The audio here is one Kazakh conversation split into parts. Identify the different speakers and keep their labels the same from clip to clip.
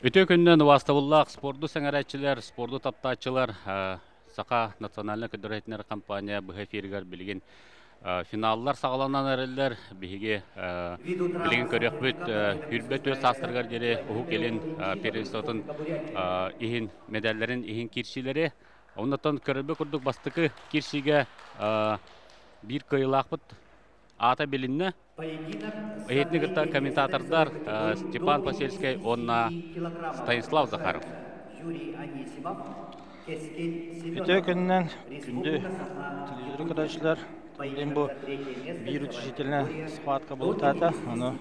Speaker 1: Өтө күннен вастабыллақ спорду сәңәрәтчілер, спорду таптачылар, Сақа национальный көдіретінер компания бұғы фергар білген финаллар сағаланан әрілдер, бігі білген көрек бүт, хүрбет өз састырғар дере ұху келін перенстотын ихин медалларын ихин киршилері. Оннатон көрілбі күрдік бастықы киршиге бір кыйлақ бұт ата білінні. Эйтни гыта комментатордар Степан Посельский, онна Станислав Захаров.
Speaker 2: Өте күннен күнді телевизор көрәшілер білген бұл бір үтішетіліне сқуатқа бұл тәті. Оны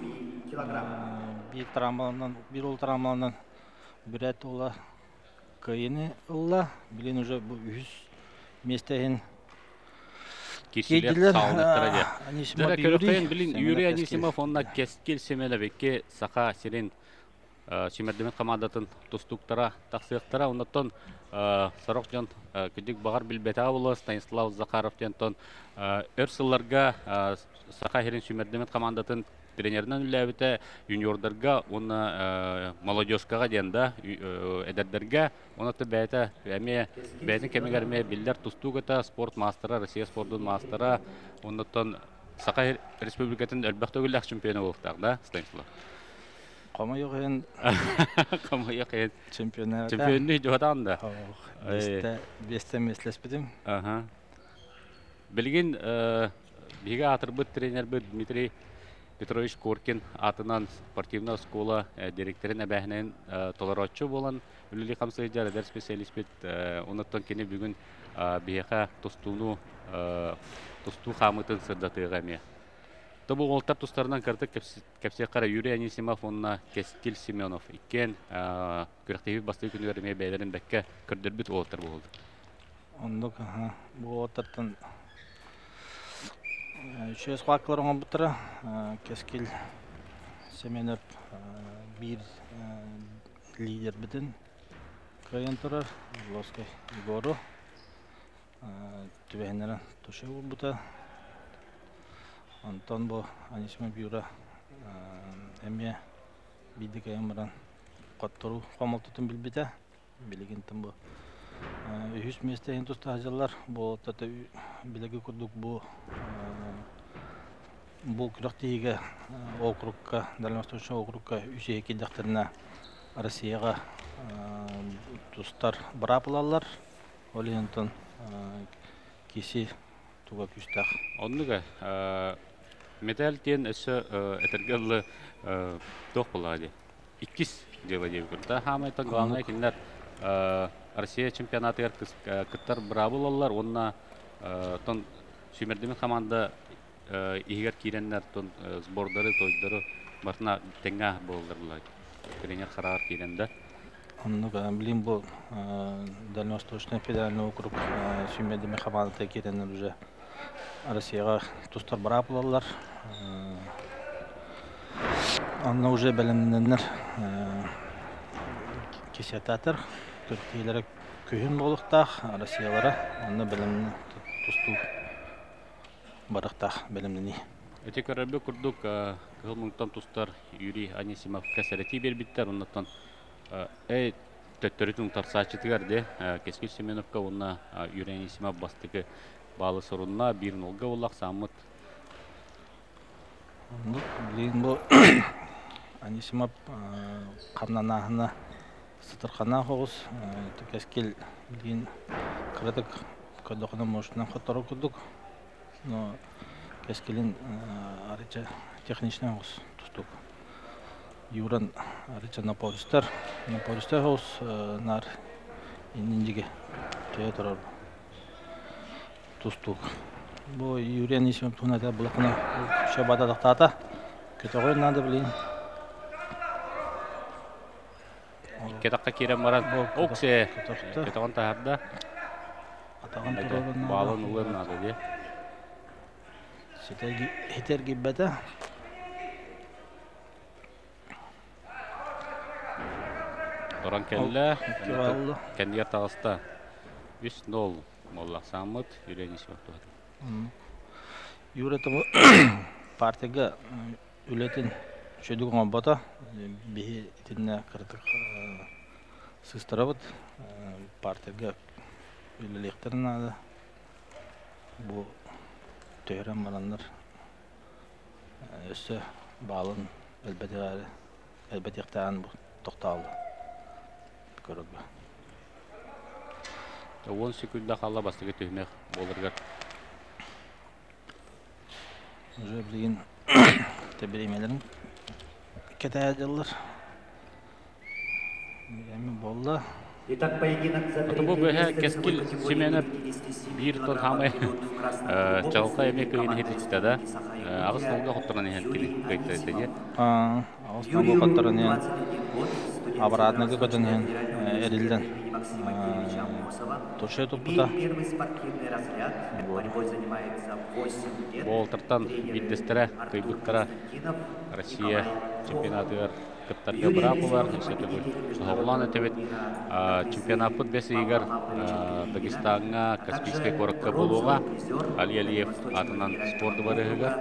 Speaker 2: бір ол травмалынан бір әт ола кайыны ұлла. Білген уже бұл үз местейін
Speaker 1: Киршилер сауынықтыра де. Дәрі көріқтайын білін Юрий Анисимов онна кескел семелі бекке Сақа сирен Шемердемет командатын тұстуқтара, тақсықтара. Оннаттон Сарок жан күдік бағар білбета болы Станислав Захаров жантон өрсылларға Сақа херен Шемердемет командатын тренерінен үләбіті юниордарға, оны молодежкаға дейінді әдердерге, онаты бәйтін кәмегерме білдер тұстуғыта спорт мастера, Россия спордың мастера, оннаттан Сақа республикатын әлбәқті өләқ чемпионы болықтақ, да, Станислав?
Speaker 2: Қама yok en
Speaker 1: Қама yok en
Speaker 2: чемпионы.
Speaker 1: Чемпионы жоғатан да?
Speaker 2: Бесте меслес бідім.
Speaker 1: Білген, бігі атыр бұд тренер бұд Дмитрий Петрович Коркин атынан спортивна школа директорын әбәхінен толаротчы болан үлілі қамсайдар әдер специалист бет онаттан кені бүгін бейеқа тұсту қамытын сырдатыға ме. Тобу олтар тұстарынан кірді кәпсе қара Юрий Анисимов онына Кескил Семенов икен күректегі басты күнігер ме бәйлерін бәкке күрдір бүт олтар болды.
Speaker 2: Ондық бұл олтартын Üçüz qaqlar oğan butıra, Keskil Semenov bir lider bidin kayın turar, Loskay Igor'u tübehenlerin tuşu bu buta. Ondan bu Anisimov Yura emme bildik ayamaran qatturu qamal tutun bilbite, bilgintin bu. Üç mesleğin tustu hacılar bu tata bilegi kurduk bu kürektiğe okrukka, Dalmastosha okrukka üç iki daktarına Rusya'ya tustlar bırakılarlar. Oliyantan kişi tuğa küstah.
Speaker 1: Onluga medal ten ese etergalı dokuladı. İkiz dela diye kurda. Hamaytan galana kinler Россия чемпионаты кыттар бравылалар, онна тон Шемердемет команда игер киреннер тон сбордары тойдары бартына теңга болдырлар. Тренер карар киренде.
Speaker 2: Онны билим бу Дальневосточный федеральный округ Шемердемет команда киреннер уже Россияга тустар бравылалар. Онна уже белемненнер кесетатыр. Türkiye'lere köyün boluqtaq, Rusiyalara onu bilimini tustu barıqtaq bilimini.
Speaker 1: Öte körəbə kurduk qılmıqtan tustlar Юрий Анисимов kəsərəti berbittər ondan töttörütün tarsaçıtıgar de Keskil Semenovka ona Юрий Анисимов bastıqı bağlı sorununa 1-0 olaq samıt.
Speaker 2: Bilin bu Anisimov qamnanahına Сытырқана хоғыз, Кескил білген қырадық көдіқінің мұшынан қоттары күрдік. Кескилін арыча техничный хоғыз тұстық. Юран арыча наполистер хоғыз нар иніндіге кәе тұрар тұстық. Бұл Юрий Анисимов тұғын әді бұлықына шабададықтата көті қойын нады білейін.
Speaker 1: Кетаққа керем баран оксе кетағын тағарда балын ұлын ады де.
Speaker 2: Хетер гиббәді.
Speaker 1: Оран кәлі кәндігер тағыста 3-0 моллақ самыт Юрий Анисимов тұғады.
Speaker 2: Юрий тұмы партияға үлетін Şöyle boda bir itine kırdık sığstırabıt partiyaga üleleklerin adı bu tören baranlar össe bağlın elbette bu toxtalı körügü.
Speaker 1: 10 sekunda kala bastığı tühmek bolurgar.
Speaker 2: Уже bilgin tebrimelerin ketayacılar. Yani bolla.
Speaker 1: Bu böyle keskil simene bir ton hamay çalka emek köyünü hediyette de Ağustos'ta hotran ihan kayıtlaydı.
Speaker 2: Ağustos'ta hotran ihan обратно көтөн ihan erилden. Turşaya topuda.
Speaker 1: Болтыртан биддестері, кыйбыттара Россия чемпионатыгар кыттарга быра булар, эсетөгүл. Соғылан этебет чемпионатпыт бес игер Дагестанга, Каспийский коракка болуға, Али Алиев атынан спорты барыгыгар.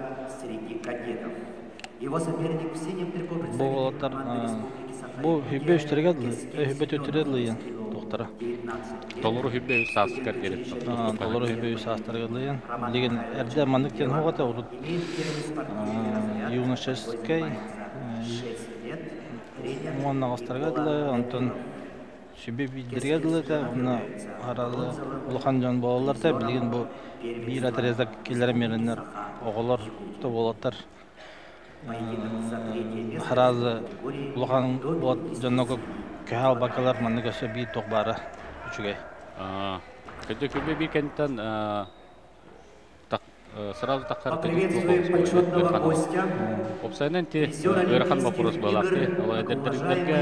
Speaker 2: Болотар bu hübbe üstüregedli, hübbe tötüredli doktara.
Speaker 1: Толору hübbe üst sağsızkar gerek.
Speaker 2: Толору hübbe üst sağsızkar Леген эрде мандыктен хоғата урут. Юношеский Муанна гастаргадlı, Антон Şübbe bildirgedli de buna aralı Uluхан жан балалар da bilgen bu bir atrezak kelere merenler oğullar da bolatar. Harazı Uluхан bot jannoko kahal bakalar mandı göse bir toqbara üçüge.
Speaker 1: Kötü kübbe bir kentten сразу таққар Опсайнан те өрхан вопрос балақты. Ала эдердерге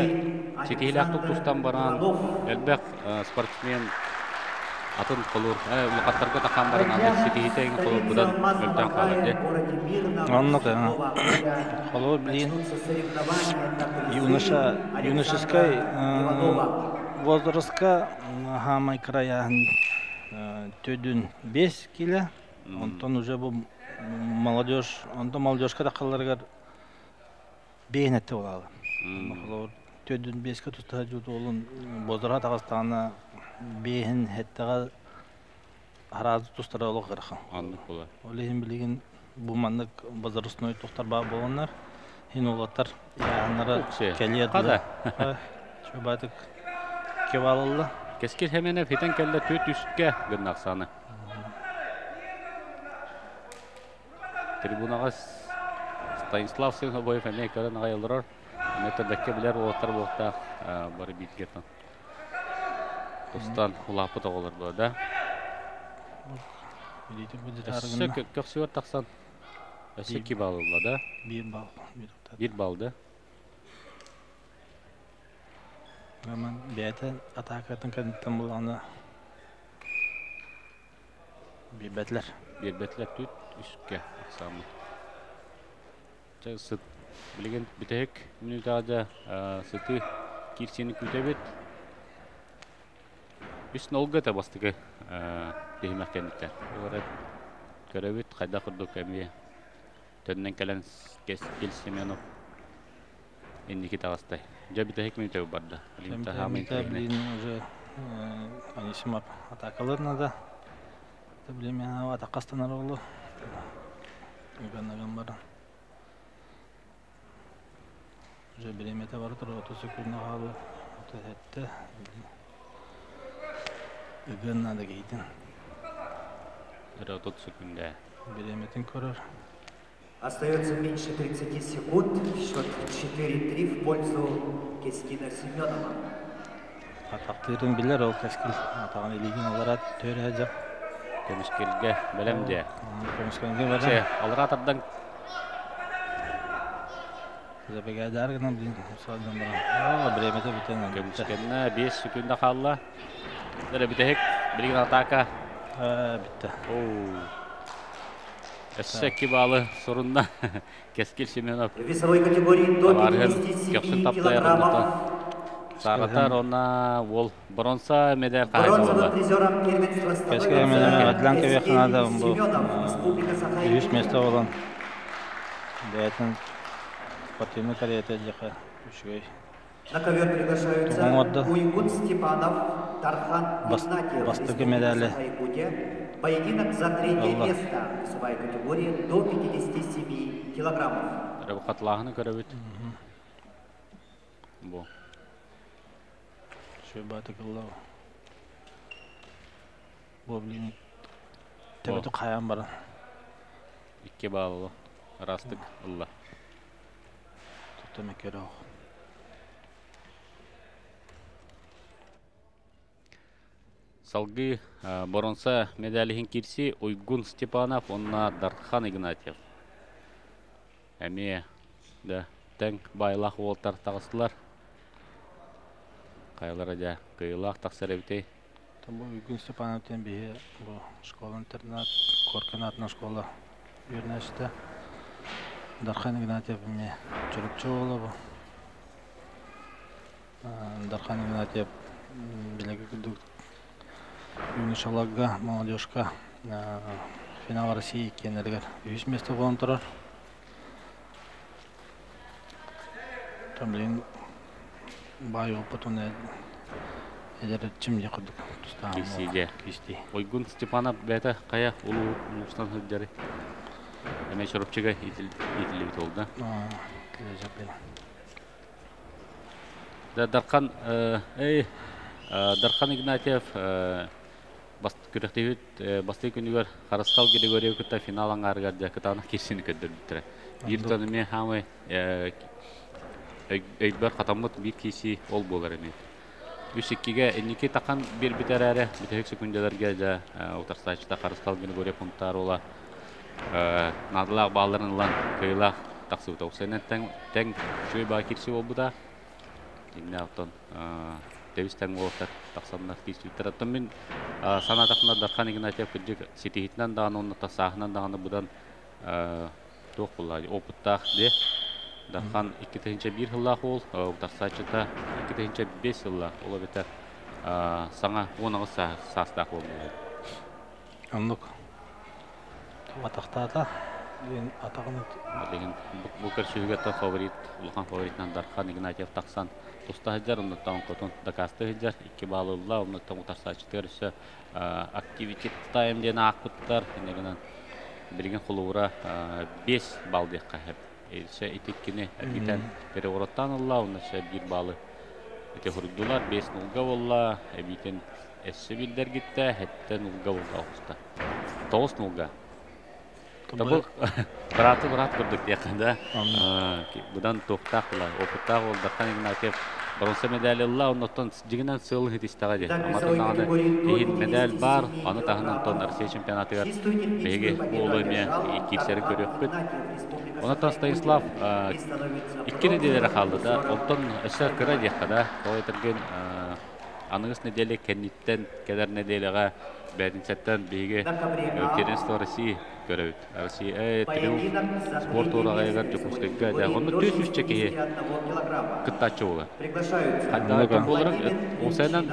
Speaker 1: сетихилақтық тұстан баран, әлбәқ спортсмен атын қолыр. Улақаттарға таққан баран, ады сетихитеген қолыр бұдан мөлтен қалырды.
Speaker 2: Аннық, қолыр білейін. Юношескай возрастқа хамай краяғын төдін 5 кило. Онтон уже bu молодежь, онтон молодежька да қаларгар бейнетті олады. Төдін 5-ке тұста жүді олын бозыра тағыстағына бейін әттіға аразы тұстара олы қырқы.
Speaker 1: Анық бола.
Speaker 2: Олейін білеген бұл мандық базарысыной тұқтар бағ болғандар. Хин олаттар яғынлары кәлі әділі. Шөбатық кевалылы.
Speaker 1: Кескер хемене фетен кәлі 400-ке гыннақ саны. Трибунаға Станислав Сынхабоев әне көрін ағайылырыр. Метрдәкке білер олаттар болықтақ бары бейткертін. Достан ұлапы тоғылыр бұл, да? Әсі көксі өр тақсан? Әсі ки балы бұл, да? Bir bal, да?
Speaker 2: Ғаман бәйті атақатын кәдіттен болғаны bir бәтлер.
Speaker 1: Bir бәтлер түт үсікке ақсамы. Sıt bilgen bitehek minütada sıtı kirsini kütebet. Üstün olgata bastığı dehimek kendikler. Olarak görevit kayda kurduk emiye. Tönden gelen Gelsemenov endiki tağastay. Ja bitehek minütebe barda.
Speaker 2: Minütebe bilin уже anişim atakalarına da bilin ya atakastanar oldu. Uyganagan barın. Уже беремете барытыр 30 секундна калды. Өтөтте. Үгөннө да кейтин.
Speaker 1: 30 секунда.
Speaker 2: Береметін көрөр.
Speaker 3: Остается меньше 30 секунд. Счет 4-3 в пользу Кескина Семенова.
Speaker 2: Атактырын билер ол Кескил. Атаган элеген олара төрө жак.
Speaker 1: Көмүскелге белемде.
Speaker 2: Көмүскелге белем.
Speaker 1: Алар атардан
Speaker 2: Забегай даргынан билин садан бара. Беремете битен.
Speaker 1: Көмүскенне 5 секунда калды. Дәре битек билген атака.
Speaker 2: Битте.
Speaker 1: Эсеки балы сорунда Кескил Семенов.
Speaker 3: Весовой категории до 57 килограммов.
Speaker 1: Саратар она ол бронза медаль кайда
Speaker 3: Бронзовым призером первенства стала
Speaker 2: Атланка вехнада бу. 100 место болгон. Бәтен спортивный карьера жака үшгөй.
Speaker 3: На ковер приглашаются
Speaker 2: Тугамарда.
Speaker 3: Уйгун Степанов, Тархан Игнатьев,
Speaker 2: Бастыгы медали.
Speaker 3: Саха-Якутия. Поединок за третье
Speaker 2: Алла.
Speaker 3: место в весовой категории до 57 килограммов.
Speaker 1: Рабы қатлағыны көрөбіт. Бұл.
Speaker 2: Шөй баты кылла. Бұл білген тәбеті қаян барын.
Speaker 1: Икке бағылы. Растық ұлла.
Speaker 2: Тұттамек көрі оқ.
Speaker 1: Салғы боронса медалихин кирси Уйгун Степанов, онна Дархан Игнатьев. Әме да тәң байлақ олтар тағыстылар. Қайлары да қиылақ тақсыр әбітей.
Speaker 2: Бұл Уйгун Степановтен бейі бұл школа-интернат, Корканатна школа үйірнәшті. Дархан Игнатьев бейме жүрікчі олы бұл. Дархан Игнатьев білегі күдік юношаларға, молодежка финал России кенергер 100 месте болын тұрар. Там білген бай опытын әдері чимде құдық тұстағын.
Speaker 1: Кесейде.
Speaker 2: Кесей.
Speaker 1: Уйгун Степанов бәті қая ұлыстан хүддері. Әме шұрыпчыға етілі біт олды.
Speaker 2: Кележер бейін.
Speaker 1: Дархан Игнатьев күректебет басты күнігер қарысқал категория күтті финалан аргарды кытаны керсені көддір біттірі. Bir tanıme hamı öydber katamut bir kişi ol bolar emek. Üsükkiga enniki takan bir biterere bitehek sekundalar geldi. Utarsaçta karıskal günü göre puntar ola. Nadılaq bağlarının lan kıyılaq taqsı uta. Senet ten şöy bakirsi ol bu da. Dinle avton devisten oltar taqsanlar kisi biteratın min sana taqına Darhan Ignatev kıcık sitihitinden dağını onu ta sahından dağını budan toq bular. Opıttaq de. Darhan 2-1 yıllık ol, utarsaçta 2-5 yıllık ola biter. Sana onu sastaq olmalı.
Speaker 2: Anlık. Ataqtada atağını
Speaker 1: bu karşıgata favorit, ulukan favoritnan Darhan Ignatev taqsan tusta hajar ondan koton dakastı hajar 2 balılla ondan utarsaçta görse aktivitet time dena akuttar negenen bilgen xulura 5 bal diqqa hep. Else itikkini biten beri orottan Allah ondan bir balı. Ete hurdular 5 nulga valla biten esse bilder gitti hatta nulga valla usta. 9 nulga. Tabi berat gördük yakında. Budan toktaqla, optaq ol Darhan Ignatev bronza medali Allah ondan jiginan sığıl hit istagadi. Ama tanada keyin medal bar, onu tahından ton Rusya çempionatıgar bege boluyme ikiseri görüyoruz. Ondan Stanisław ikki nedelere kaldı da ondan aşağı kıra yakada o etergen anıgız nedeli kenditten kadar nedelega bədinçətten bege Kerenstvo Rusya görüyoruz. Rusya triumf sport olarak eğer jokmuskayga da onu tüs çekiyi kıttaçı ola. Hatta olarak o senden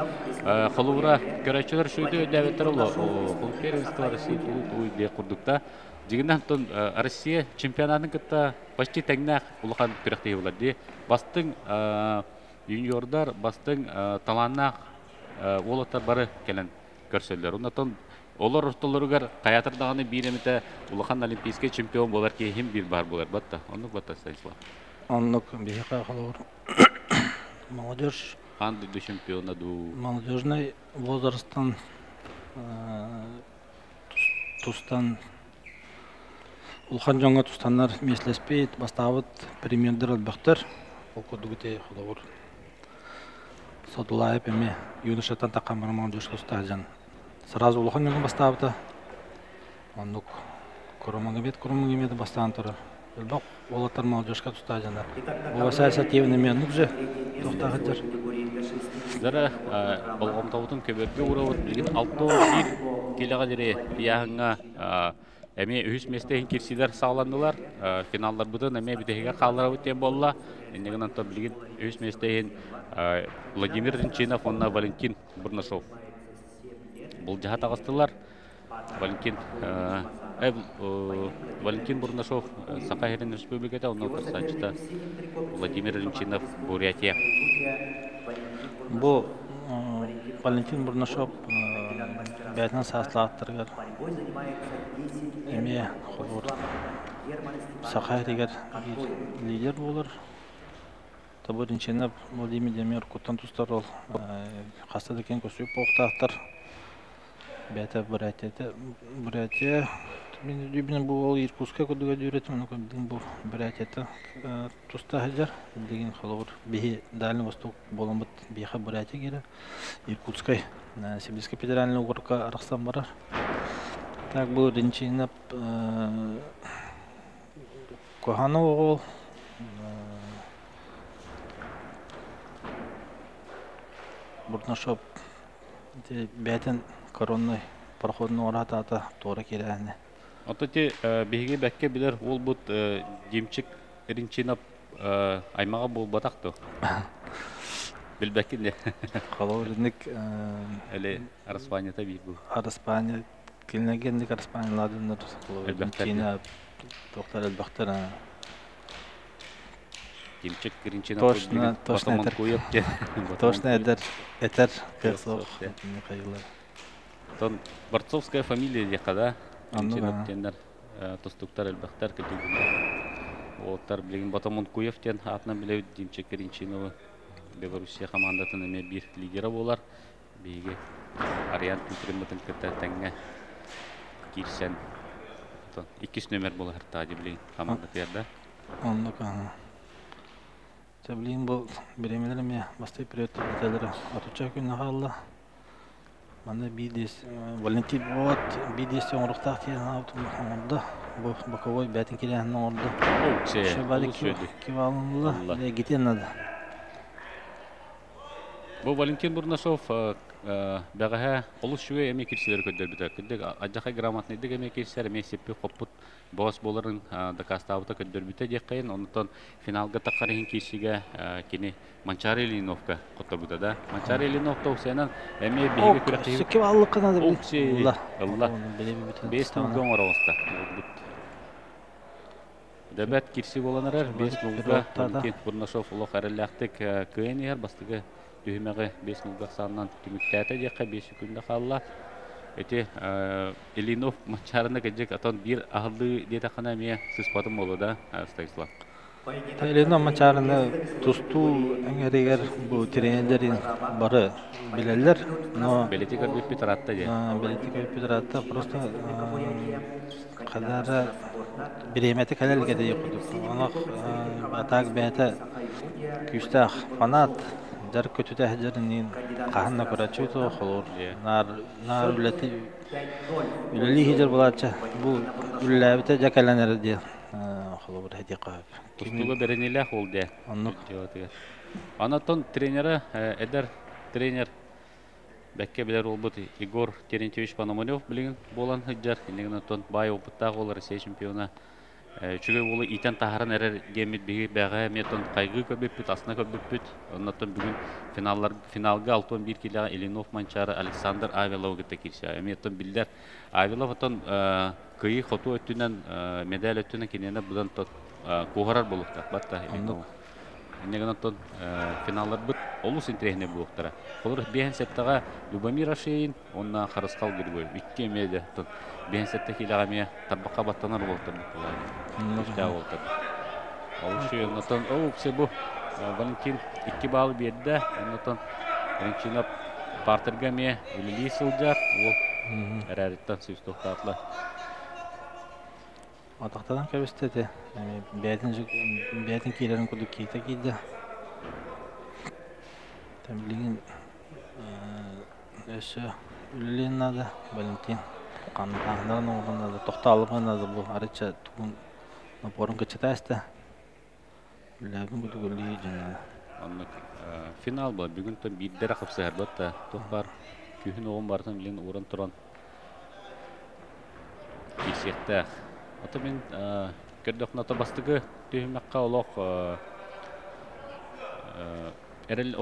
Speaker 1: xalura görəçlər şuydu dəvətlər ola. O Kerenstvo Rusya bu de kurdukta Жигиндан тон Россия чемпионатын кытта почти теңнәк улахан күрәктәй булды. Бастың юниордар, бастың таланнак олаттар бары келен көрсөллөр. Ондан олар ортолоргар каятырдаганы биремите улахан олимпийский чемпион болар ки хим бир бар болар батта. Онны батта Станислав.
Speaker 2: Онны бихка халор. Молодежь.
Speaker 1: Анды до чемпиона ду.
Speaker 2: Молодежный возрастан тустан Улхан жаңа тустаннар меслеспейт, бастабыт премьердер албақтар. Ол көдігіте құлауыр. Содулайып әме юнышаттан таққан бармаған жүрші тұстағын. Сразу улхан жаңа бастабыты. Ондық көріміңі бастаған тұрар. Үлбақ олаттар мал жүршіға тұстағын. Бұл сәйсәтевін әме ұнық жы тоқтағы жыр.
Speaker 1: Зара болғамтауытын көберге ұрауыт білген 6-1 келеға дере яғыңа Эми үз местен кирсилер сааландылар. Финаллар бутын эми битеге калдыра өтен болла. Эндеген то билген үз местен Владимир Ренчинов, онна Валентин Бурнашов. Бул жаха тагыстылар. Валентин Валентин Бурнашов, Саха-Херин Республиката, он Красавчита, Владимир Римчинов, Бурятия.
Speaker 2: Бу Валентин Бурнашов бәтін саслаттыргар эме холор Саха-Херигер лидер болыр. Табу Римчинов Владимир Демир Кутан тустар ол қастадыкен көсіп оқтақтар. Бәті Бурятия мен дүбінен бұл ол Иркутска көдігі дүйретім, бұл Бурятия тұста хәжар. Деген қалауыр бейі Дальний Восток болын бұд бейха Бурятия кері. Иркутскай, Сибирский федеральный округқа арақстан барар. Так, бұл Ринчинап Коханов оғыл. Бурнашов бәтін коронной пароходный ората ата тора керәне.
Speaker 1: Ототи беге бәкке билер ол бут демчик Ринчинап аймаға бол батақты. Билбәккен де.
Speaker 2: Қалауырынық
Speaker 1: Әлі Араспанията бейт бұл.
Speaker 2: Араспания келінегендік Араспаниядың Ринчинап тоқтар әлбақтар.
Speaker 1: Демчик Ринчинап
Speaker 2: Точно әдір қиқсоқ қайғылар.
Speaker 1: Борцовская фамилия декада. Ринчинап тендер тұстықтар әлбақтар көтігілер. Олттар білеген Батамон Куевтен атына білеу Демчик Ринчиновы Белоруссия командатын әме бір лидері болар. Бейге Ариан Пүтірімбітін күтті тәңге кирсен 2 нөмер болар тады білеген команда керді.
Speaker 2: Онлық аңа. Білейін бұл беремелеріме бастай приоттар бітәлері атуча күні қалды. Мана Валентин Бот бидесі оңырықтақ теген аутым оңырды. Бұл боковой бәтін келеғінің оңырды. Шөбады кевалынлы кетен ады.
Speaker 1: Бұл Валентин Бурнашов бәғаға олыс шуе әме керсілер көддер біті. Көддік аджақай грамотныйдық әме керсілер әме сеппі қоппыт боғас боларын дақастауыта көддер біті дек қайын. Онытын финалға таққарығын керсіге кені Манчар Ильиновка құтта бұта да. Манчар Ильиновка ұқсайынан әме бейге көрі қиып.
Speaker 2: Сөкке балылық қынады бұл.
Speaker 1: Алла. 5 мүлген ораваста. Дәбәт керсі боланырар. 5 мүлға Валентин Бурнашов ұлық әріләқтік көйен ер бастығы Дүхімеғі 5 мүлгақ сағынан түміктәті деққа 5 күнді қалла. Өте Ильинов Манчарыны кәджек атан бір ағылды деді қана ме сыспатым болу да, Станислав.
Speaker 2: Ильинов Манчарыны тұсту әңерегер бұл тренерлерін бары білелер.
Speaker 1: Белетик өрбіп бітіратты де.
Speaker 2: Белетик өрбіп бітіратты. Просто қадары біреметі кәлелге де еқудық. Онық атақ бәті күстақ фанат. Дар көтүтә хәҗәрнең каһанна күрәчү то холор. Нар үләте үләли хәҗәр булача. Бу үләбетә җакаланыр ди. Холор хәди кап.
Speaker 1: Тустуга беренелә холде.
Speaker 2: Аннык.
Speaker 1: Анатон тренеры эдер тренер бәккә беләр ул бут Игорь Терентьевич Пономарев белән булган хәҗәр. Инегенә тон бай опытта ул Россия чемпионы. Чүгө улы итен тахарын әрер демет беге бәға метон қайғы көбіппіт, асына көбіппіт. Оннаттан бүгін финалға 6-1 келеға Ильинов Манчары Александр Авилов гітті келсе. Метон білдер. Авилов отын күйі қоту өттінен, медаль өттінен кенені бұдан қоғарар болуқтақ. Батта Ильинов. Негін отын финалар бұд олыс интерегіне болуқтара. Қолыр бейін сәттіға Любомир Ашейін, онына қарысқал кері бой. Үтке емейді. Бейін сәтті келеға ме тарбаққа баттанар болуқтар. Олушу оннотон оуксе бу Валентин 2 балл берді. Оннотон Ринчинап партерга ме үлілі сылжар. Ол әрәріттен сөз тоқтатылы.
Speaker 2: Атақтадан көбістеді. Бәйтін кейлерін күдік кейті кейді. Тәмілеген өсі үлілен ады Валентин. Қандағынан оғын ады, тоқталығын ады бұл арыча тұғын напорын көтчеті әсті. Үләбін күдік үлі жын.
Speaker 1: Финал бұл, бүгін тұн бейдер ақып сәр бұтта. Тоқпар күйін оғын бардың білен орын тұран. Кесекті. Аты мен көрдіқін аты бастығы түйімаққа олық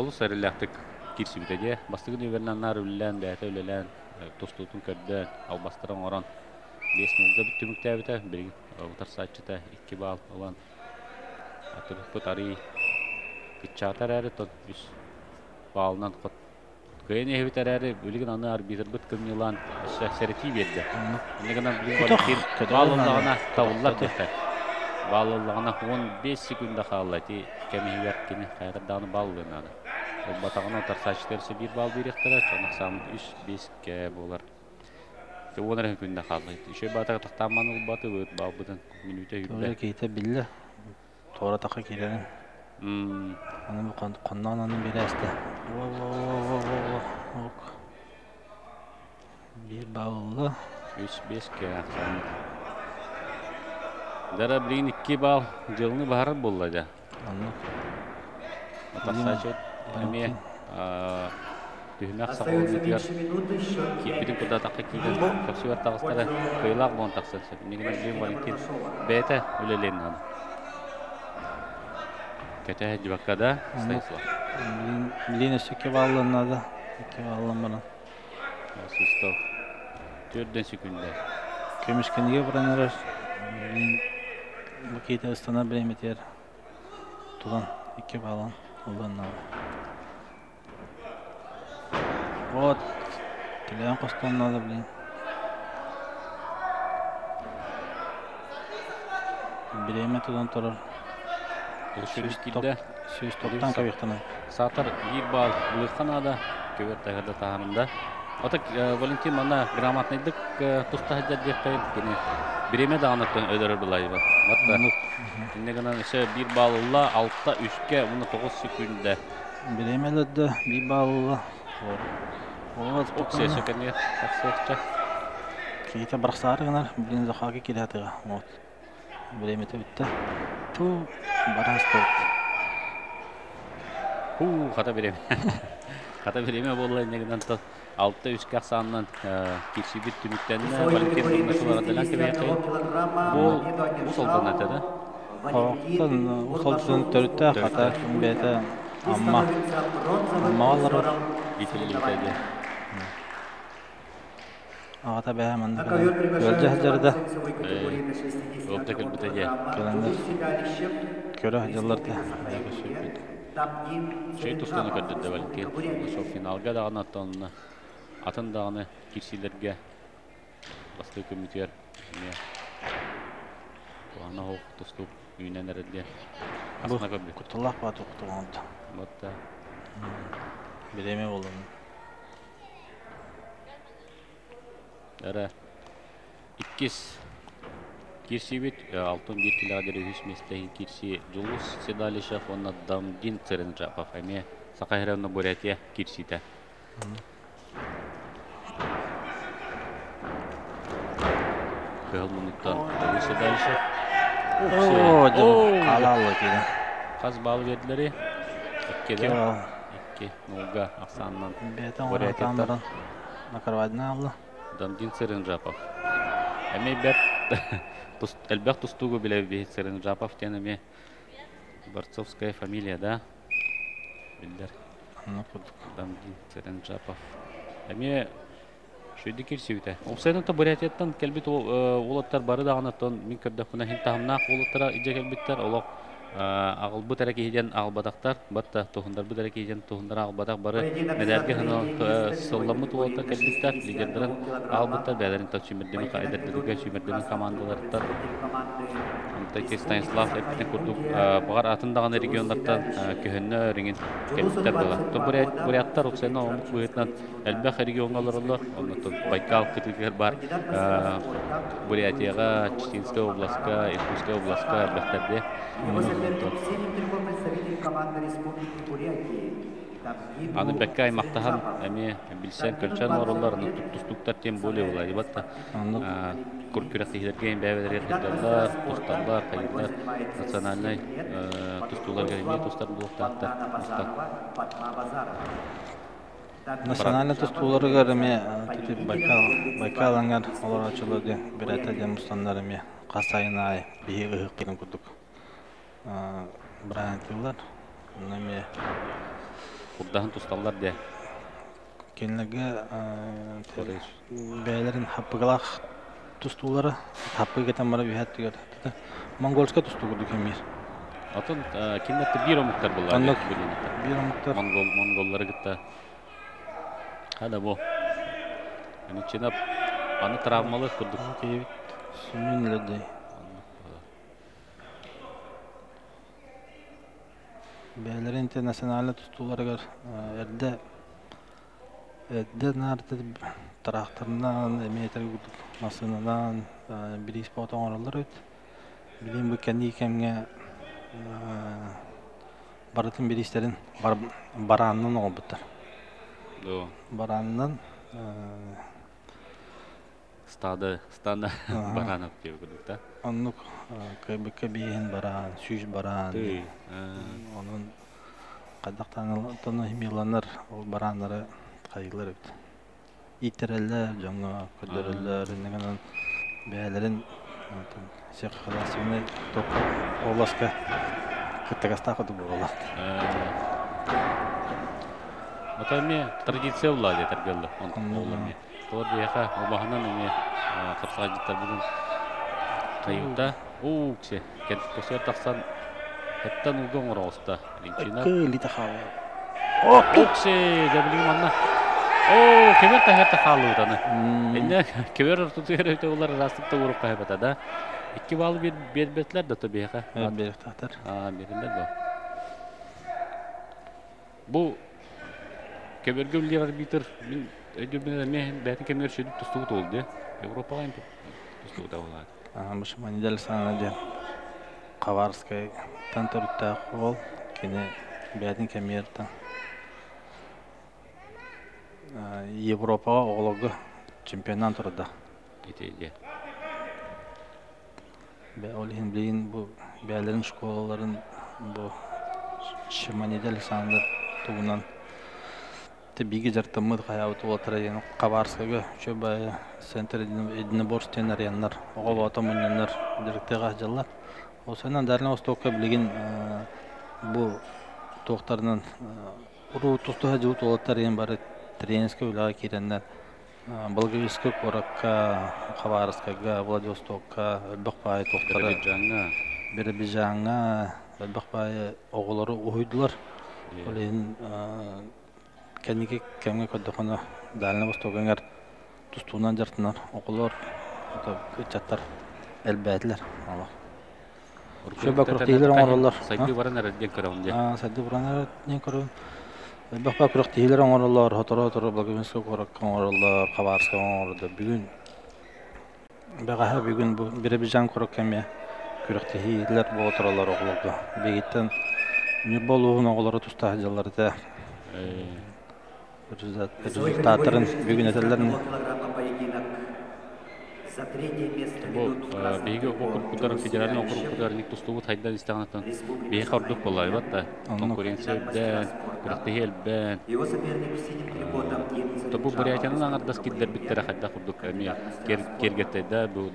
Speaker 1: олыс әріләқтік керсі бітеде. Бастығын өверінен нар үлілән, бәйті үлілән, тостуытын көрді, ал бастыран оран 5-0 бүттүмүктәбите бир утар саатчыта 2 балл olan атыр путари кичатар әрі тот 3 балынан кот кыйын эбитер әрі бүлігін аны арбитр бит кымнылан сәрти берді. Негенен бүлігін баллылығына тавыллар дефтер. Баллылығына 15 секунда қалады. Кемиер кені қайғырданы баллылығына. Ол батағына отар сачтерсе 1 балл беректері, чонақ самын 3-5 ке болар. Онар күнде қалды. Үші батаға тақтаман ол баты өт бал бұдан минуте үйді.
Speaker 2: Тоже кейте білді. Тора таққа келерін. Аны қоннан анын бері әсті. Bir ballı.
Speaker 1: 3-5 ке ақсан. Дара білейін 2 бал жылыны бағарыр болады. Отасачы әме түйінақ сақылын етігер кейпетін құда таққа кейден көпсі бар тағыстары қиылақ болын тақсын. Негіне білейін Валентин бәйті өлелейін аны. Кәті әдібаққада Станислав.
Speaker 2: Білейін өсі 2 баллын ады. 2 баллын бұрын.
Speaker 1: Сустов. 4 секунда.
Speaker 2: Көмішкенге бұрын әрір. Bu кейті ұстана білем етер. Тұлан 2 балын ұлдан ады. Вот. Тілеуін қостан ады білейін. Білеме тұлан тұрыр. Сөз топтан көбектіні.
Speaker 1: Сатыр 1 бал ұлыққан ады. Көвер тағырда тағанымда. Отак Валентин мана грамотныйдык туста хаджат деп қайып. Биреме дағанаттан өдірір бұлай бар. Батта. Иннегінен іші 1 бал ұлла 6-та 3-ке 9 секунда.
Speaker 2: Биреме лөдді 1 бал ұлла.
Speaker 1: Оксе сөкенге тақсықча.
Speaker 2: Кейті бірақсары ғынар. Білін зақаға келі атыға. Биреметі бітті. Ту барас болды.
Speaker 1: Қата биреме. Қата биреме болы негінен 6-та 3-ке ақсанынан кеші бит түміктеніне Валентин Тұрмашылар адалан кебе қайын. Бұл ұсылдан әтеді?
Speaker 2: Қоқтын ұсылдың түрітті қата күнбеті амма алыр.
Speaker 1: Итілі бітеді.
Speaker 2: Ағата бәйі мәнді өлді әжерді.
Speaker 1: Өпті кіл бітеді.
Speaker 2: Көрі әжерлерді.
Speaker 1: Şey tustunu kördürdü Valentin. Şu finalga dağını attığını, atın dağını kirsilerge bastı komiter. Bu ana hoq tustup üyünen erdi. Asına kördü.
Speaker 2: Kurtulak bat okuduğunda.
Speaker 1: Batta.
Speaker 2: Bileme oldum.
Speaker 1: Dara. İkiz. Kirsi bit altın bir kilogram hüs mesleği kirsi Julus Sedalişev ona Damdin Церенджапов ами Сахаревна Бурятия кирсите. Кыл минуттан Julus Sedalişev.
Speaker 2: Қалалы дейді.
Speaker 1: Қаз балы берділері. 2-0 ақсанынан
Speaker 2: Бурятиядан Накарвадина алды.
Speaker 1: Дамдин Церенджапов. Ами бәт Әлбәқ тұстуғы біле бейт Церенджапов тенеме Борцовская фамилия, да? Білдер. Дамдин Церенджапов. Әме шүйді керсеуіті. Олсайдың Бурятияттан кәлбет олаттар бары дағанаттан мен көрді құна хен тағымнақ олаттара иже кәлбеттер. Олақ ағыл бұт әрәке еден ағылбадақтар, батта тұхындар бұт әрәке еден тұхындар ағылбадақ бары мәдәрге сылламы туалта кәлбеттер, лидердерін ағылбаттар бәдәрін тау шүмірдемі қайдардырыға шүмірдемі командаларыттар. Амтаки Станислав әппетен күрдік бағар атындағаны регионлардан көхінні реңін кәлбеттер бұла. Буряттар оқсайына омық бұғытнан әлбәқ регионалар олар, оннатын Байкал күтілгер бар Бурятияға, Чеченская областқа, Иркутская областқа әлбәқтерде. Аны бәкке аймақтахан әме білсен көлчан орыларының тұстықтар тем более олай. Батта күркірек тегілерген бәвелер ертерлер, тұстарлар, қайырлар, национальный тұстулар кәреме тұстар бұлықтақтар.
Speaker 2: Национальный тұстулары кәреме Байкал аңар олар açılırdı. Bir әтәден мұстандарыме қасайына ай бейгі ғыққын күрдік. Брайан Тиллар, нами
Speaker 1: Курдахан тусталлар де.
Speaker 2: Кенлерге бәйлерін хаппығылақ тустулары хаппы кетен бара бихат тигер. Монгольска тустугу дükemir.
Speaker 1: Атын киндәтте бир омуктар булар.
Speaker 2: Анлык бир омуктар.
Speaker 1: Монголлар гитә. Хада бу. Аны чинап аны травмалы курдук.
Speaker 2: Кейбит сүмүнлөдө. Бәлер интернациональ тустуларга эрде нарты тракторунан эметер машинадан бир спот оңорлар өт. Билим бу кенди кемге баратын бир иштерин бараннын оңбуттар. Бараннын
Speaker 1: стада баранып кебүлүк да.
Speaker 2: Оннук кебекке бейин баран, сүйж баран. Онун кадактан тону химияланыр, ол баранлары кайгылар өт. Итерелер, жаңа көдөрөлөр, негенен бәлерин сек халасыны топ оласка кыттагаста кыды болот.
Speaker 1: Отаме традиция улады тергелди. Онтон Тор бияха обаханан эме кырсаажыттар бүгүн кайыкта ксе көсөр таксан хаттан угон ороста линчина
Speaker 2: Лита хава.
Speaker 1: ксе дабилим анна кемер тахта халууданы энне кемер тутуер өтө улар растыкта уруп кайбата да 2 балл бербетлер да то бияха
Speaker 2: Беректактар.
Speaker 1: бериндер бо бу кемергөллер битер мен мен бәтин кемер шөдүп тустугу толду. Европага интип тустугу да болот.
Speaker 2: Мыш манидел санаде Каварская танторта хол кине бәтин кемерта. Европага оглогу чемпионат турда.
Speaker 1: Итеге.
Speaker 2: Бе олин билин бу бәлерин школаларын бу шиманидел санаде тугунан биги жартымы каябыт болотура ен Кабарскага чөбай центр единоборствен арияннар оголото муннар директега жаллар. Осынан Дальний Востокка билген бу токтарынан уру тустуга жуут болоттар ен бары тренерский уйлага киреннер. Болгавийский коракка, Кабарскага, Владивостокка, Өлбөкбай токтары Биробиджанга, Өлбөкбай оголору уйдулар. Олен кенеге кемге көдөхөнө Дальний Востокка тустуунан жартынар окулор чаттар элбәтләр алар. Шөбә күрәктеләр оңорлар.
Speaker 1: Сайды баранар ден көрәүнде.
Speaker 2: Сайды баранар ден көрәүн. Бакка күрәктеләр оңорлар, хатора Благовинский коракка оңорлар, Кабарска оңорлар. Бүгүн бу Биробиджан кораккаме күрәктеләр болотурлар окулга. Бегиттен Нурболугун оголору туста жалларда. Результаттарын бүгін әтелерін
Speaker 1: Беги округдар федеральный округдар ник тустугу тайдан истагнатын беги хардык болай батта конкуренцияда күрәктел бен тобу бурятиянын аңардас киддер биттер хадда курдук эмия кергеттеда бу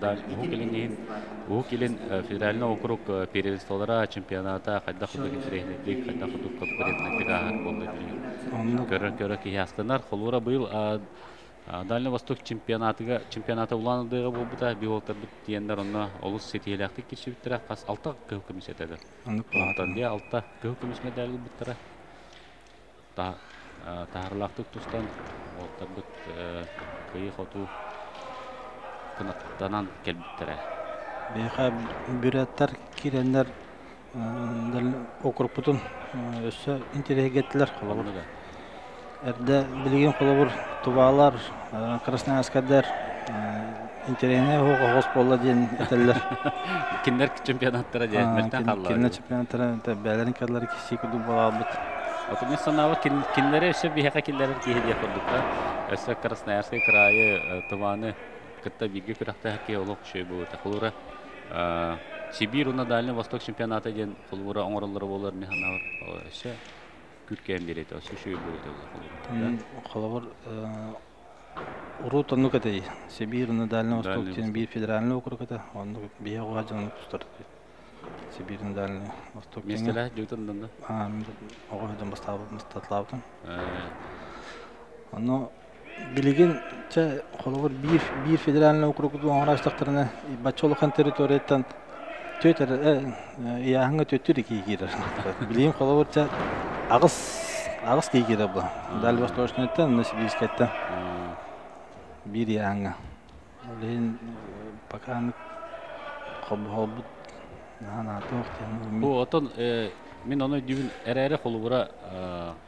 Speaker 1: келин федеральный округ первенстволара чемпионата хадда курдук тренерлик хадда курдук конкуренттига болду көрө киястынар холура быйыл Дальний Восток чемпионаты уланыдыгы болбута биолтар бит диендер онна олус сетиелактык киршибиттер кас 6 кыл комиссиятеде. Онтан дия 6 кыл комиссия дәлги биттер. Тахырлактык тустан олтар бит кыйы хоту кынаттанан келбиттер.
Speaker 2: Беха бүрәттер киреннер округ бутун өссө интерегеттер кылабыр. Эрде билген колобур тубалар, Красноярскадер интерене хогос болла ден этеллер.
Speaker 1: Киндер чемпионаттары ден мектен каллар.
Speaker 2: Киндер чемпионаттары бәләрин кадрлары кисик ду балабыт.
Speaker 1: Отмен санава киндер эше бихака киндер киһи курдук та. Эсе Красноярский крайы тубаны кытта биге күрәктә ки олук шөй бу тахлура. Сибирь на Дальний Восток чемпионаты ден колобура оңорлары болар механавар. Эше күркәм берет, шушы булды.
Speaker 2: Колобур урут онук этэй. Сибирь на Дальний Восток ден бир федеральный округ эте. Онда бия гажаны тустар. Сибирь на Дальний Восток.
Speaker 1: Местеле җутындан да.
Speaker 2: Огыдан бастатлаптым. Аны Билигин че холовор bir федеральный округу оңраштактарына бачолухан территорияттан төтер яңа төтүр кийгер. Билигин холовор че агыс кийгер бу. Дал восточныйттан Новосибирскайттан bir яңа. Олен пока хоббут
Speaker 1: Бу отон мен оны дүбүн эрере холура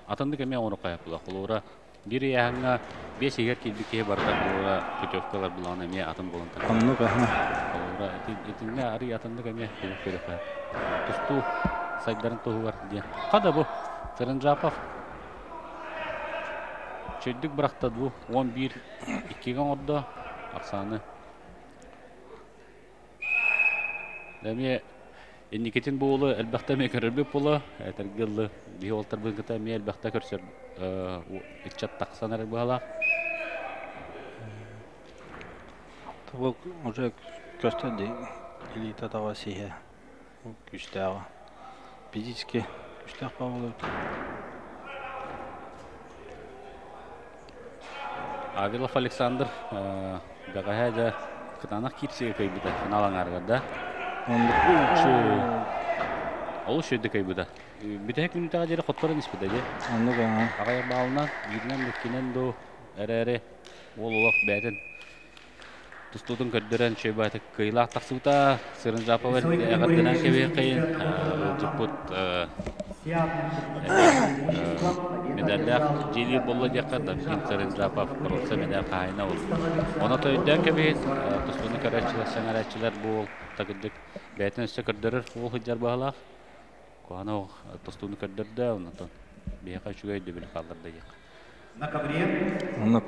Speaker 1: атанды кеме оны каяпла холура бир яңа 5 егер килбике барда холура путевкалар булган эме атын болгон.
Speaker 2: Анны кахна.
Speaker 1: Холура этинне ари атанды кеме келип кая. Тусту сайдарын тугар ди. Када бу Сырынжапов чөйдүк биракта бу 11-2 ордо аксаны. Дәме Никитин буолу әлбәхтә ме көрөрбү була, тәргелле биолтар бүгәтә ме әлбәхтә көрсөр ичат таксанар була.
Speaker 2: Табык уже көстәде элита тавасия. Күчтәгә. Физически күчтәк булды.
Speaker 1: Авилов Александр бәгәһәдә кытанак китсеге кайбыда финалаңарда. Ол шөйді кайбыда. Бүтәк минуттага жері қоттары ниспеде же. Ағай балынан, үйінен мүткенен до әрі ол олақ бәтін. Тұстудың көрдірен шөй бәті кыйлақ тақсыута, Сырынжапов әғардынан кебе қайын. Жүппұт медаллях жели болы деққарда. Сырынжапов құрылса медаль қайына ол. Оны тойден кебе тұстудың көрәтшілер, сәңәрәтшілер бұл тагыдык бәтен өсө көрдөрөр ол хыджар баалак. Куана тостуны көрдөрдө, онтон бияка чугайды бил калдырды як.
Speaker 3: На ковре.
Speaker 2: Онок.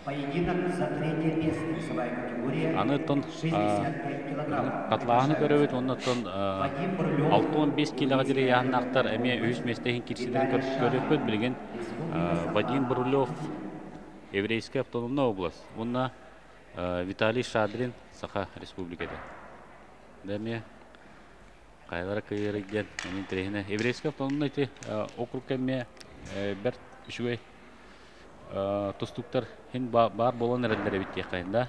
Speaker 3: Поединок за третье место весовая категория.
Speaker 1: Анытон
Speaker 3: 65 килограмм.
Speaker 1: катлаганы көрөбүт, онтон 6-15 килога дире яһнактар эме үс местехин кирсиден көрөпөт билген Вадим Брулев, Еврейская автономная область. Онна Виталий Шадрин, Саха республикада. Дәме кайлара кыйрыган мен трехне Еврейская автономная округ кеме бер үшүгөй тустуктар хин бар болон эрендер бит якайында.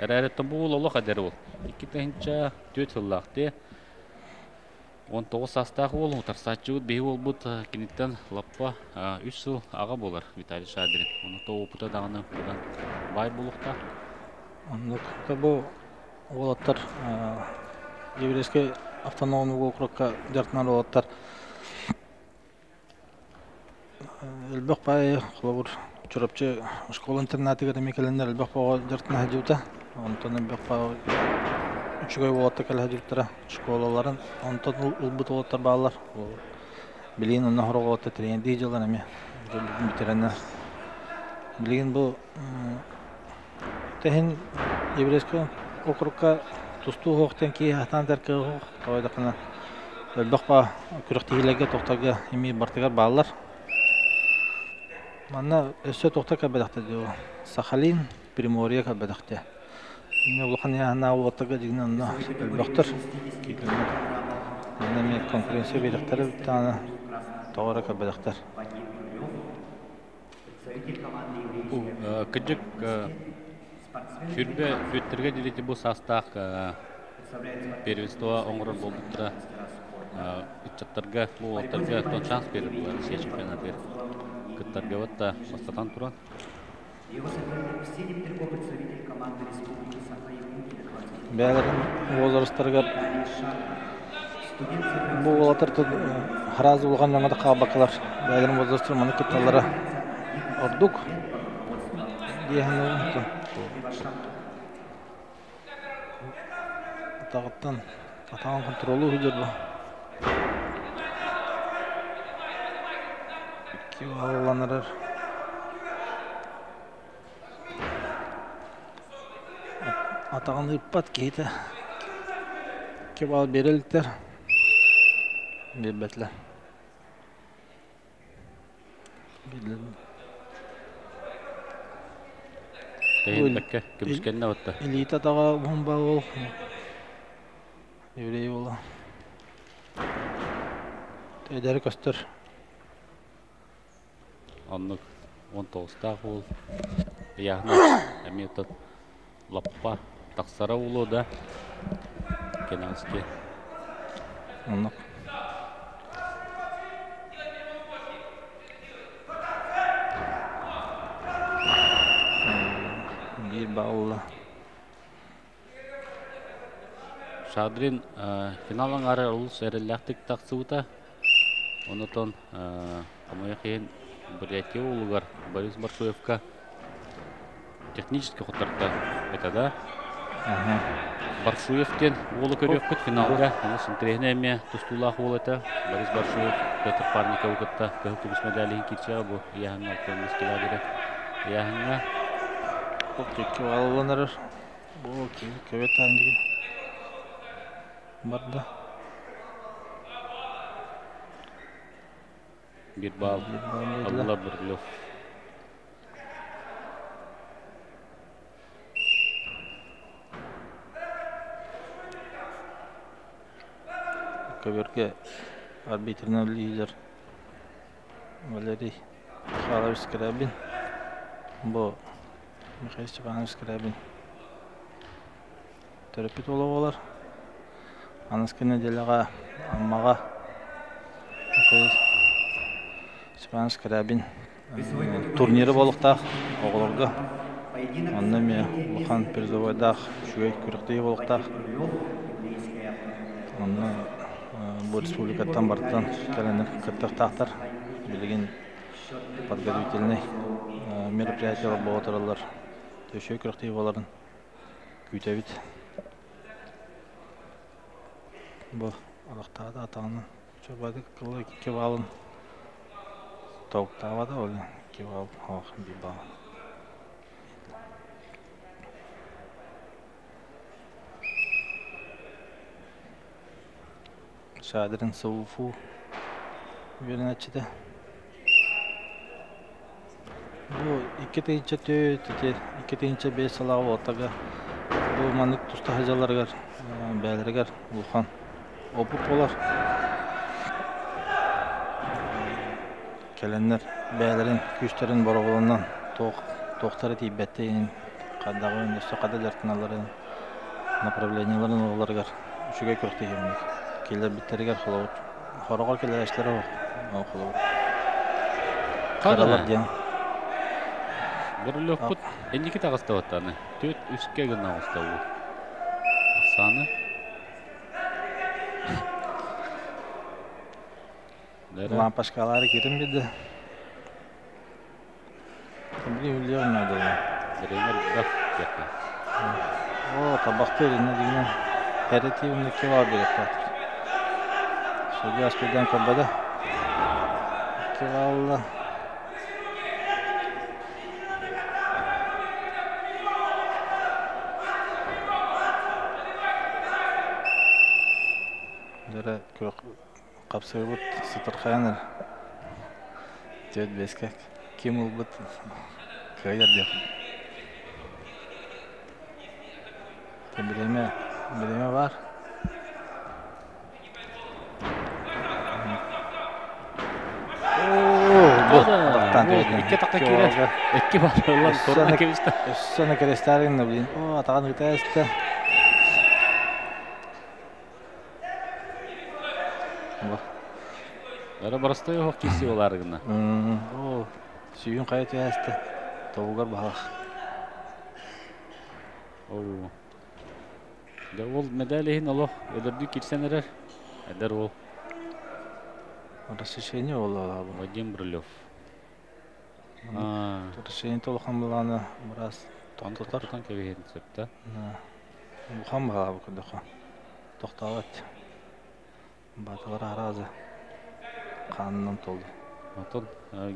Speaker 1: Эрәрәттен бу улы кадәр ул. 2-нче 4 еллакты 19 састагы ул утарсачы бей ул бут киниттен лаппа 3 жыл ага болар Виталий Шадрин. Оны то опыта даганы бай булукта.
Speaker 2: Онок бу олаттар Еврейский автономный округка жартынан олаттар. Элбек бай хлобур чурапчы школа-интернаты мекелендер элбек бай жартына хажута. Онтон элбек бай үчүгөй олатта кел хажуттара школаларын. Онтон улбут олаттар баалар. Билин онна хороготта тренди жылдан эме битереннер. Билин бу техин Еврейский округка тусту хоқтен ки хатан дәркә тойда кына бакпа күрәктегеләргә токтарга эми бартыгар балалар. Манна өсө токтарга бәдәхтә ди. Сахалин, Приморье ка бәдәхтә. Менә булган яна ултыга дигән бактыр. Менә мен конкуренция бәдәхтәре таны товара ка бәдәхтәр.
Speaker 1: Кыжык Фюрбе бүттерге дилети бу састак первенство оңрор болдуктара ичаттарга бу оттарга тон шанс берип булар Россия чемпионаты кыттарга ватта бастатан туран.
Speaker 2: Бәләрен возрасттарга бу олатырды хараз булган яңа да кабаклар бәләрен возрасттар моны кытталары ордук дигән Тағыттан атаған контролы хүдер бұл. Ке балаланырыр. Атаған ұйппат кейті. Ке бал береліктер. Бербәтлер.
Speaker 1: Бәкке, көмішкенне отты.
Speaker 2: Элита таға бомба ол. Еврей ола. Тәйдәрі көстір.
Speaker 1: Аннык 19-та ол. яғна әметі лаппа тақсара ұлы да кенаске.
Speaker 2: Онық. Bir bağlı.
Speaker 1: Шадрин финалың ары ұлыс әріләқтік тақсыуыта. Онытон қамайы кейін Бурятия ұлығар Борис Баршуевка технически құттарта етеді. Баршуевтен олы көрек күт финалға. Оны сынтірегіне әме тұстулақ ол еті. Борис Баршуев Петр Парников күтті. Көхі күміс медаліғін кетшеға бұл яғын алтын килограмм. Яғынға
Speaker 2: Бұл текке алыланырыр. Бұл көбет әндіге. Барды.
Speaker 1: Bir bal. Allah Brylov.
Speaker 2: Көберге арбитрный лидер Валерий Михайлович Скрябин. Бұл Михаил Степанович Скрябин. Терапит олар. Анысқы неделеға аммаға Михаил Степанович Скрябин турнирі болықтақ оғылырға. Онны ме Лухан Перзовайдақ шует күріқтей болықтақ. Онны бұл республикаттан бартан кәлінір кіттіқ тақтар білген подготовительный мероприятиялар болғатыралар. Төшей күріқтей боларын күйтәбіт. Бұл алақтағы атағының чөбады қылы кебалын тауықтағы да ол кебал алақын бір бағын. Шадырын Сауфу верін әтшіді. Бұл 2-5 салағы отаға. Бұл маңық тұсты хажаларғар, бәліргар, ұлхан опып болар. Кәлінлер бәлірін, күштерін бұрғылынан тоқтары тейбәттейін қаддағы өндісті қада жартыналарын направленияларын оғыларғар. Үшіге күрікті емінік. Келер біттерігер құлауыт. Қорағар келер әшілері құлауыт. Қаралар ден.
Speaker 1: Brylov put endiki tağısta vatanı. 4-3'e gün ağısta bu. Aksanı.
Speaker 2: Лампашкалары керім беді. Біле өлер ұнады.
Speaker 1: Біреймер бұрақ кекі.
Speaker 2: О, табақты өріне дегенен әреті өнеке бар берек батыр. Сөйде аспейден көбеді. Кевалла. Дәрі қапсыр бұд сұтыр қайыныр. Төт бескәк. Кем ұл бұд көйер деп. Білеме бар.
Speaker 1: İki takka kirer. İki var. Allah korona keviste.
Speaker 2: Sonra kerestlerin de bilin. O atağın gıtayeste.
Speaker 1: Ara barasta yok kesi olar gına.
Speaker 2: O suyun kayıt este. Tavuğlar bağış.
Speaker 1: Oo. Da ol medalihin Allah ödürdü kirsenerer. Eder ol.
Speaker 2: Разрешение oldu abi.
Speaker 1: Vadim Brylov.
Speaker 2: Разрешение толыққан болғаны біраз тоқтатар.
Speaker 1: Тоқтан кебеген сөпті.
Speaker 2: Бұқан баға бұл күндіққа. Тоқталат. Батылар аразы. Қанынан толды.
Speaker 1: Отон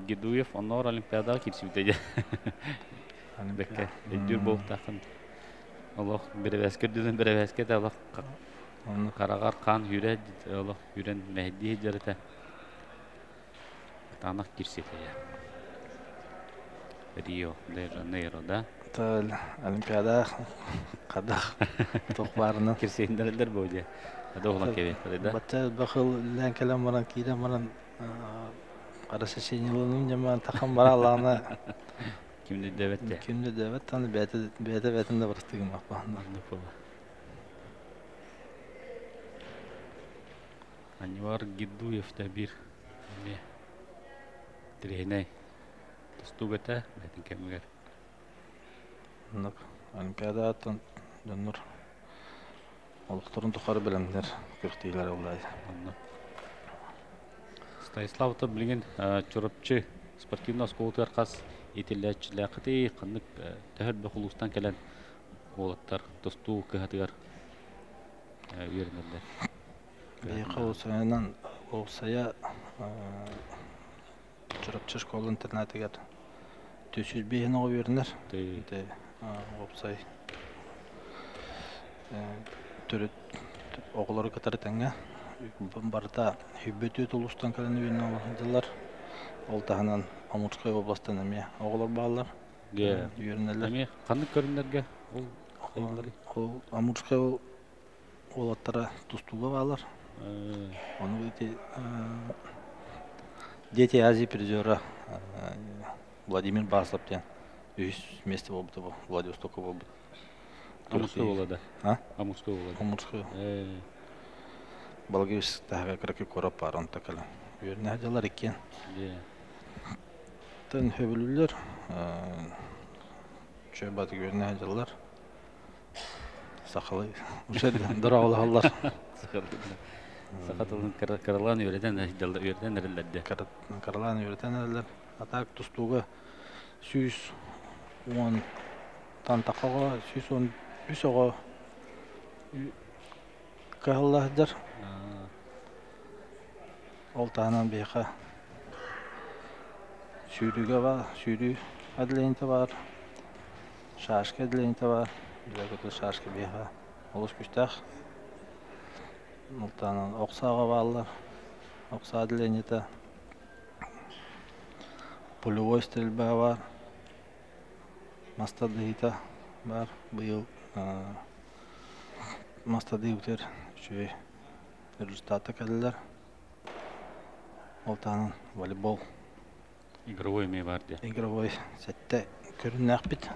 Speaker 1: Гедуев онор олимпиадаға кирсибдеде. Бекке эддүр болуктакын. Allah bir әскерден bir әскерде Allah қарағар қан үйрен Allah үйрен мәһди жерде. Танақ кирсете. Рио де Жанейрода.
Speaker 2: Төл олимпиада қадақ тоқбарынан
Speaker 1: кирсендерлер болды. Адоғла кебе.
Speaker 2: Батта бақыл лән кәлем маран кейден маран қарасы шенелінің жаман тақым бара Алланы
Speaker 1: 2009-те.
Speaker 2: 2009 таны бәті барыстығым ақпағында.
Speaker 1: Анивар Гидуев'та bir тренер тустугата бәтін кәмігер.
Speaker 2: Олимпиада аттан дөннір олықтырын тұқары білімдер көқтейлер олайды.
Speaker 1: Станислав'та білген чорапчы спортивный сколтар қас етеләтчілі қыты қанық тәхір бұқылыстан кәлін олаттар тусту көхатығар үйерінерді.
Speaker 2: Бейқы олсайынан олсая чорапчы школ интернетігер 400 бейін оғы үйерінер. Опсай түрет оғылары қатары тәңе барда хүббеті тұлыстан кәлін үйінен олағындылар. Ол тағынан Амурскай областан әме оғылар бағалар үйерінелер.
Speaker 1: Әме қанық көріндерге?
Speaker 2: Ол Амурскай олаттара тұстуға бағалар. Оны өте Дети Азии призера Владимир Баслов ден. Үйіс месте болбыты бұл, Владивостока болбыты.
Speaker 1: Амурскай болады?
Speaker 2: Амурскай болады. Амурскай. Балгевис тәғі кірікі көріп бар, оны тәкілі. Үйеріне әжалар екен. Тән хөбілілер, чөй баты үйеріне әжалар. Сақылы, үшеді, дұра олағалар.
Speaker 1: Сақатылын Каралан үйерден әрілдерді.
Speaker 2: Каралан үйерден әрілдер. Атақ тұстуға 110 тантақаға, 113 оға қағылағыдар. Ол тағынан бейқа сүйріге бар, сүйрі әділейінті бар, шашқы әділейінті бар. Біләкөті шашқы бейқа олыс күштәқ. Ол тағынан оқсаға бағылар, оқса әділейінті. Пулевой стрельба бар, мастадыйта бар, бұйыл мастадыйтер үші результаты кәділер. Ол тағынан волейбол.
Speaker 1: Игровой ме бар де?
Speaker 2: Игровой сәтті көрін әқпет.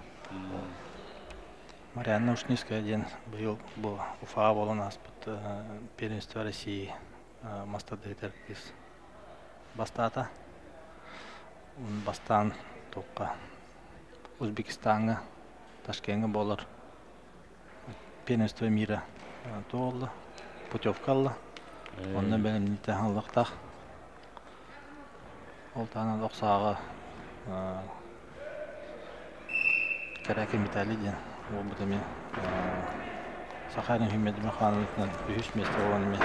Speaker 2: Марианна Ушниская ден бұйыл бұл Уфаға болын аспыт первенство России мастадыйтер кез бастата. Бастан тоққа Өзбекстанға, Ташкенге болар. Первенство мира тоғылы, путевкалы. Ондан бәлім нете ғалықтақ. Ол тағынан оқсаға кәрәкі металли ден. Ол бұдымен Сахарин Хюмедіме қанылытынан 3 месте оғанымен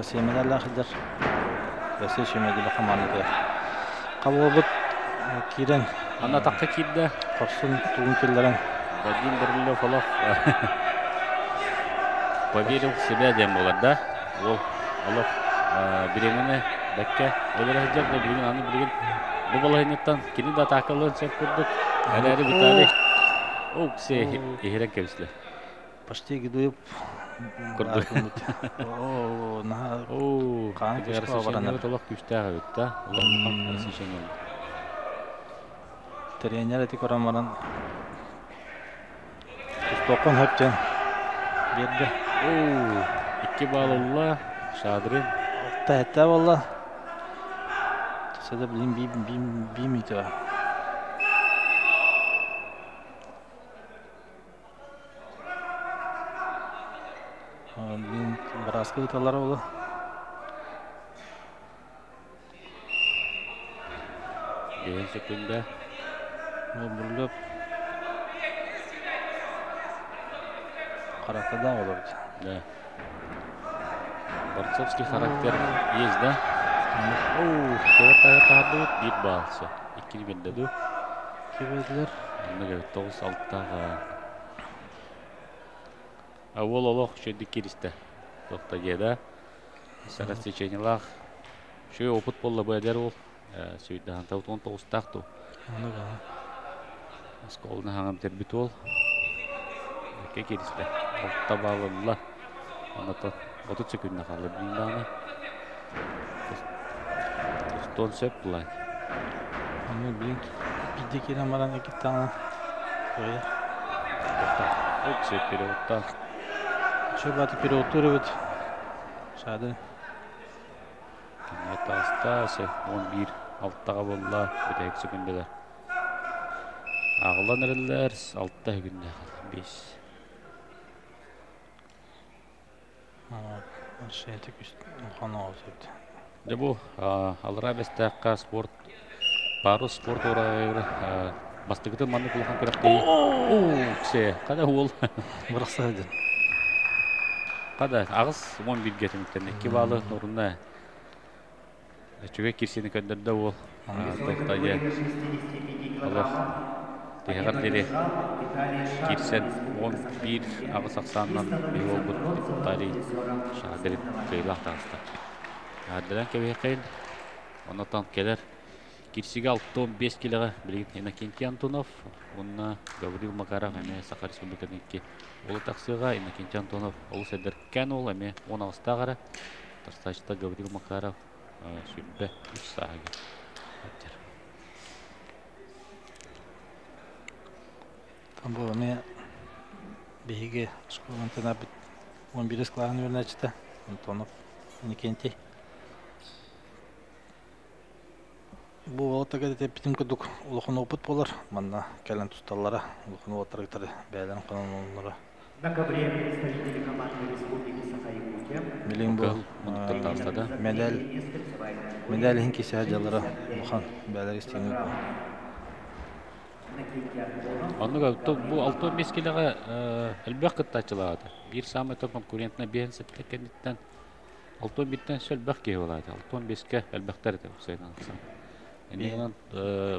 Speaker 2: Россия медалі ақыдар. Россия Хюмедіме қаманыды. Қабылбыт кирен.
Speaker 1: Ана таққа кирді?
Speaker 2: Қорсын туғын келдерін.
Speaker 1: Вадим Бірлі Фолов поверил в себя дем болар, да? Ол беремені дәкке өлірәждер де білген, аны білген. Бұл балайнеттан кені да тақылын сәп көрдік. Әләрі Виталий. Ол кісі ехерек кәвісілі.
Speaker 2: Почти гидуып
Speaker 1: көрді.
Speaker 2: О, наға қаны күшкіға баранар.
Speaker 1: Олақ күштәға өтті. Олақ сешенген.
Speaker 2: Тренер әті көрамаран Тоқын хөптен берді.
Speaker 1: 2 балылла Шадрин.
Speaker 2: Тәтті болла. Тұсады білін бейм үйті бар. Білін бірасқы ұталары болы.
Speaker 1: Ең секунда.
Speaker 2: Бүрліп қарақта да олар.
Speaker 1: Да. Борцовский характер есть, да? Тағырды өт, 1 балсы. 2 белдеді.
Speaker 2: Кебеділер.
Speaker 1: 9-6-тағы. Ол олық шөйді керісті. Тоқта кеді. Сара сеченелақ. Шөй опыт болла бәдер ол. Сөйді ғантауыт 19-тақту. Сколына хаңам тербіт ол. Өке керісті. Олықта бағылыла. Анатон 30 секундына қалы білінді аны. Тон сөп бұлай.
Speaker 2: Аны білін Дикирен баран iki tane koyar.
Speaker 1: Өтсе периодта.
Speaker 2: Şöyle периодтор evet. Şadı.
Speaker 1: Кенет астасы 11 алтыға болла бітек секундалар. Ағылан әрілер 6 күнде 5.
Speaker 2: Şeytik üst xana olsaydı.
Speaker 1: Де бұл алыра бестаққа спорт, пару спорт орайыр, бастығыты манны құлған көрәктей. Ксе, қада ол?
Speaker 2: Бұрақсайды.
Speaker 1: Қада, ағыз 11 кетіміктен 2 балы орында. Чөге кирсені көндірді ол. Тоқтайы. Аллах. Тегар дере. Кирсен 11 ағыз ақсанынан бей ол бұд. Тарий шағадырын қиылақ тағысты. Әділен кәбе қайын. Онатан келер. Кирсиге 6-15 келеға білген Иннокентий Антонов. Онына Гаврил Макаров әме Саха Республиканың екі олы тақсыға Иннокентий Антонов олы сәдіркен ол әме 10 ағыста қара. Тарстайшыта Гаврил Макаров сүрбі 3 сағаға.
Speaker 2: Там бұл әме бейге шқылғантын әбіт 11 склағын өрін әчіті. Антонов, Иннокентий. Бұл олаттаға да тәппетін күдік ұлықын опыт болар. Манна кәлін тұсталлара ұлықын олаттарықтары бәлін қанан олынлары. Милин бұл медаль хинкесі әжалары ұлықын бәлер істеңі бұл.
Speaker 1: Онныға бұл 6-15 келеға әлбәқ қытта açılады. Bir самый топ конкурентіне бейін сәттік кәндеттен 6-15-тен сөлбәқ кей олады. 6-15-ке әлбәқтар еді ұқсайын аңқысан. Әнеғын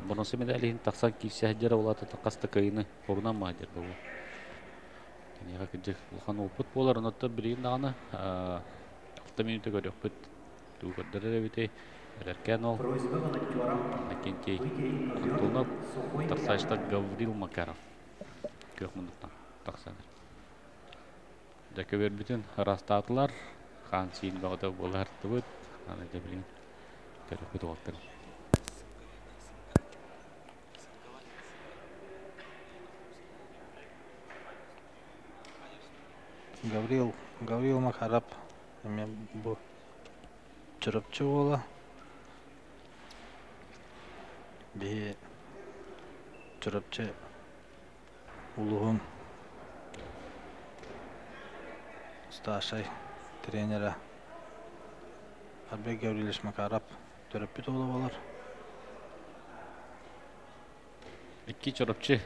Speaker 1: бұрынсы медалейін тақсан кейсі әдері олады тақасты қайыны қорынан мағадер бұл. Әнеға күнжек ұлған опыт болар, ұнатты бірейін дағаны 6 минуты көрек бұд. Туғырдыры өте әреркен ол. Иннокентий Антонов, тақсайшта Гаврил Макаров. Көк мұндықтан тақсаныр. Жәкі өрбітін растатылар. Қан сейін бағыда боларды бұд. Аны да білген көрек бұд олаттыр.
Speaker 2: Гаврил Макаров bu çırpçı ola bir çırpçı uluğun staşay trenere Harbi Gavril Макаров çırpçı ola olar.
Speaker 1: İki çırpçı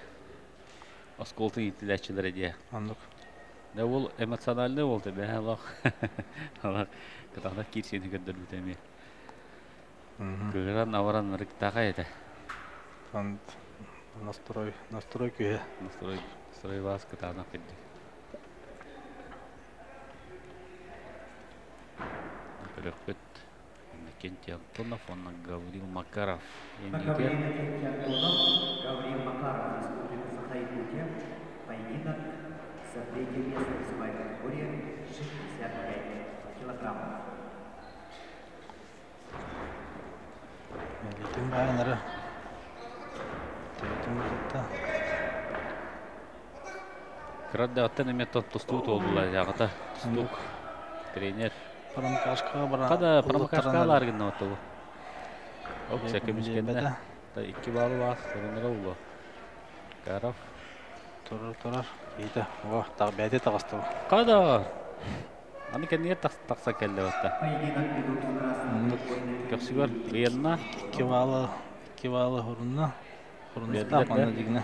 Speaker 1: Askoltun itiləçiləri deyə.
Speaker 2: Anladık.
Speaker 1: Ne ol emosionalne oldu be Allah. Allah kadar kirsini gördür bitemi. Gören avaran rıktağa ede.
Speaker 2: Анд настрой köye.
Speaker 1: Настрой вас kadar nakildi. Переход Иннокентий Антонов, он Гаврил Макаров.
Speaker 3: Гаврил Макаров, Республика Саха-Якутия, поединок. Третье место весовая категория 65 килограммов.
Speaker 2: Bütün bayanları Tüyütümüzde
Speaker 1: Kıradda attan emet tuttuğu oldular yağıda. Tuttuk. Trener.
Speaker 2: Paramakaşka bana.
Speaker 1: Kada paramakaşkalar günde otu bu. Ok çekimiz kendine. Da iki balı var. Sorunları oldu. Karaf.
Speaker 2: Torar. İyi de. Oh, bәйде тағысты.
Speaker 1: Kada. Ani kendine taksa kelle otta. Köksügör yanına. Kivalı hurunna. Hurunna tapmanı digine.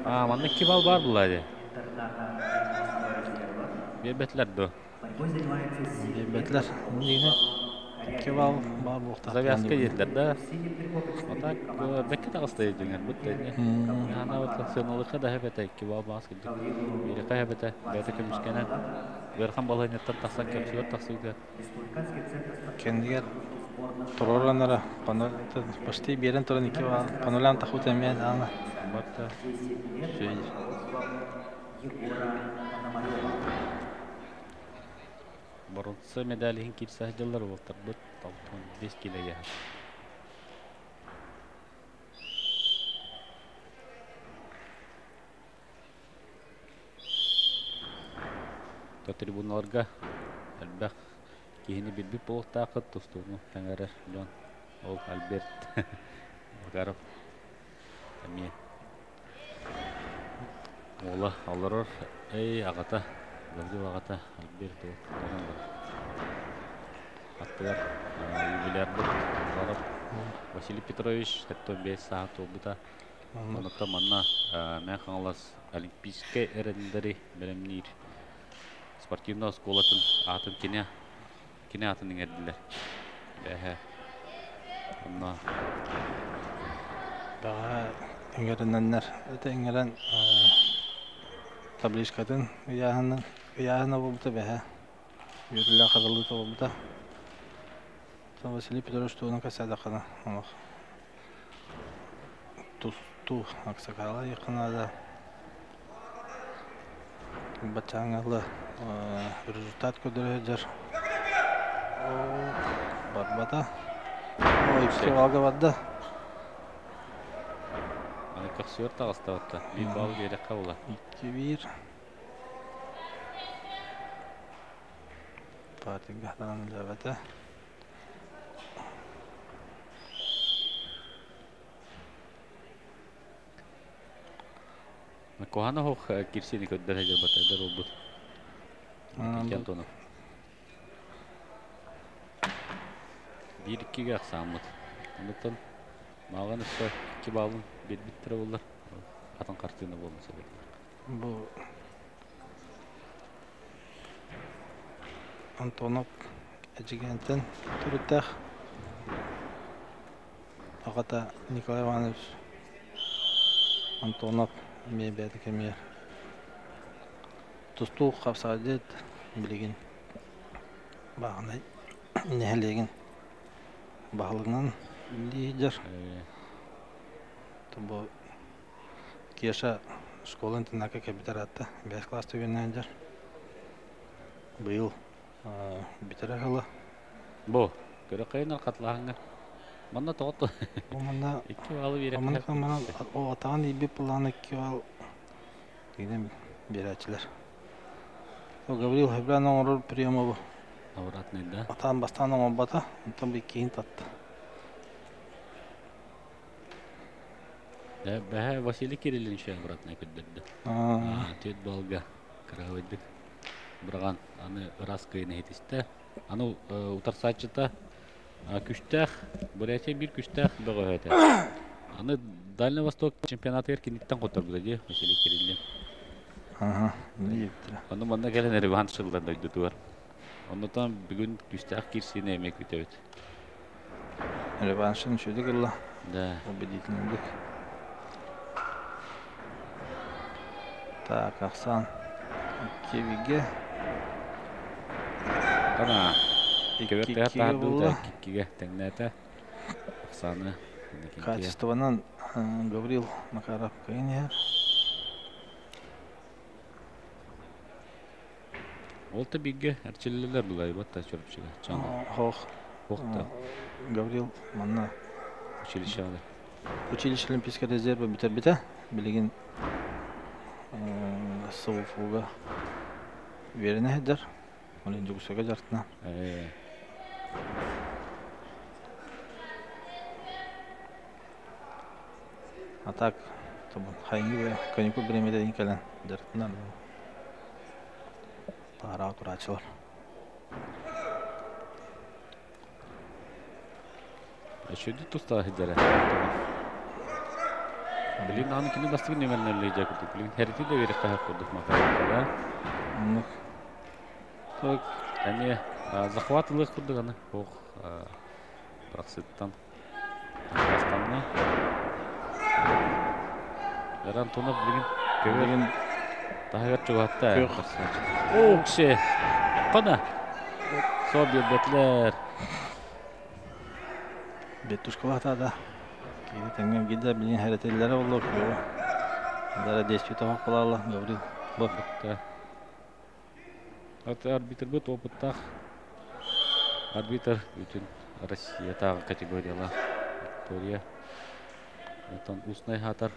Speaker 1: Manna kival var bulaydı. Bebetler do.
Speaker 2: Bebetler. Digine. Kival var bu.
Speaker 1: Завязка yediler de. Otak bekle takısta yediler. Bu tane. Yani o sınırlıkta da hep ete kival basket. Bir kaya hep ete. Beyte kömüşkene. Verhan balayın etten taksan köksügör taksıgör.
Speaker 2: Kendiler Proranlara почти берен туран iki var. Panolan taxut emiyat ama.
Speaker 1: Batta.
Speaker 2: Şey.
Speaker 1: Borunsa medalihin kirsa hacılar oltar. Bu 5 kiloya. трибуналарга әлбәк киһини билбит болуктаакыт тустууну таңарар Джон ол Альберт Магаров әмие ола алырыр агата Гаврил агата Альберт аттылар юбилярды барып Василий Петрович хәтта 5 саат олбута онотта манна мен хаңалас олимпийский эрендери белемнир спортивный школатын атын кине атын эңердилер бәһә онна
Speaker 2: Daha эңереннәр это эңерен табличкатын яһана булды бәһә юрилә кырылды булды Василий Петрович туның касада кана ту аксакала якынада бачаңалы результат көдөрөжөр барбата иксигалга барды
Speaker 1: аны кахсыр тагыстабатта бир бал керек кабыла
Speaker 2: 2-1 партиядан ләбәтә
Speaker 1: Kohana hoch kirsini köddärhäjär batayдар oldu. Kentonu. 1-2'ge aksamıt. Ondan mağan üstü 2 balın bittere bollar. Atan kartını bolmasa da.
Speaker 2: Bu Antonov Ejigenten Turutach Agata Nikolay Ivанович Antonov Мебети кемер. Тусту капсадет билеген. Багынай нәһлеген. Баглыгынан лидер. Тобо кеша школын тынака капитаратта 5 класста үйренәндер. Быел битерә хала.
Speaker 1: Бу, көрә кайнар катлахыңа. Манна тоғытты.
Speaker 2: Манна
Speaker 1: 2 балы берек.
Speaker 2: Манна о атан иби планы 2 бал дигән берәчләр. О Гаврил Хабранның орыр приемы бу.
Speaker 1: Обратный, да?
Speaker 2: Атан бастан бата, онтан бик кейін татты.
Speaker 1: Да, бәһә Василий Кириллович обратный көддерде. Тет балга кыравыдык. Бирган аны раз кыйны етисте. Аны утарсачыта күштәх, буряча бир күштәх бөгөһәтә. Аны Дальний Восток чемпионаты эркинлектен котырды ди Василий Кириллин.
Speaker 2: Не ептер.
Speaker 1: Аны монда келен реванш кылган да дутуар. Ондан бүгүн күштәх кирсине эмек үтөбүт.
Speaker 2: Реваншын шөдик илла.
Speaker 1: Да.
Speaker 2: Убедительный. Так, Ахсан. Кевиге.
Speaker 1: Ана. Кевиге тады да кикиге теңнәтә. Ахсаны.
Speaker 2: Качествонан Гаврил Макаров кайны.
Speaker 1: Олта бигге арчиллелер булай батта чөрүпчүгө. Чана. Хохта.
Speaker 2: Гаврил манна
Speaker 1: Училище.
Speaker 2: Училище Олимпийского резерва битер билеген Сауфуга верене хедер. Олен жугусага жартына. А так, хайнги каникул времени никогда жартына. Пара турачылар.
Speaker 1: Şöyle tusta hidere. Bilin anı kini bastı ne menlerle jakutu. Bilin heriti de verip kahak kurduk makara. Так, они захватывали их куда они. Ох, просыттан. Остальные. Яран тонап билин. Көгөн тагыр чугатта. Ох, ше. Кана. Собир бетлер.
Speaker 2: Бетушкалата да. Кейде тәңгән гидә билен хәрәтеләре булыр. Дара действие тапып калалар, Гаврил.
Speaker 1: Бакта. Ат арбитр бит опыттах. Арбитр бүтүн Россия тагы категориялар. Виктория. Онтан устный хатар.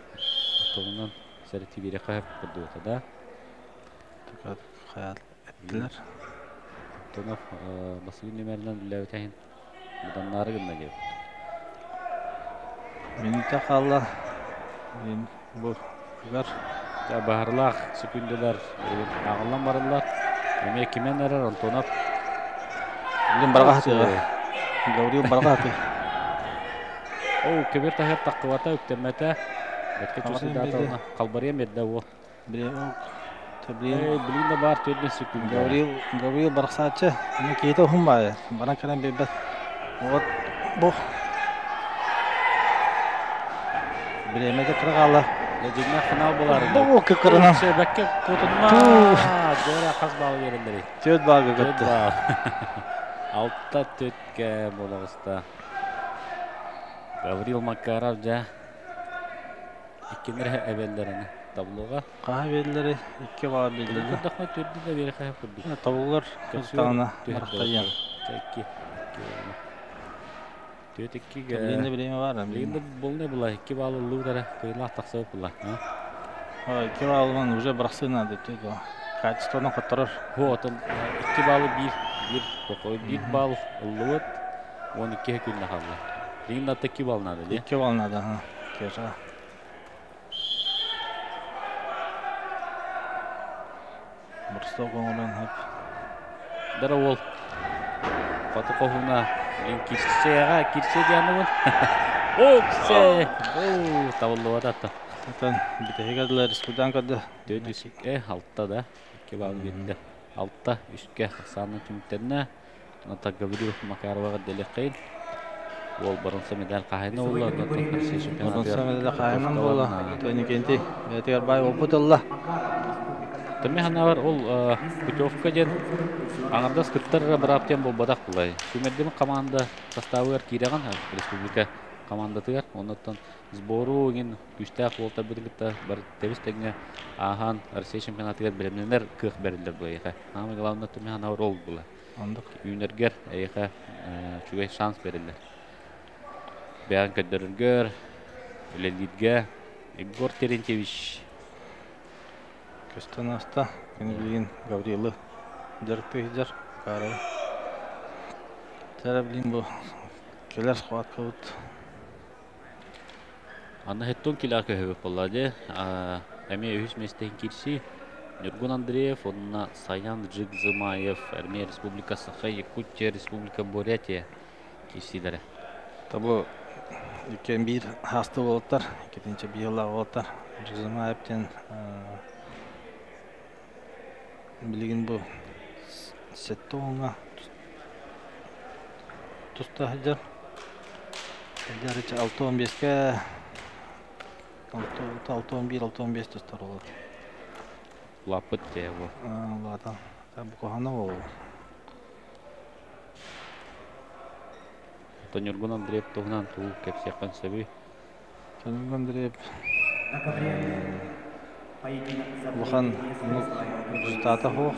Speaker 1: Атомнан сәрти бере кайып курду да.
Speaker 2: Так хаят Ettilər.
Speaker 1: Антонов басыгын нөмерінен үләуітәйін бұданлары гынна кеп.
Speaker 2: Минута қалла. Бұл ұғар.
Speaker 1: Бағарлақ секунделер ағылан барылар. Әме кемен әрір Антонов.
Speaker 2: Білген барға хатыға. Гаврил барға хаты.
Speaker 1: Оу, кебер тахер таққывата өктемәті. Бәтке чөсі даталына қалбария медді ол. Білген де бар 4 секунд.
Speaker 2: Гаврил барқсатшы. Мен кейті ұхым бай. Баран қаран бейбәт. Оғат бұқ. Білемеді қырғалы.
Speaker 1: Ләжігіне қынау болары.
Speaker 2: Бұқ кікірінен.
Speaker 1: Бәкке қотынма. Жора қаз балы беріндері.
Speaker 2: 4 бағы көтті.
Speaker 1: 6-4-ке болағыста. Гаврил Макаров жа. Иккендері әбелдеріні таблуға.
Speaker 2: Қаға белдері 2 бағы белдері.
Speaker 1: Күрдіқма төрді де бері қайып көрді.
Speaker 2: Табылғыр ұстағына марқайын.
Speaker 1: 4-2-ге.
Speaker 2: Білейінді білейін бар.
Speaker 1: Білейінді болны бұла. 2 балы ұлығдары қойылақ тақсауып бұла.
Speaker 2: 2 балығын уже бірақсына деді. Качествоны қоттырыр.
Speaker 1: Отын 2 балы 1 бал ұлығыт 12 күнді қалды. Білейінді атта 2 балынады.
Speaker 2: 2 балынады. Кержа. Бұрыстау қоңырын әп.
Speaker 1: Дара ол. Қаты қоғына кирсе дияны бұл. О, кірсе! Табылды вататты.
Speaker 2: Атан бітегеділер республиканкады.
Speaker 1: 6-та да. 2 балы берді. 6-та 3-ке санның түміктеріне. Ната Гаврил Макароваға дәлі қайын. Ол барынса медаль қағайны олы.
Speaker 2: Барынса медаль қағайын олы. Төні кенті. Бәтігер бай опытылы.
Speaker 1: Тәме хана бар ол путевка ден аңырда скриптарра бір аптен бұл бадақ бұлай. Көмердемі команда составығар кейреген республика командатығар. Онаттан сбору ген күштәқ олта біргітті бір тәбістігіне ахан Россия чемпионатығар білімненер кық бәрілдер бұлай. Амы главна тәме хана бар ол бұлай. Үйінергер әйіға чүгей шанс бәрілдер. Бәғын көддіріргер, үлелдерге Егор Терентьевич.
Speaker 2: Көстен аста, кені білген Гаврилы дәрікті жар, қарай. Тәрі білген бұл келер қуат көбіт.
Speaker 1: Анна хеттон келер көбіп болады. Әме өйіз местен керсі Нұргун Андреев, онына Саян Джигзымаев, Армия Республикасыға Якутия Республика Бурятия керсілері.
Speaker 2: Табы екен бір хасты болыттар, екетінші бейілі болыттар. Джигзымаевтен білген бұл сәтті оңға тұста жар. Дәрі 6-15-ке 6-11-6-15 тұстар олады.
Speaker 1: Лапыт де бұл.
Speaker 2: Ладан. Бұл қоғаны ол.
Speaker 1: Нұргун Андреев тұғынан тұғы кәпсияқан сәбі.
Speaker 2: Нұргун Андреев Бұған результаты хоқ,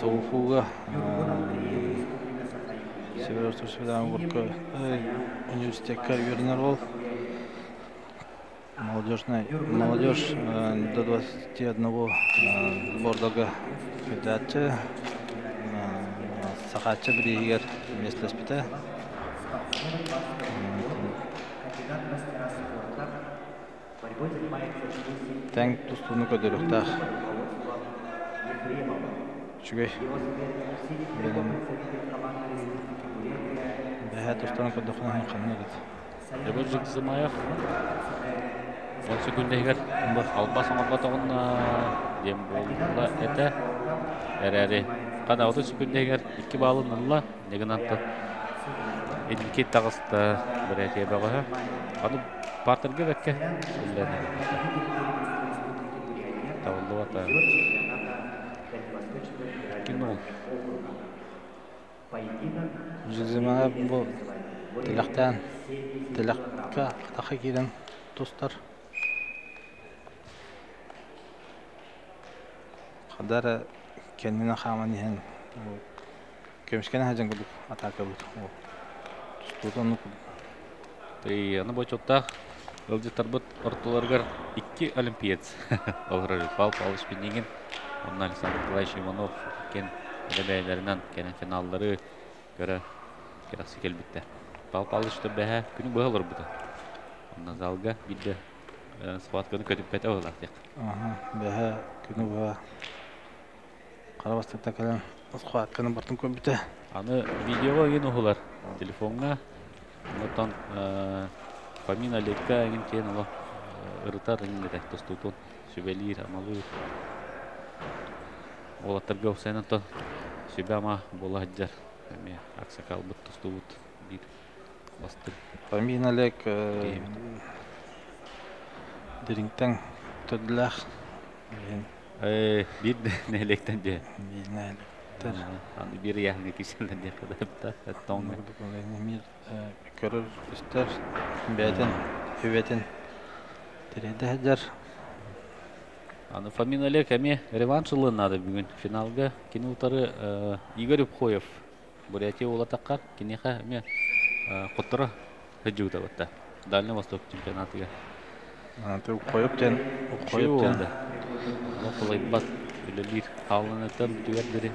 Speaker 2: соғуға Северо-Восточный университетке үйерінер ол. Молодежь до 21 сбордағы кедатчы, сақатчы бір егер местілес біті. Тәң тұстуыны көдіріқтақ. Шүгей. Бәхә тұстуыны көдіріқтақ қанын өдеді.
Speaker 1: Егор Джигзымаев 10 секундегер албас оңырға тоғын дем болуға әті әрәрі. Қада 30 секундегер 2 балын ұлла деген анты. Едінкет тағысты бір әтее бағыға. Қады партерге бәкке үлләді. Тавылды бата. 2-0.
Speaker 2: Джигзымаев бұл тіліқтен, тіліққа қытақы кейден тұстар. Қадары кәнмені қаман ехен көмішкені әжен күдік атақа бұд. Тұстудан ұқыд.
Speaker 1: Аны бой чоттақ ылжы тарбыт ортыларғар iki olimpiyat. Olur. Bal alış bildiğin. Onun Alexander Nikolaevich Ivanov ken beylerden gelen finalları göre kerası gelbitti. Bal alışta behe günü bu olur bu da. Ondan zalga bir de squatkanı kötüp kete olur artık.
Speaker 2: Aha, behe günü bu. Karabastıkta kalan squatkanı bartın kömbüte.
Speaker 1: Anı videoga yine olar telefonga. Ondan Famina Lekka egin ken ola ırıtar inne de tostutun sübelir amalı. Ola targa Hüseyin Anton sübe ama bola haccar. Emi aksakal but tostut bir bastır.
Speaker 2: Famina Lek Diringten tödüler.
Speaker 1: Bir nelekten de.
Speaker 2: Famina Lek.
Speaker 1: Anı bir yahni kişilerden de kadar da tonga.
Speaker 2: Emir körür ister beyden hüvetin direde haccar.
Speaker 1: Anı Famina Lek emi revanş ılınады bugün finalga. Kini utarı Igor Ипхоев. Бурятия ола таккар кинеха emi Коттора hıcıgıda batta. Дальний Восток чемпионатыга.
Speaker 2: Антı koyup den
Speaker 1: oldu. Lokal bas ölelir. Havlanıtan tüyerleri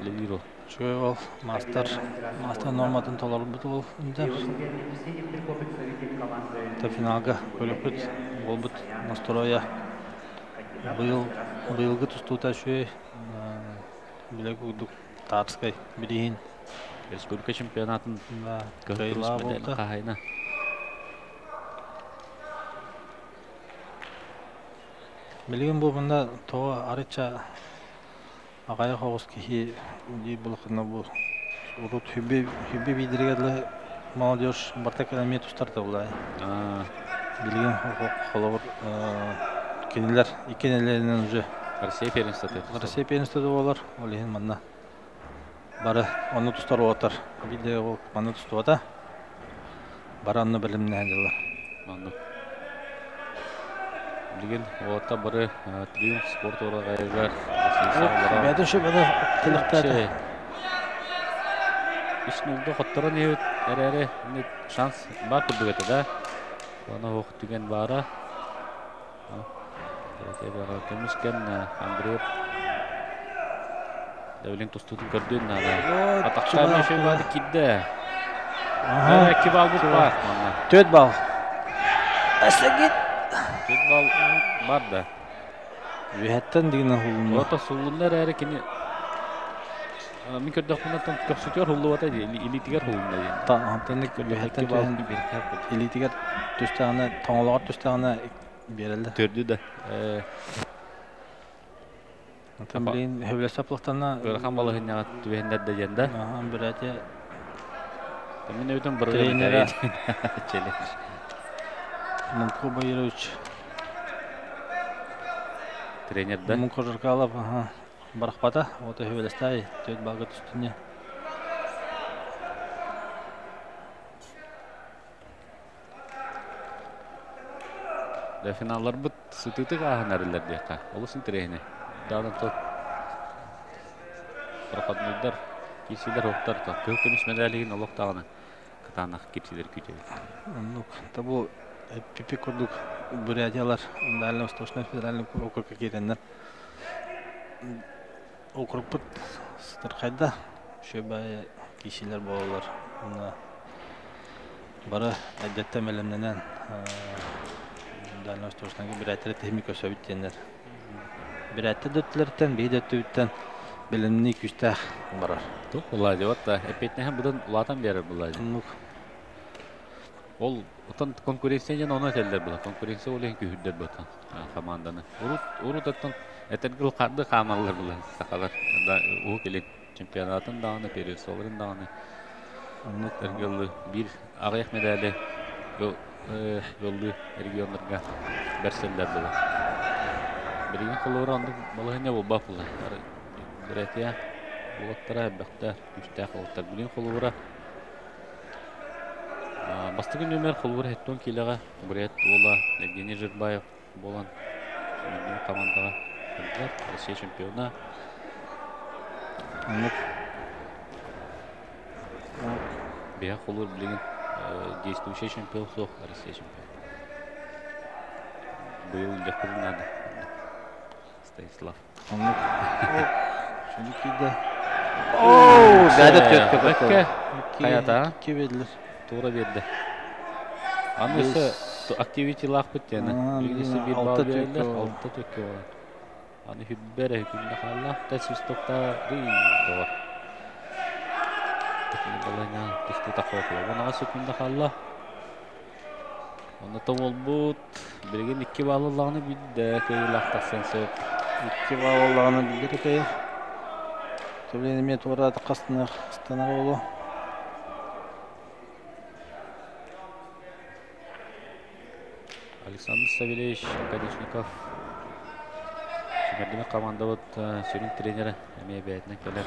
Speaker 1: ölelir o.
Speaker 2: şöyle ol master normatın toları bu ol indi. Ta finalga koyup ol but настроя. Быйылгы тустута şöyle bilek uduk Tatskay birin
Speaker 1: Respublika çempionatın
Speaker 2: kayla
Speaker 1: medali
Speaker 2: oldu.
Speaker 1: kahayna.
Speaker 2: Bilgin bu bunda toğa arıça agaya hoğuz ki bulakına bu urut hübbi bidirgedli молодежь Bartak Elmiyet ustardı olay. Bilgin kolabor keniler iki nelerinden önce
Speaker 1: Россия первенствоты.
Speaker 2: Россия первенствода olur. Олеген манна. Бары оны тустар отыр. Биде ол манна тустуата. Бары анны билимне хәҗәләр.
Speaker 1: Anladım. Bilgin otta bari Triumph sport olarak ayırlar.
Speaker 2: Бәдән şu бәдән тилектә.
Speaker 1: İşnulda Kottara ne erere ne şans var kudugete da. Bana hoq digen bara. Tabii demişken Andrei Devlin tostutun gördüğün nada. Atakta bir şey vardı kidde. Aha. Kibal bu var.
Speaker 2: Töt bal. Asa git.
Speaker 1: Töt bal var da.
Speaker 2: Vühetten digine hulunma.
Speaker 1: Ota sulunlar ere kini. Min kötü dokumentan köksütüyor hullu vata diye. İlitiger hulunma diye.
Speaker 2: Ta antenlik vühetten elitiger tüstağına, tanılar tüstağına verildi.
Speaker 1: Tördü de.
Speaker 2: Tam bileyin hövle saplıqtanna.
Speaker 1: Görxan balığın yağı tüvehenler de jende.
Speaker 2: Aha, biratya.
Speaker 1: Min ötün bırgı
Speaker 2: Trenera.
Speaker 1: Challenge.
Speaker 2: Munku Bayıroviç.
Speaker 1: Trenerde.
Speaker 2: Munku Jırkalov, aha. Baraqbata, ota hövle stay, töt balga tüstünye.
Speaker 1: Da finallar bit sütütü qahan eriler diye qa. Olusun treni. Dağdan tot. Proxatmıydar. Kişiler oktar ta. Kökümüz medaligin olaq tağına. Kıtanak kişiler küçük.
Speaker 2: Ну, табу пипи курдук бурятиялар, Дальний Восточный федеральный округка киреннер. Округ бут Сытыркайда шөбай кишилер болалар. Бары әдәттә мәлемнән Дальний Восточный бурятиялар техник көсөбиттеннер. Бурятия дөтләртән, бейдәттән bilimli küstah barar.
Speaker 1: Тук булай дип атта. Эпетне һәм будан улатан берер булай. Ол отан конкуренциядан оны әтәлләр була. Конкуренция олен күһүддер бутан команданы. Урут аттан әтәгел карды камаллар була. Сакалар да у келет чемпионатын даны период соларын даны. Әтәгел бир аяк медале yollu регионларга берсәлләр була. Бирген кылыры балаһына бул бафулар. Buraya bulutlara bakta üstte kalırlar. Bugün kolura bastığı nömer kolura hetton kilaga buraya ola Evgeniy Jırbayev bolan bizim komandaga geldiler. Rusya şampiyonu. Biya kolur bilgin действующий чемпион soq Rusya şampiyonu. Быйыл дөккүрүн ады. Станислав.
Speaker 2: Онлук. Şimdi de. Oo, gadet tötkö
Speaker 1: Бәккә каята.
Speaker 2: Ки берилер.
Speaker 1: Тура берді. Анысы активити лақпыт яны. Біргесі бір бал
Speaker 2: Алты
Speaker 1: берілер,
Speaker 2: төккө.
Speaker 1: 6 төккө бар. Аны хүббәрі хүкімді қалла. Тәсвістокта рый бар. Тәкіні балайна тұсты тақуақылы. Онаға сөкімді қалла. Оны том ол бұд. Бірген 2 балылағыны білді. Көйлақтақсан сөп.
Speaker 2: 2 балаларını bildirir ki. Töblenime tuğradı kastına oğlu.
Speaker 1: Александр Савельевич Конечников. Шимердеме команда вот сүйрін тренері. Әме бәйтіне келер.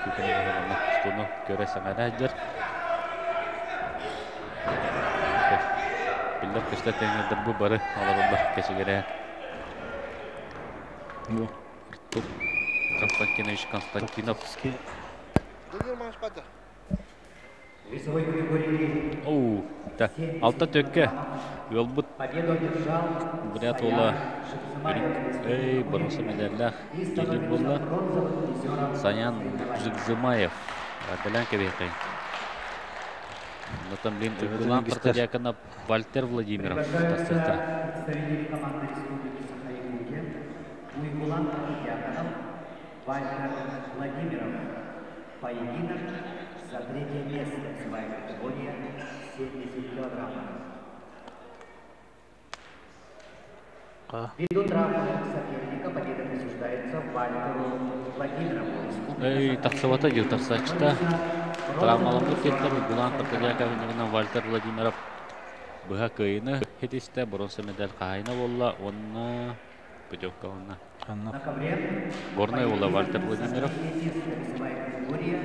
Speaker 1: Күкені бағаланы стуны көрі саңайна әдер. Білдер көшті тәңердір бұл бары аларында кәшігері.
Speaker 2: Bu.
Speaker 1: Артур Константинович Константинов.
Speaker 3: Весовой категории
Speaker 1: Оу, да, алта төкке. Өлбұт
Speaker 3: победу одержал
Speaker 1: Бурят ола. Эй, бұрынсы медаллах. Келер болла. Саян Жигзымаев. Адылян кебекай. Нотам блин, Угулан Партадиакана Вальтер Владимиров.
Speaker 3: Представители команды Республики Саха-Якутия Уйгулан Партадиаканов, Вальтер Владимиров. Поединок за 3-е место. Весовая категория 70 килограммов. Ввиду травмы соперника победа присуждается Вальтеру Владимирову.
Speaker 1: Эй, тақсывата дилтар сачта. Травмалымды кеттер Угулан Партадиакана Вальтер Владимиров. Бұға көйіні хетісті бұрынсы медаль қайына болла. Онына путевка онына.
Speaker 3: На ковре
Speaker 1: Горная вола Вальтер Владимиров.
Speaker 3: весовая категория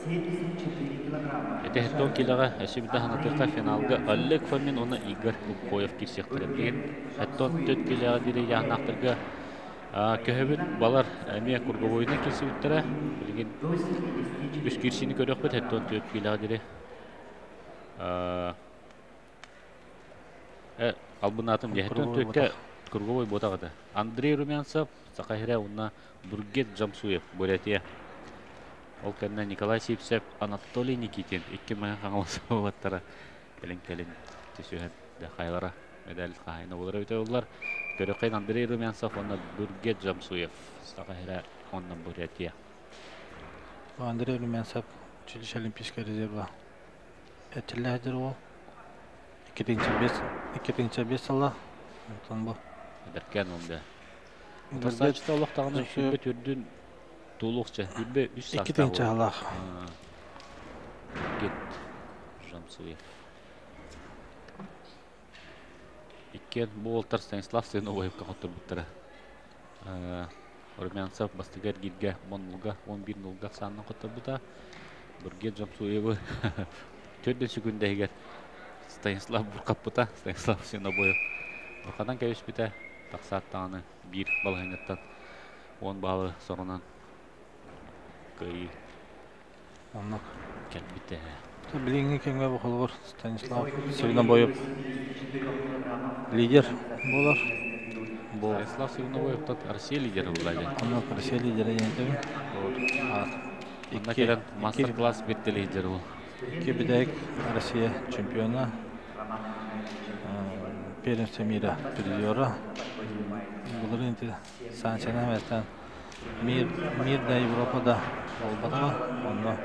Speaker 3: 74 килограмма.
Speaker 1: Это 10 килога әшібді ғанатырқа финалға Олег Фомин, оны Игорь Лукоев кирсектірін деген. 4 килога дире яғнақтырға көһөбіт балар әме курговойына кирсебіттірі. Білген үш кирсini көрек бет 4 килога дире. Албын атым 4 курговой ботағыды. Андрей Румянцев, Сақахира, онына Бургет Жамсуев, Бурятия. Ол кәнна Николай Сипсеп, Анатолий Никитин, 2 мәң қаңылысы болаттары кәлін түсуген қайлара медаль қайына олар өте олар. Көріқайын Андрей Румянцев, онына Бургет Жамсуев, Сақахира, онына Бурятия.
Speaker 2: Андрей Румянцев, Училище Олимпийская резерва. Әтілі әдір ол. 2-5 сала. Онтан бұл.
Speaker 1: Дәркен онда. Тасачта олақтағына шүбе түрдін толуқча. Хүбе 3 сақта ол.
Speaker 2: 2-ші алақ.
Speaker 1: Бургет Жамсуев. Иккен болтар Станислав Сыновоев қағыттыр бұттыры. Румянцев бастығар гидге 11-0-ға санын қыттыр бұта. Бургет Жамсуевы төрден сүгінде егер Станислав Бурқап бұта. Станислав Сыновоев. Бұқадан кәуіс біті тақсаттағаны бір балғайнаттан 10 балы соңынан көй
Speaker 2: Онлық.
Speaker 1: кәл біті.
Speaker 2: Біліңі кемге бұқылғыр Станислав Сыновоев лидер болар.
Speaker 1: Станислав Сыновоев Россия лидері бұлайды.
Speaker 2: Онлық Россия лидері ентігін.
Speaker 1: Онна келен мастер-класс бетті лидері бұл.
Speaker 2: 2 бідәйік Россия чемпионы. Первенство мира призера. Бұлыр енді санчана мәстен мирда Европада болбады. Онда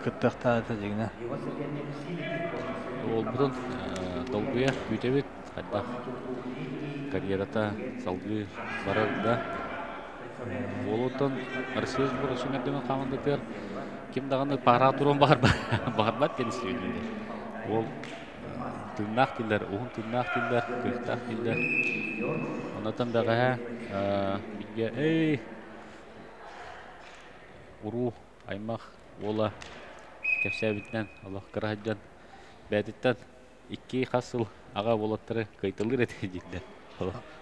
Speaker 2: күттіқта әті дегіне.
Speaker 1: Ол бұдан долгуя күйтебет, қайда карьерата салғы барарда. Ол отын Россия сборы шумердемен қамындықыр. Кем дағаны пара тұрын бағарбат кенісі өйдіңдер. Ол тыңнақ тілдер, оғын тыңнақ тілдер, күқтақ тілдер. Онатан бәғаға білге, ұру, аймақ, ола, кәпсәбіттен, Allah қырағыдан, бәдіттен 2 қасыл аға болаттары қайтылыр әте дейді.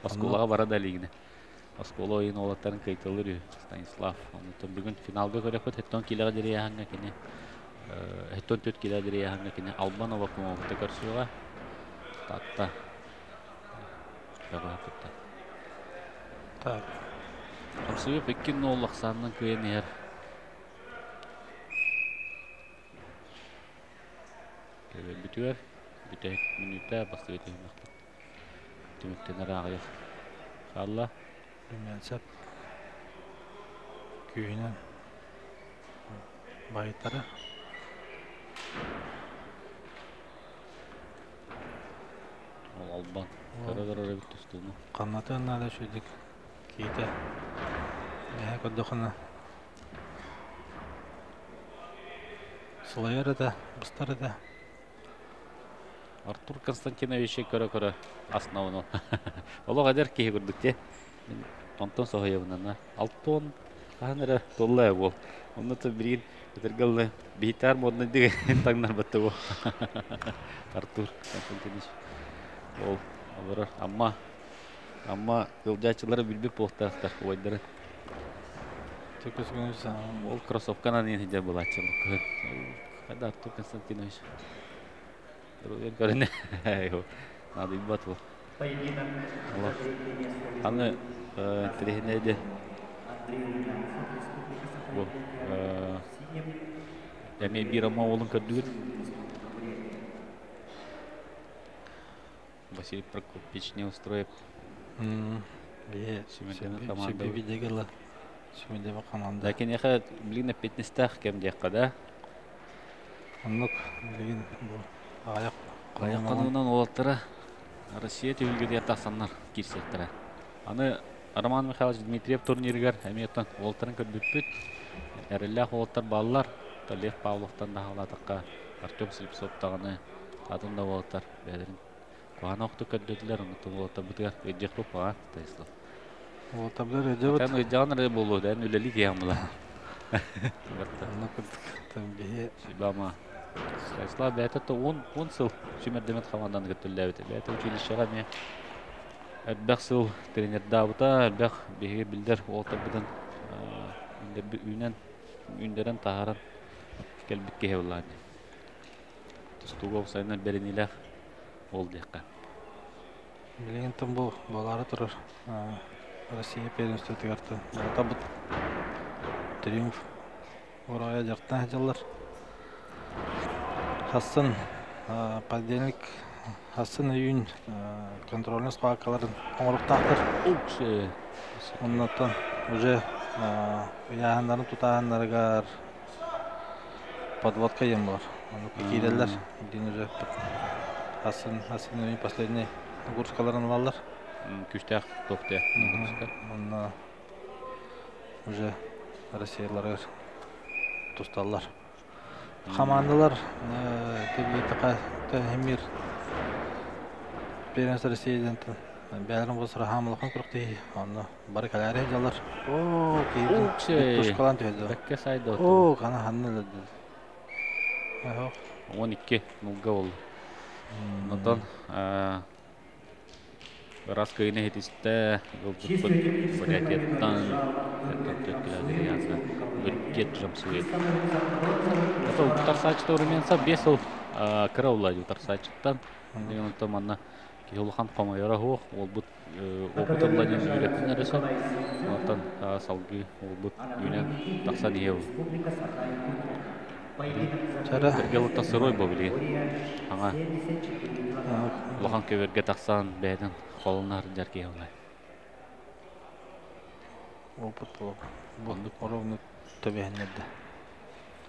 Speaker 1: Осколаға барады әлігіне. Оскола ойын олаттарын қайтылыр Станислав. Онатан бүгін финалға көрек бөт, 10 килоға дәрі яғанға кене. 14 килоға дәрі яғанға кене. Албанова көмауықты көрсуға. Татта Каба кытта.
Speaker 2: Так.
Speaker 1: Амсыбы пеккин ноллақсанның күйен ер. Кебе бүтүер. Бүтек минута басты етемек. Тümüktен арағайық. Қалла.
Speaker 2: Dümençep. Köyünün bayıtları.
Speaker 1: Ол албан. Кара-кара бит тұстуыны.
Speaker 2: Qanatı da şöyle kiyte. Ne kadar Сылайары да, быстары да.
Speaker 1: Артур Константинович кара-кара основаны. Олар қадар кейі көрдік те. Антон Соғайевынан. Алтон қағанары толлай бол. Оннаты бірін өтіргалны бейтар модны деген таңнар бітті ол. Артур Константинович. Ол олар Amma yolcayçıları bilbip boğutağızlar oyları. Ол кроссовканан ең хиджа бұл ачылық. Қада Артур Константинович. Рувер көріне. Надо ибат бұл. Аны тірехінейді. Бұл. Әме бір ама олың көрдігіт. Василий Прокопич не устроит.
Speaker 2: Себе видегала. Şimdi komanda.
Speaker 1: Lakin ya bilin fitness'tah kem diye kada.
Speaker 2: Onluk bilin bu ayak
Speaker 1: Ayakkabından olatlara Россия төгілгеде атақсанлар керсеттірі. Аны Роман Михайлович Дмитриев турниргер әметтен олаттарын көрбіппет. Әрілләқ олаттар балылар. Лев Павловтан да қаладыққа Артем Слепцовтағаны адында олаттар бәдірін. Қуған оқты көрдеділер, ұнытын олаттар бұтығар. Өйдек топ аға, Тайслав.
Speaker 2: Олаттабылар өйде бұт.
Speaker 1: Тән өйдеғаныр болу, дән өлелі дейміла. Шибама. Тайслав бәтетті 10 сыл Шүмердемет командан көттілі әбеті. Бәті училищеға ме әрбәқ сыл тренерді абыта, әрбәқ беге білдер олаттар бұдын үйіндерін тағаран кәлбітке хевылады. Тұстуға ұсайынан бәрініләқ ол дейққа.
Speaker 2: Білген тым бұл болары тұрыр. Россия первенстві тігерті. Олта бұд триумф орaya жақтан әжалар. Хасын подельник Хасын үйін контрольный сқуақаларын оңырықтақтыр. Оннаттан уже яғандарын тұтағандарығар подводка ем бар. Оны кейдерлер. Един уже Хасын үйін последний Гурскаларын алалар.
Speaker 1: Күштәқ, тоқтәқ.
Speaker 2: Онна уже Россияларға тұсталар. Командалар тәбиетіға тәхемир Первенство Россиядан бәлірін бұсыра хамылықын күрікті. Оны бары кәләрі жалар. Ооо, кейдің тұшқалан түйеді.
Speaker 1: Бәкке сайды отыр.
Speaker 2: Ооо, қана ханны өлді.
Speaker 1: 12-0 oldu. Ondan раз köyüne yetişte yolculuk faaliyetinden tepkilerleri yazdı. Ürket jamsuet. Это Утарсачта урменса 5 yıl kıra oldu Утарсачтан. Деген там ана Киолхан Камайра хох, ол бут опытlanyan üretken arası. Ondan salgı ол but юнен таксан ев. Галата сырой бовли. Аңа Лохан көверге таксан бәден холынар жарке олай.
Speaker 2: Опыт болып. Бұл оровны төбәһеннәдә.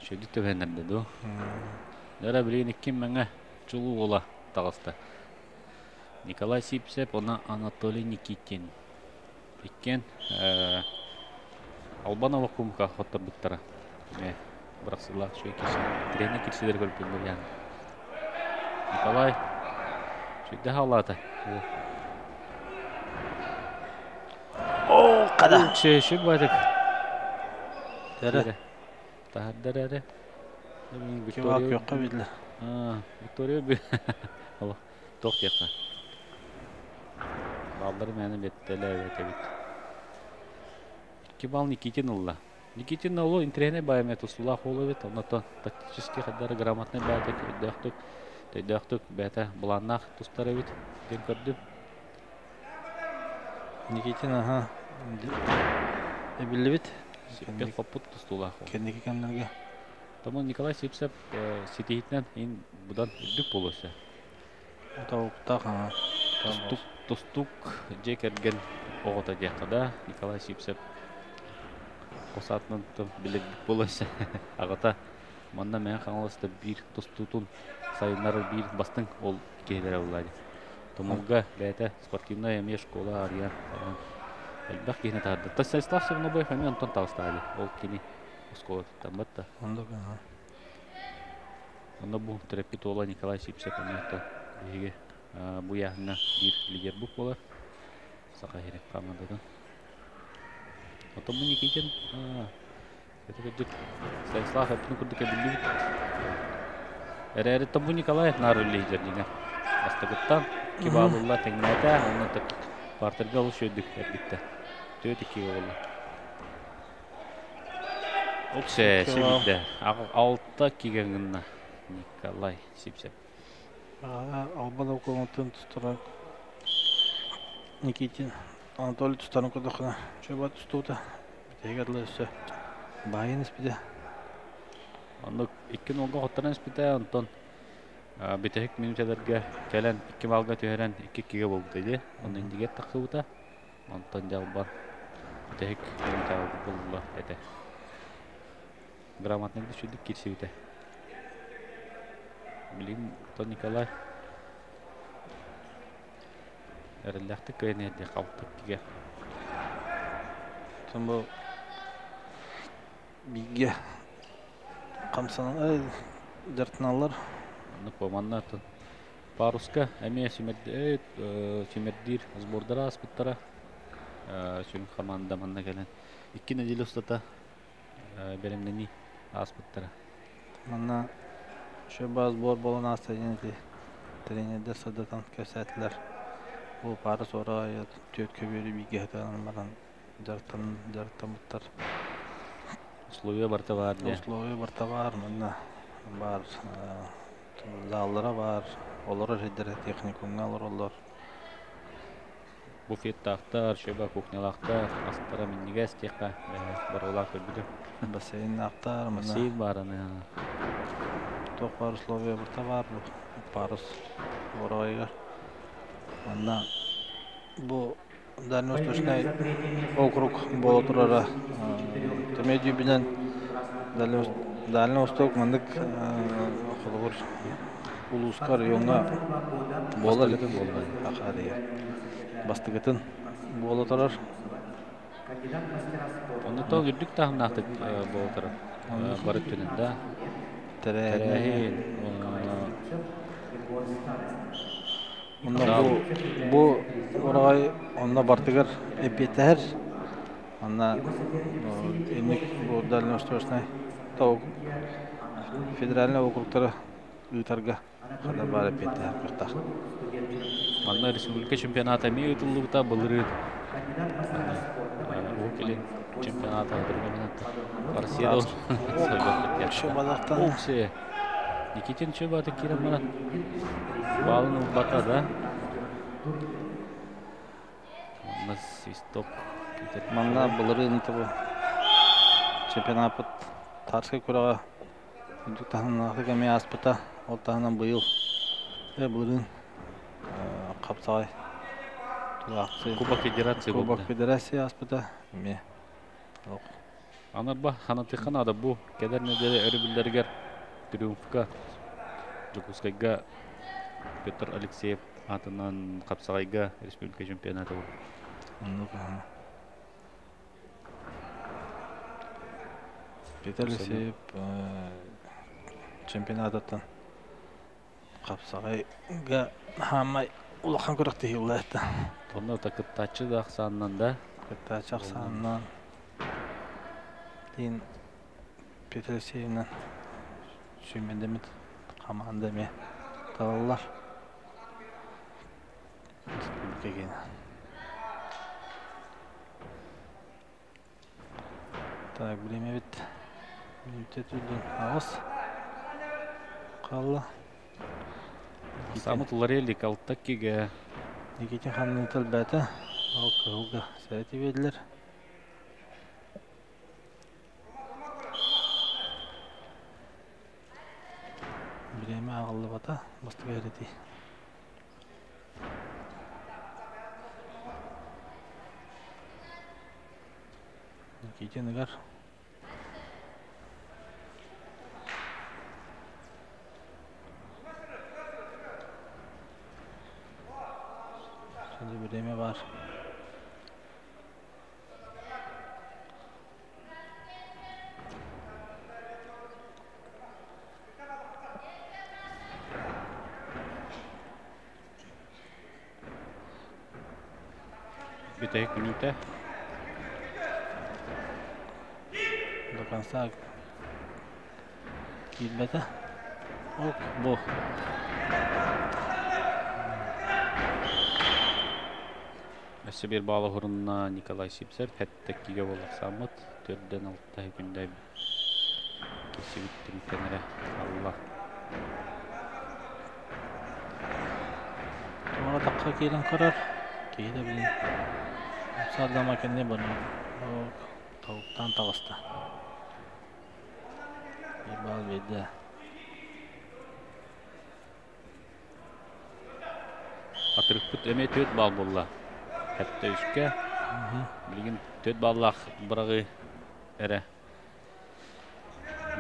Speaker 1: Шөйді төбәһеннәдә до. Дәре билен 2 меңе чулу ола тагыста. Николай Сипсеп, она Анатолий Никитин. Иккен Албанова кумка хоттар буттара. Брасылар шөй кеше. Тренер кешелер көріп булган. Николай шөйдә халата.
Speaker 2: О, қада.
Speaker 1: Шөй бадык.
Speaker 2: Дәре.
Speaker 1: Тәһәддәре.
Speaker 2: Виктория Кавидле.
Speaker 1: Виктория бе. Алла, тоқтыққа. Балдары мәні беттелі өтебет. 2 бал Никитин ұлла. Никитин ұлы интерене байымет ұсулақ олы бет. Онаты тактически қадары грамотный бәті көйдіқтік бәті бұланнақ тұстары бет. Ден көрдім.
Speaker 2: Никитин, ага. Эбилибит.
Speaker 1: Сеппет хоппут тустулах.
Speaker 2: Кендики кемнерге.
Speaker 1: Тому Николай Сипсеп ситихитнен ин будан үддүк болуса.
Speaker 2: Тауктак, ага.
Speaker 1: Тустук жекерген оғыта жақтада Николай Сипсеп қосатынан білегдік болуса. Ағыта манна мән қаңылысты бір тустутун сайынары бір бастың ол кейлері олады. Томолга бәйті спортивная емеш школа ариян. Әлбәқ кейіне тағады. Станислав Севнобой фәмен Антон тағыстады. Ол кейіне школа тұттан Онда бұл терапит ола Николай Сипсеп әмекті бейге бұ яғына бір лидер бұқ болар. Сақа херек қамадыдан. Ота бұл Никитин Станислав әпіні күрдік әбілі бұд. Әрі бұл Николай нары лидер деген. Астығыттан кебалылла тәңнәті, оны тәк партырға ұлы шөйдік әргітті. Төйті кеге олы. Оксе, себейді. Алтта кегеңінна Николай Сипсеп.
Speaker 2: Албада околотын тұстыран Никитин Анатолий тұстарын күрдіқына шөйба тұстуыда. Бітегерлі өсі байын іспіде.
Speaker 1: Онда 2 нолға қоттаран іспіде, Антон бітек минутелерге кәлен 2 балға түйерен 2 кеге болды дейді. Оны индигет тақсы бұта. Антон жалбар бітек минутелерге болула әді. Грамотный düşürdük kirsi bite. Bileyim Антон Николай. Әрілләқті көйіне де қалттық кеге.
Speaker 2: Тон бұл биге қамсанын дәртіналар.
Speaker 1: Команда паруска әме сүймердер сбордара аспыттара сүйін команда манна кәлін 2 неделе ұстата беремдені аспыттара
Speaker 2: манна шөба сбор болын астайынды тренердер садатан көсәтілер бұл парус орағай төт көбері биге әтанылмаған дәрттан бұттар
Speaker 1: условия барта бар
Speaker 2: манна бар заллара бар, олары жедері техникумға алыр олар.
Speaker 1: Буфеттақтар, шөба кухнялақтар, астара миннігәс текқа бар олар көрбіді.
Speaker 2: Бассейнақтар,
Speaker 1: бассейн барыны.
Speaker 2: Тоқ бар условия бұрта бар, парус орағайғар. Манна бұл Дальневосточный округ болу тұрары. Төмедей білен Дальневосток мандық Құлғыр Улускар районға болар бастығытын болы тұрар.
Speaker 1: Оны тол үрдік тағымнақтық болы тұрар. Барып түнінде. Тәрәхін.
Speaker 2: Бұл орағай онына бартығыр әпетәр. Онына емек бұл Дальневосточный тауық федеральный округтары ұйтарға қада бар әпетәр қыртақ.
Speaker 1: Манна республика чемпионата ми ұйтылығыта бұлыры. Ол келен чемпионата ұдырғамынатты. Барсиядол.
Speaker 2: Шөбадақтан.
Speaker 1: Олсе. Никитин шөбады керем барат. Балын ұлбата да. Манна свисток.
Speaker 2: Манна бұлыры ұнты бұл. Чемпионапыт тарсқа көраға үндік тағынан кәме аспыта. Ол тағынан бұйыл. Бұлырын қапсағай.
Speaker 1: Кубок Федерации болды.
Speaker 2: Кубок Федерации аспыта.
Speaker 1: Анар ба, ханатыққан ада бұл. Кәдер неделі әрі білдергер. Триумфқа. Жокускайға. Петр Алексеев атынан қапсағайға республика чемпионаты болды.
Speaker 2: Петр Алексеев чемпионататтан қапсағайға хамай улахан көрікті елі әтті.
Speaker 1: Онда күттачы да ақсанынан да.
Speaker 2: Күттачы ақсанынан дейін Петр Алексеевнен сүймендемет командаме талалар. Республика кені. Так, время бит. Минутет үлден ағыз. Қалла.
Speaker 1: Самыт Ларелик алттак кеге.
Speaker 2: Никитин ханның тіл бәті. Ол кылга сәти белдер. Биреме агылды бата, басты берети. Никитинигар. Şimdi bireme var.
Speaker 1: Bir tek minüte.
Speaker 2: Dokansa gitmedi. Ok bu.
Speaker 1: Әсі бір балы ғұрынна Николай Сипсер, пәттәккеге болақ самыт, 4-ден 6 күндай кесі біттің тәнірі Алла.
Speaker 2: Ona dakika gelin karar. Keyde bilin. Sardama kendine bana. Tavuktan tavasta. Bir bal verdi.
Speaker 1: Атырық бұт әме 4 бал болла. Хәтті үшке. Білген 4 баллақ бұрағы әрі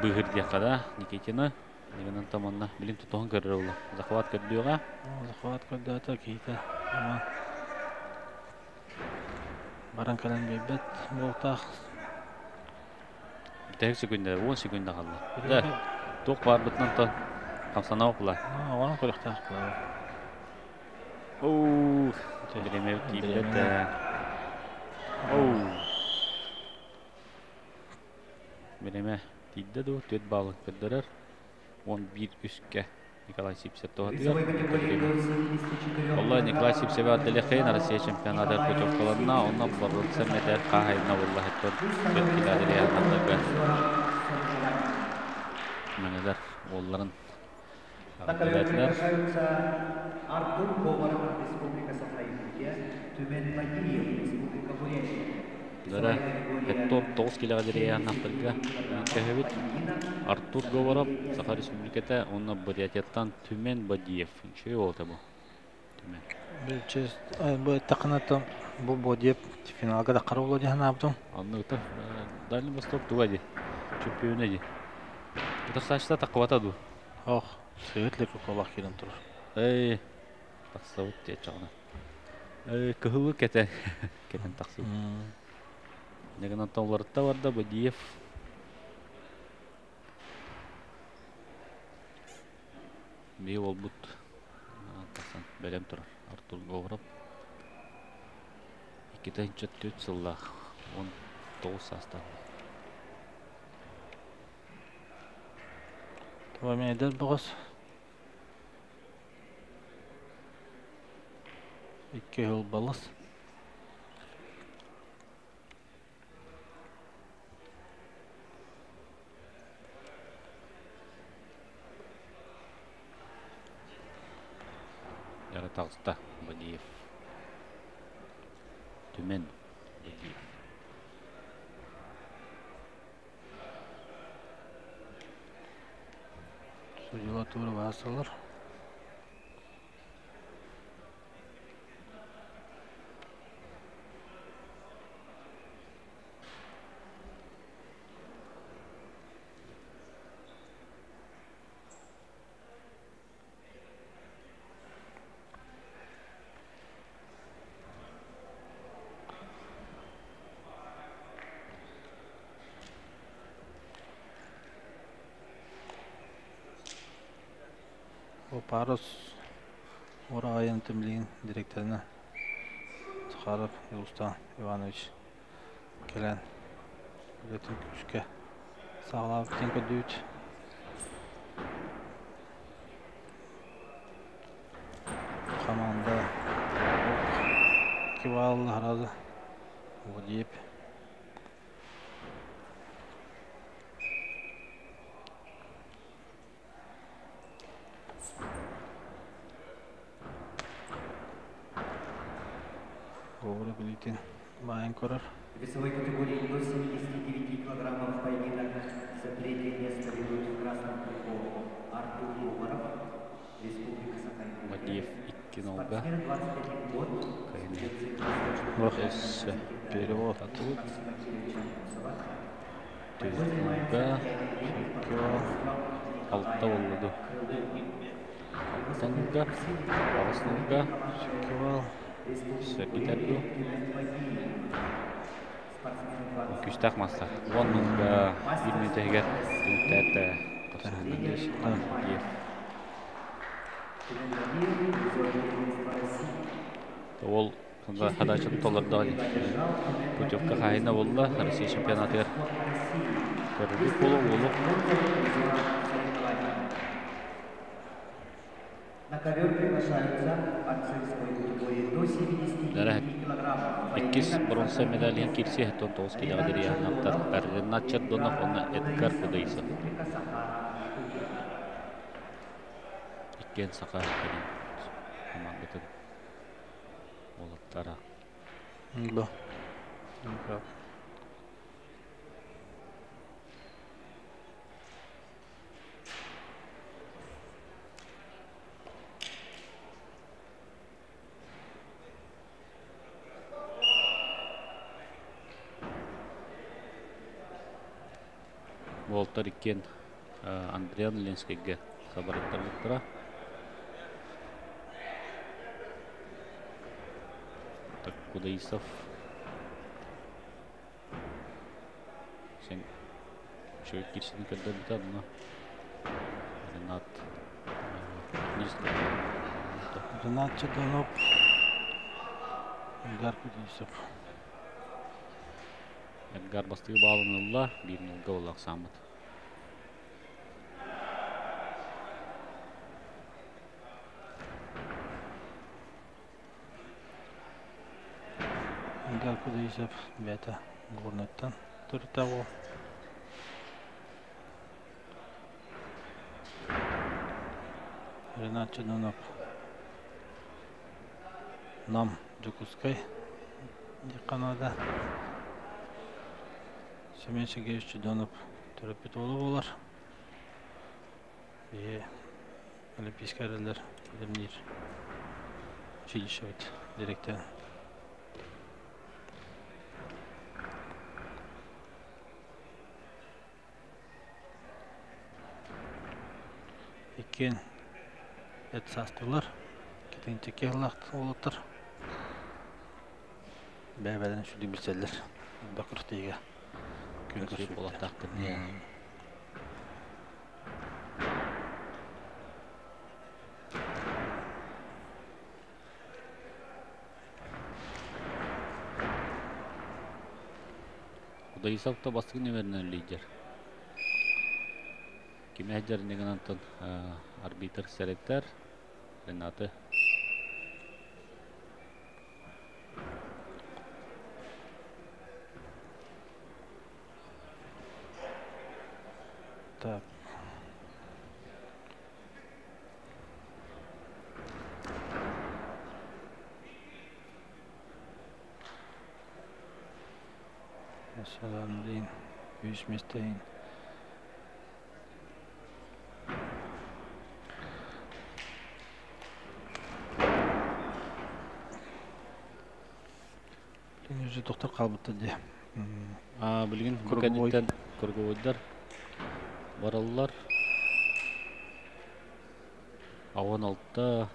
Speaker 1: бұғыр дияқада Никитина. Негенен таманна білін тұтуғын көрір олы. Захват көрдіуға.
Speaker 2: Захват көрді ата кейді. Баран калан бейбет. Болтақ.
Speaker 1: Бітәк секунда, 10 секунда қалды. Да, тоқ бар бұтынан та қамсана оқыла.
Speaker 2: Оған көріқті ақылы.
Speaker 1: Оу, білемеу кейбет. Оу. Білеме тейді ду, 4 балы көрдірір. 11 үске Николай Сипсер тоғатыгар. Олла Николай Сипсер әділі қейін Россия чемпионаты путевкаларына, онна бұрылса мәдәр қағайына олла әттір. Көткілі әділі әділігі. Мәнедер оларын
Speaker 3: Приглашаются Артур Говоров, Республика Саха-Якутия, Тюмен Багиев, Республика Бурятия.
Speaker 1: Дара Хеттор 9 килога дириян нафтырга кәһәбит Артур Говоров Саха Республиката онна Бурятияттан Тюмен Багиев шей олта бу. Тюмен.
Speaker 2: Bir çeşit bu takınatım bu deyip finalga da qarabılı diye naptım.
Speaker 1: Anlıkta Dальний Восток дуади. Чемпионы. Это сачта таквата ду.
Speaker 2: Oh, söğütlük kolak gelin durur.
Speaker 1: Ey, taksavut diye çağına. Кыһылы кете. Кетен таксу. Деген антауларда бар да Бадиев. Бей ол бут. Тасан белем турар. Артур Говоров. Икитенче 4 сыллах. 19 состав.
Speaker 2: Tamam eder boğaz. 2 yıl balız.
Speaker 1: Яра тағыста Бадиев. Тюмен Бадиев.
Speaker 2: Sucula tuğru vasılır. Bu Paros Orağay'ın tümliğin direktörüne Tıkarıp Yustan Ivanoviç gelen üretim güçke sağlam tenko düğüt komanda kivalı haradı bu deyip тура билетин байын көрөр.
Speaker 3: В весовой категории до 79 килограммов поединок за третье место ведут в красном трико Артур Умаров, Республика Саха-Якутия.
Speaker 1: Мадиев 2-0.
Speaker 3: Спортсмен 21 год.
Speaker 2: Ось перевод.
Speaker 1: Тюзгунга, Шекё, Алтаулуду. Танга, Паласнуга,
Speaker 2: Шекёвал.
Speaker 1: Сәкитәрду. Күштәк маста. Воннунга, Бирметегер, Түтәтә, Қасымдың Мадиев. Ол хадачын толырдағы путевка қайына болды, Россия чемпионатыр көрді болу.
Speaker 3: На ковер приглашаются борцы весовой категории до 79 килограммов.
Speaker 1: Иккис бронза медалин кирси хеттон 9 килограмм яғнақтар. Бәрден Чардонов, оны Эдгар Кудайсов. Иккен сақа келін командатын олаттара.
Speaker 2: Да.
Speaker 1: Волтар иккен Андриан Ленскийге хабараттарлықтыра. Так, Кудайсов. Сен шөйт кирсini көрді бұта бұна. Ренат.
Speaker 2: Ренат Чардонов. Эдгар Кудайсов.
Speaker 1: Эдгар бастығы балынылла, 1-0 олақ самыд.
Speaker 2: Эдгар Кудайсов бәті ғорнеттен тұрта ол. Ренат Чардонов. Нам Джукускай. Деканада. Семен Сергеевич Чардонов терапевтолог олар. Олимпийский әрелер білімдер училище өт директор. Екен әт састылар. Кетен теке лақты олатыр. Бәбәден шүді білселдер. Бақырықтыйға.
Speaker 1: Көшіп олаттақтыр. Кудайсов та бастығы нөмерінен лидер. Кеме әджерінеген антон арбитр сәреттер Ренаты.
Speaker 2: Так. Mesela deyin, 100 mesleğin. Yüzü doktor kalbıttı diye.
Speaker 1: Bilgin Kırgıvoy'dan Kırgıvoy'дар barallar. Avan altta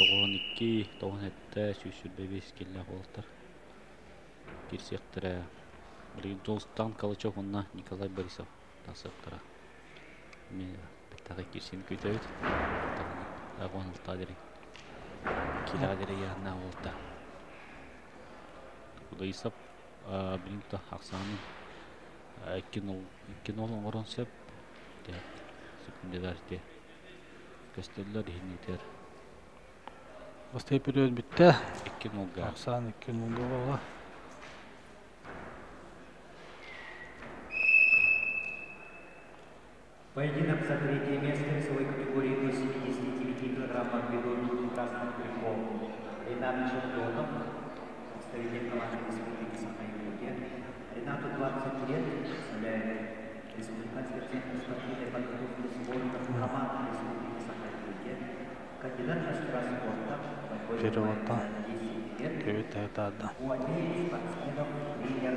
Speaker 1: 92, 97, süsürbebeş kelle oltar. Girsektire. Bilgin Джонстан Калычев, онна Николай Борисов тасыптыра. Мен беттағы кирсен көйтөйт. Avan altta дерек. Кила дерек яғына олта. Кудайсов Блинта Аксанын 2-0 орон сеп секундаларда көстөллөр хинитер.
Speaker 2: Бастай период битті.
Speaker 1: 2-0.
Speaker 2: Аксан 2-0 болға.
Speaker 3: Поединок за третье место в весовой категории до 79 килограммов ведут в красном трико Ренат Чардонов, представитель команды Республики Саха-Якутия. Ренату 20 лет, представляет Республиканский центр спортивной подготовки спорта команды Республики Саха-Якутия. Кандидат мастера спорта, борьбой
Speaker 2: Переводта.
Speaker 3: на 10 лет.
Speaker 2: Кевитта.
Speaker 3: У обеих спортсменов тренер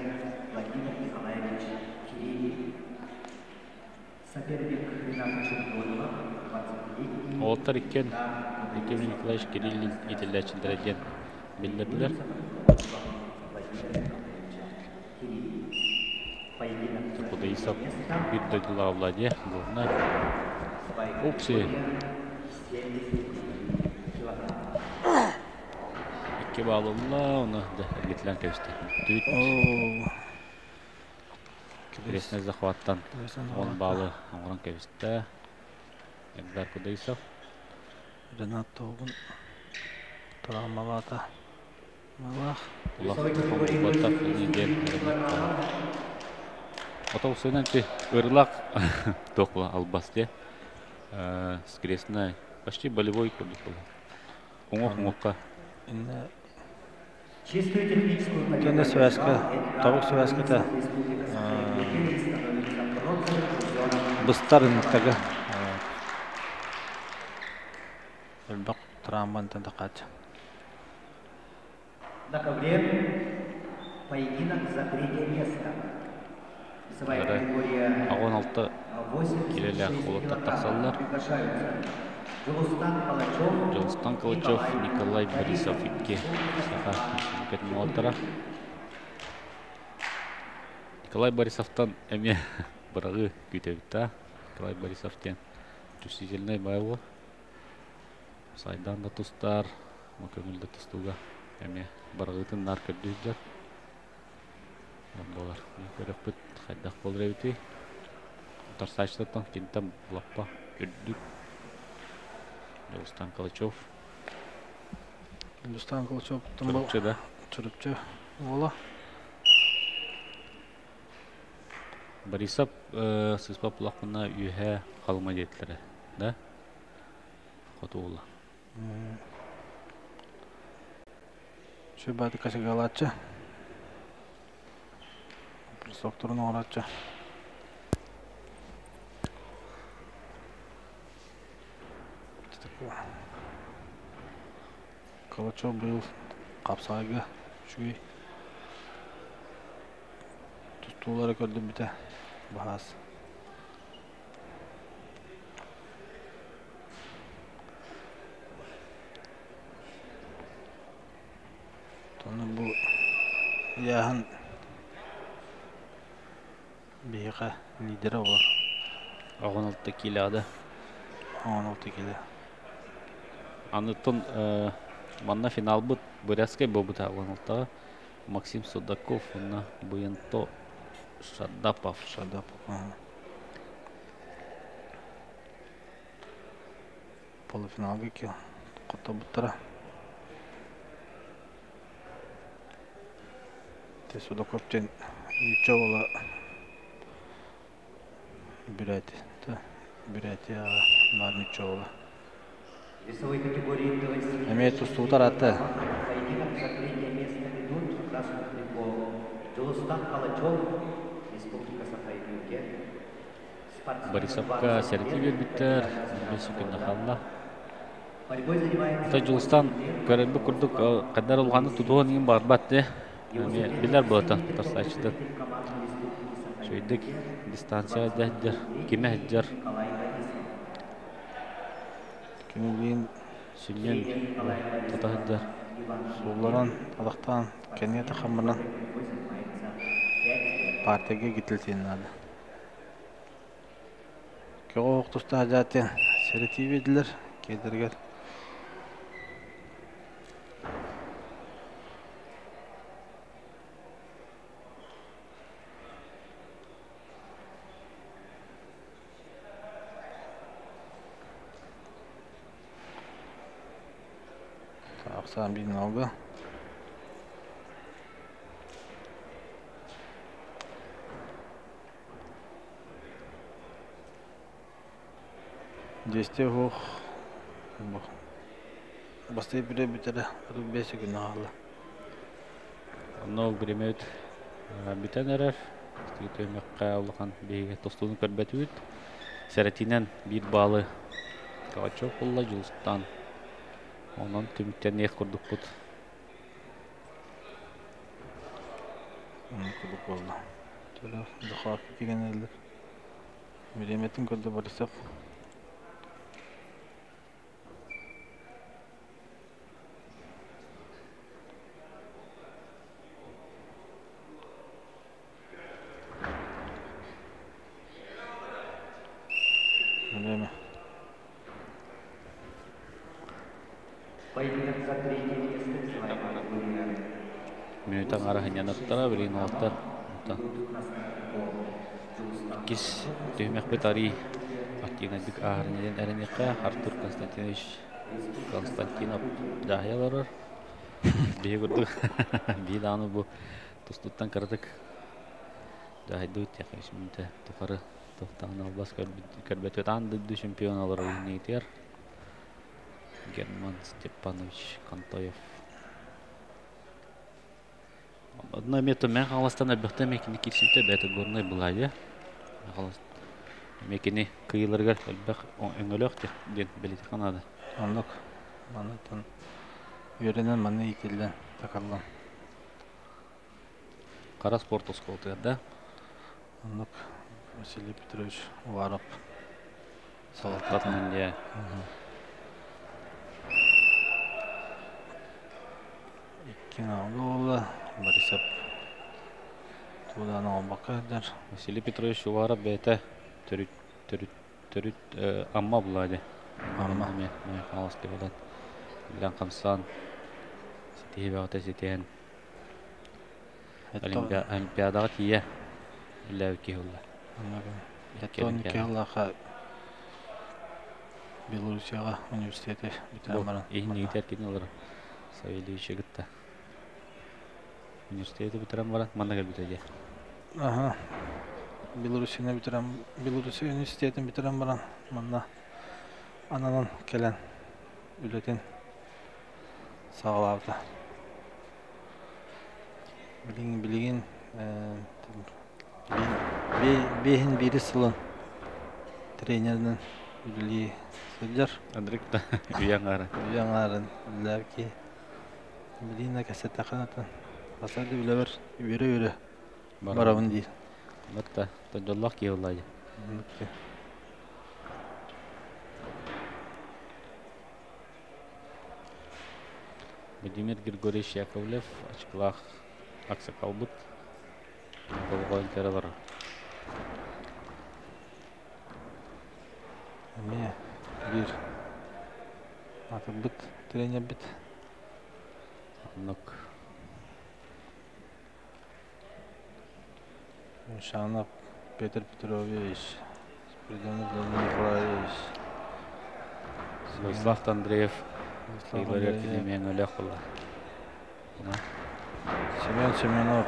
Speaker 3: Владимир Николаевич Киреев. Соперник Рената Чемпионова, 20-летний.
Speaker 1: Олтар иккен Владимир Николаевич Кириллин ителләчендерәден белдерделәр. Кудайсов бир дойдыла Владе, бурна. Упси. Ике балымла, оны да гитлән кәште. Түт. Кресный захваттан 10 балы оңран кәште. Элдар Кудайсов.
Speaker 2: Ренат Тогун. Травмалата. Малах.
Speaker 1: Улах неден. Отау ти ырлак токла албасте. С крестной почти болевой курдук был. Оңоқ-оңоққа.
Speaker 3: Чистую техническую
Speaker 2: Кенде связка, табук связката. Быстарын тага. Элбак травман тандакат.
Speaker 3: На ковре поединок за третье место. Весовая категория
Speaker 1: 16 келелер болотта тақсаллар. Жылыстан Калачев, Николай Борисов икке саха кетін молаттара. Николай Борисовтан әме бұрағы күйтебітта. Николай Борисовтен чувствительный байылы. Сайдан да тұстар, көңілді тұстуға әме бұрағытын нар көрдейдер. Болар. Көріп бүт қайдақ бол рәуті. Тарсайшытан кентам бұлаппа көрдік. Жылыстан Калачев. Чұрыпчы да.
Speaker 2: Чұрыпчы. Ола.
Speaker 1: Борисов сызба бұлақпына үйе қалма детлері. Да? Қоты ола.
Speaker 2: Шөбәді кәшігі алатшы. Сокторын оратшы. Калачев бұл қапсағыға үшігей. Тұстулары көрді біті бағас. Тоны бұл яғын бейіға лидері олар.
Speaker 1: 16 келеді.
Speaker 2: 16 келеді.
Speaker 1: Анытын манна финал бұд Бурятскай бұбыт ағылынылтаға Максим Судаков, онна Буянто Шадапов.
Speaker 2: Полуфиналға кел. Құтта бұттыра. Судаковтен үйтші ола Бурятия бар мүтші ола.
Speaker 3: Весовой категории
Speaker 2: Әмет тұстуытар атты.
Speaker 3: поединок за третье место ведут красный футбол. Жылыстан Калачев, Республика Саха-Якутия.
Speaker 1: Борисовка сәрті бербіттер. Бесі күнді қалла.
Speaker 3: Борьбой занимается
Speaker 1: Та Жылыстан көрінбі күрдік қадар олғаны тұтуған ең бар бәтті. Білер бұлата тарсайшыды. Шөйдік дистанция дәддер, кеме әддер.
Speaker 2: Күнілейін
Speaker 1: Сүнен тұтағыддер.
Speaker 2: Солларан, Адақтан, кәне тақамырынан партияға кетілтен ады. Көға оқтыста әжәттен сәрі еділер, кедергер. Ақсан бейін алғы. Десте оқ. Бастай бірі бітірі. Бесі күні ағылы.
Speaker 1: Но гремет битен эрер. Төмөккә улган беге тостуны көрбөтүт. Сәратинен бир балы Калачев булла Julstan. Онан түмүктен нек курдук бут.
Speaker 2: Курдук болду. Төлө дохак деген элдер. Милиметин көрдө барысап. Милиме.
Speaker 1: Минуттан ара ханянаттара билин алттар. Кис төмөк бетари активнадык аарнеден эренекка Артур Константинов дахялар. Бегурду биданы бу тустуттан кырдык. Дахайдык техничминте тохары тоқтан албас көрбөтөтан дыды чемпионалар ойнайтер. Герман Степанович Кантоев. Одна мета мен халастан абыхта мекини килсинте бәті горнай булайды. Мекини кыйларга албах өңөлөк ден билети канады.
Speaker 2: Анлык. Манатан үйренен маны икелден такаллан.
Speaker 1: Кара спорт осколтыда.
Speaker 2: Анлык Василий Петрович Уваров.
Speaker 1: Салаттатын де.
Speaker 2: Киналула Борисов. Тудан албакадар.
Speaker 1: Василий Петрович Уваров бәті төрүт амма булайды.
Speaker 2: Амма.
Speaker 1: Мен халас кебелат. Билан камсан. Ситеге бәгәтә ситен. Олимпиадага тие. Ләүки hulла.
Speaker 2: Ятон келлаха Белоруссияга университети битирен баран.
Speaker 1: Ихни тәртин алар. Савельевич гитта. Университети битирен баран, мандагы битеге.
Speaker 2: Ага. Белоруссияны битирен, Белоруссия университетин битирен баран. Манда ананан келен үлетин сагалавды. Билигин бейін бири сылын тренерден үлі сөйлер.
Speaker 1: Андрикта үйяңары.
Speaker 2: Үйяңарын үлләвки. Билигин кәсетті қанатын. Басады үләвір үйері барабын дейін.
Speaker 1: Батта, тоджоллақ ке олайды. Владимир Григорьевич Яковлев, Ачклах, Аксакалбут. Болған кәрілер.
Speaker 2: Әме бір атыр бұт, тренер бұт.
Speaker 1: Анық.
Speaker 2: Шанов Петр Петрович, Спиридонов Владимир Николаевич.
Speaker 1: Владислав Андреев. Кейлер мен өлек бұлла.
Speaker 2: Семен Семенов.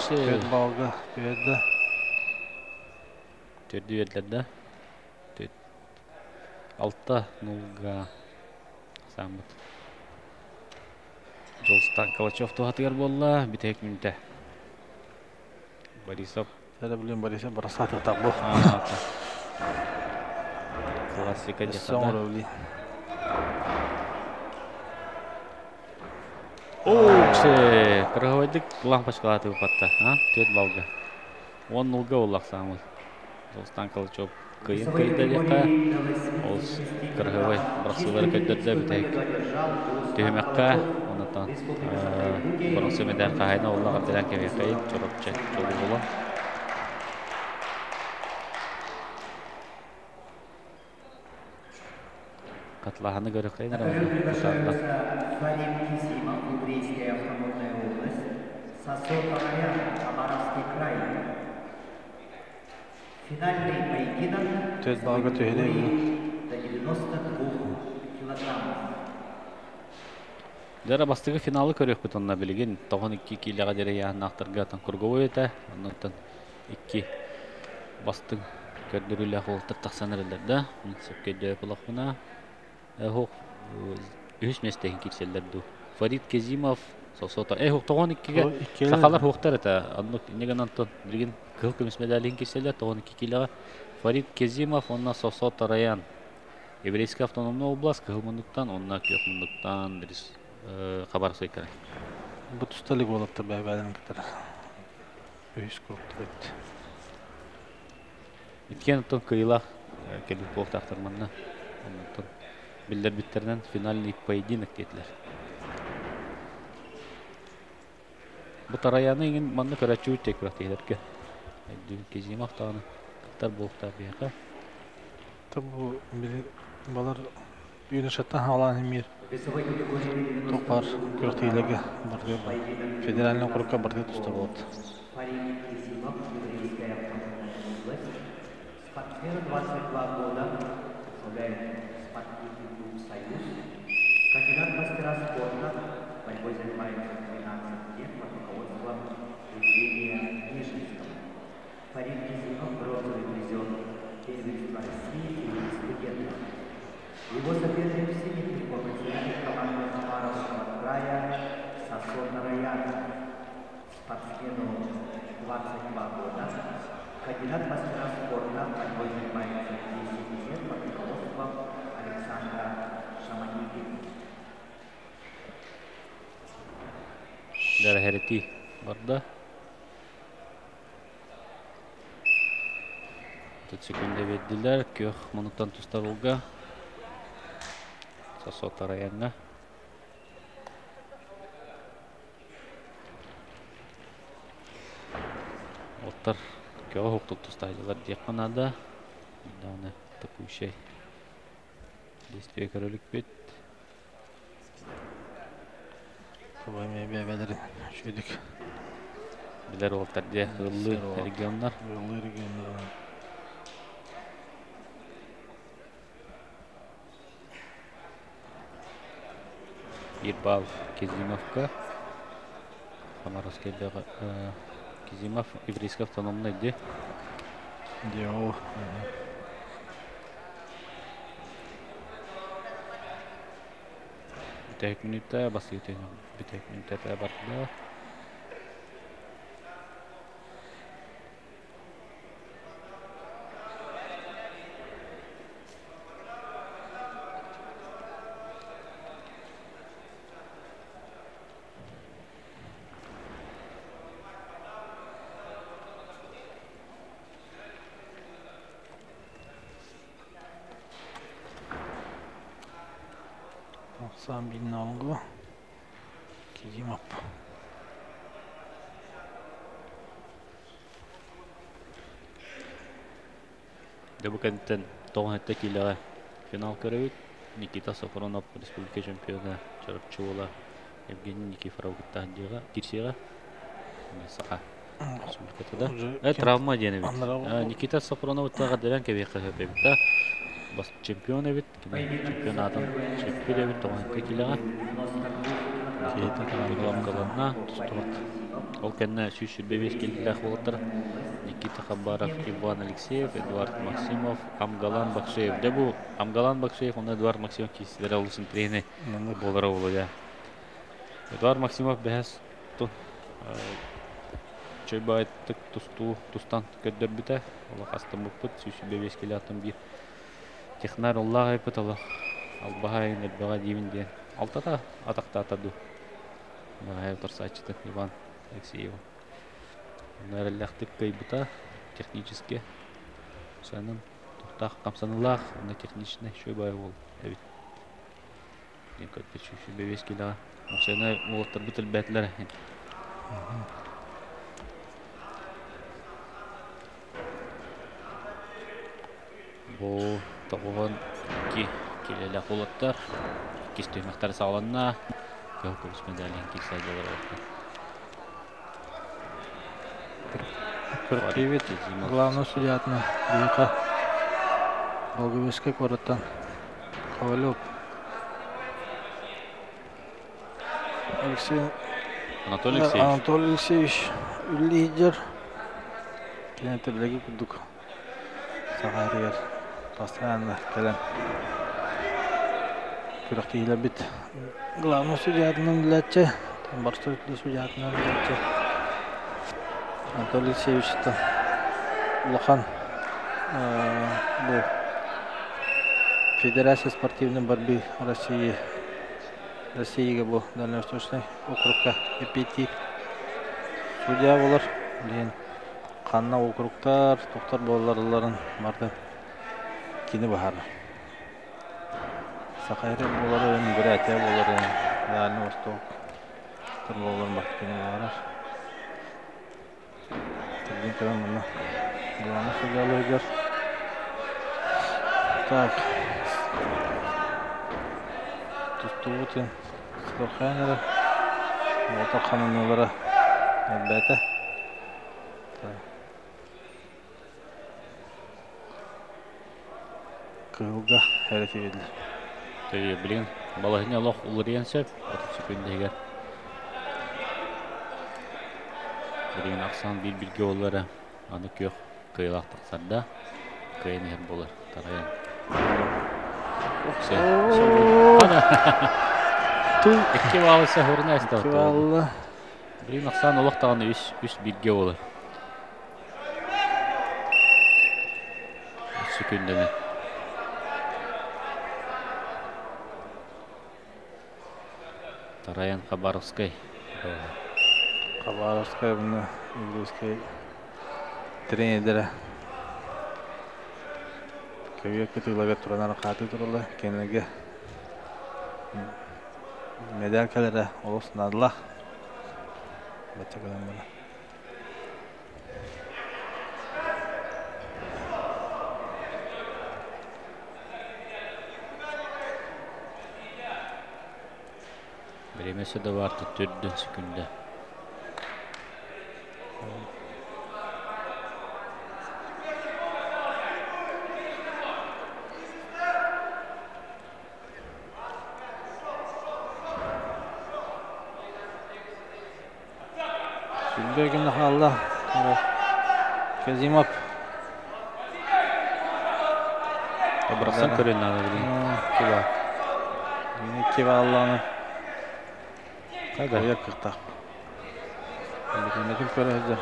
Speaker 2: Төт балға берді.
Speaker 1: Төрді верділерді. 6-0-ға самбыт. Julstan Калачев туғатығар болла. Бітек мүнті. Борисов.
Speaker 2: Сәрі білем Борисов барасаты ұтақ бұл.
Speaker 1: Классика
Speaker 2: Соңыр
Speaker 1: жақада.
Speaker 2: өлі.
Speaker 1: Кырғавайдық лампашқа аты ұпатта. Төт балға. 10-0-ға олақ самыл. Julstan Калачев күйін күйді жаққа. Ол кырғавай бұрақсылары көддерді бітек. Түйімекқа. Онытан бұрынсы медәр қағайна олаға білән кәме қайын. Чорапча жолы болу. Қатлағаны көрі қайын
Speaker 3: Фарим Кисимов, Угрийская автономная область, Сосока район, Хабаровский край. Финальный поединок
Speaker 2: Төт балға түйелі бұл.
Speaker 3: до 92 килограммов.
Speaker 1: Дәрі бастығы финалы көрек бұтынна білген. 92 киліға дәрі яғын ақтырға атын күргі өйті. Оннан 2 бастың көрдірілі қолтыр тақсанырыларды. Сөпке дөй бұлақ бұна. Үш местеген келселерді. Фарид Кезимов, Сосота. Хуктогон 2-ге сакалар хуктар это. Аннык неген антон билген кыл көмүс медалин кеселер 12 килога. Фарид Кезимов, онна Сосота район. Еврейский автономный область кылмындыктан, онна көкмындыктан хабар сөйкөр.
Speaker 2: Бу тусталык болот та бәбәлен китер. Өйс куртт.
Speaker 1: Иткен тон кыйла келип болтактырманна. Онтон билдер биттерден финальный поединок кетилер. Бу тараяны ген манны көрөчү текрат дейдерке. Кезимов таны кыттар болтар бияка.
Speaker 2: Бу балар үйүнө шаттан алан эмир. Топар көртейлеге барды федеральный округка барды туста болот.
Speaker 3: Спортсмен 22 года, возглавляет спортивный клуб «Союз». Кандидат в мастера спорта, борьбой занимается 12 лет под руководством Евгения Нижинского. Фарид Кезимов — бронзовый призер первенства России и студентов. Его соперник в синих профессиональной команде Хабаровского края Сосота района. Спортсмену 22 года. Кандидат в мастера спорта, борьбой занимается 10 лет под руководством Александра Шаманики.
Speaker 1: Дәрәхәрети барда. 4 секунда веддилер. Көх минуттан тустарылга. Сосота районга. Оттар көө хуктук тустайлар дияқанада. Даны тапушай. Действие көрөлүк бет.
Speaker 2: Баймай бәбәләре шөйдик.
Speaker 1: Билер оттар дия ыллы регионнар.
Speaker 2: Ыллы регионнар.
Speaker 1: Ирбал Кезимовка. Хабаровский Кезимов еврейский автономный де.
Speaker 2: Дио.
Speaker 1: Битек минутта басыйтын. Битек минутта барда.
Speaker 2: Сам бинналгы. Кезимов.
Speaker 1: Дебукантен 9 килога финал көрөбүт. Никита Сафронов республика чемпионы чарапчула Евгений Никифоров гыттаандыга кирсега. Сака. Республикада. Травма денебит. Никита Сафронов тага делен кебекке бебита. Бас чемпионы бит. Чемпионатын чемпионы бит 9 килога. Кейта калам калана тустурат. Ол кенне сүшү бебес келдилер болоттар. Никита Хабаров, Иван Алексеев, Эдуард Максимов, Амгалан Бакшеев. Дебу Амгалан Бакшеев, он Эдуард Максимов кисидер алысын трени болара болуя. Эдуард Максимов бәс ту чөйбайттык тустан көддөр бите. Ола кастым буппут сүшү бебес келатын бир технар Аллах айпыт Аллах. Албахайын элбага дейминде. Алтата атакта атаду. Багай турсачты Иван Алексеев. Нәрәлләхтек кайбыта технически. Санын тохтах камсанылах, оны техничный шөбай бол. Әбит. Ен көтпе шүші бебес келаға. Осыны олаттар бүтіл бәтлер. Бұл тоғыған келелі олаттар. Кестемектер сағыланына. Көлкөбіс медалін келсәді олар.
Speaker 2: Кыркевит главный судьятна Бейка Волговецкий коротан Ковалев
Speaker 1: Анатолий
Speaker 2: Алексеевич лидер клиентердеги кудук сагарыгер постоянно келен кыркейле бит главный судьятның ләтче Барстойтда судьятынан geçti. Анатолий Алексеевич'ten Улахан bu Федерация спортивной борьбы Россиyaga bu Дальневосточный округка эпитет судья болар. Ден қанна округтар, тоқтар боларларын барды кені бахары. Сақайры боларын, бір әте боларын, Дальневосток боларын бақты кені бахарар. Түрден кәден мұны бұланы судьялы өйдер. Так. Тустуутин Сылхайнары. Ота қанынылары әлбәті. Кылга әрәте еділер.
Speaker 1: Төйі білген балағыне лоқ ұлыр енсеп, 30 секундегер. Білген ақсан бір-бірге олары аны көк кыйлақтық сарда кыйын ер болар. Тарайын. Екі балысы ғырына әсті
Speaker 2: Кываллы.
Speaker 1: Білген ақсан олықтағаны 3-1-ге олар. 3 секундемен. Тараян Хабаровской.
Speaker 2: Хабаровская бұны Илгузский тренерлері. Көбек күтілігі тұранары қаты тұрылы. Кенілігі медалькалары олысынадыла. Бәтчекадан бұны.
Speaker 1: Времесі де барды 4 секунде.
Speaker 2: Gündegin Allah. Kazimov.
Speaker 1: Бұрақсан көрін аны білген.
Speaker 2: Кива. Yine Kiva Allah'ını.
Speaker 1: Қайда?
Speaker 2: Ayak kırtak. Bilmedim körezdir.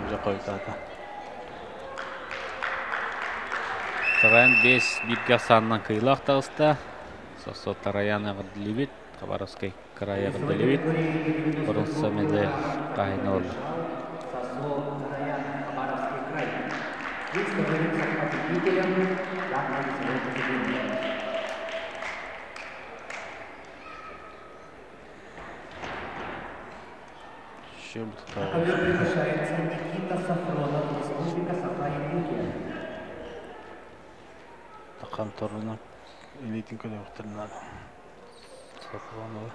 Speaker 2: Önce koydu ata.
Speaker 1: Тараян 5-1 санынан кыйлақ тағыста. Сосо Тараян ағыдылыбет. Хабаровской край ағыдылыбет. Бұрынса медаль қайын олды.
Speaker 3: Ковер приглашается Никита Сафронов, Республика Саха-Якутия.
Speaker 2: Takan torunu elitin köle muhtemelen. Safronova.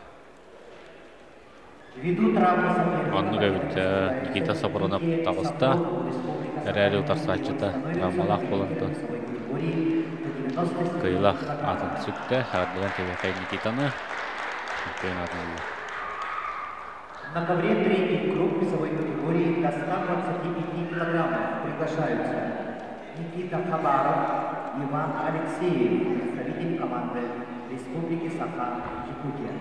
Speaker 3: Ввиду травмы соперника
Speaker 1: Анны көбіт Никита Сапронов тағыста. Әрәлі ұтарсачыта травмалақ болынды. Кыйлақ атын сүкті. Әрділен тебекай Никитаны. Көйін атын олды.
Speaker 3: На ковре третий круг весовой категории до 125 килограммов приглашаются Никита Хабаров, Иван Алексеев, представитель команды Республики Саха-Якутия.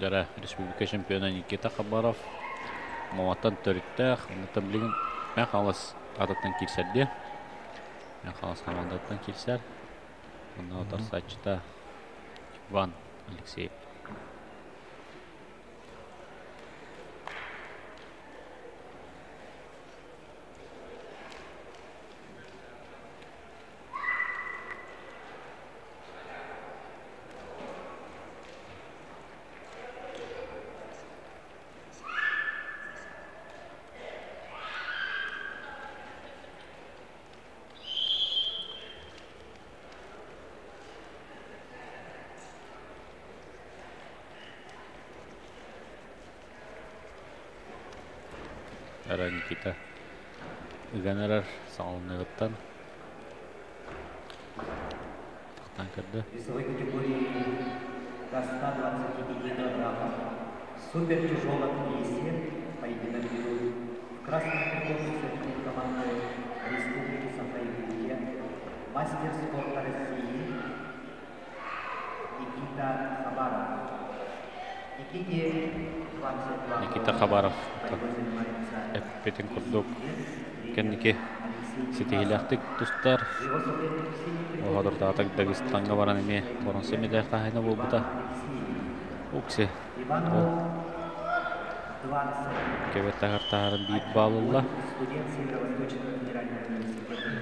Speaker 1: Жара Республика чемпионы Никита Хабаров. Маматтан төріттәқ. Онытын білген мән қалыс ататтан келсерде. Мән қалыс командаттан келсер. Онда ұтарсачыта Иван Алексеев. Ара Никита үгәнәрәр сағылынығыттан тақтан кірді.
Speaker 3: Весовой категории до 125 килограммов. Супер тяжелом весе поединок ведут в красном трикотном центре команды Республики Саха-Якутия мастер спорта России Никита Хабаров.
Speaker 1: Никита Хабаров эппетин курдук кенники ситигиляктык тустар оҕодурдаатык Дагыстанга баран эми борон семидэ хаһына болбута уксе кебеттагартаарын биит баалылла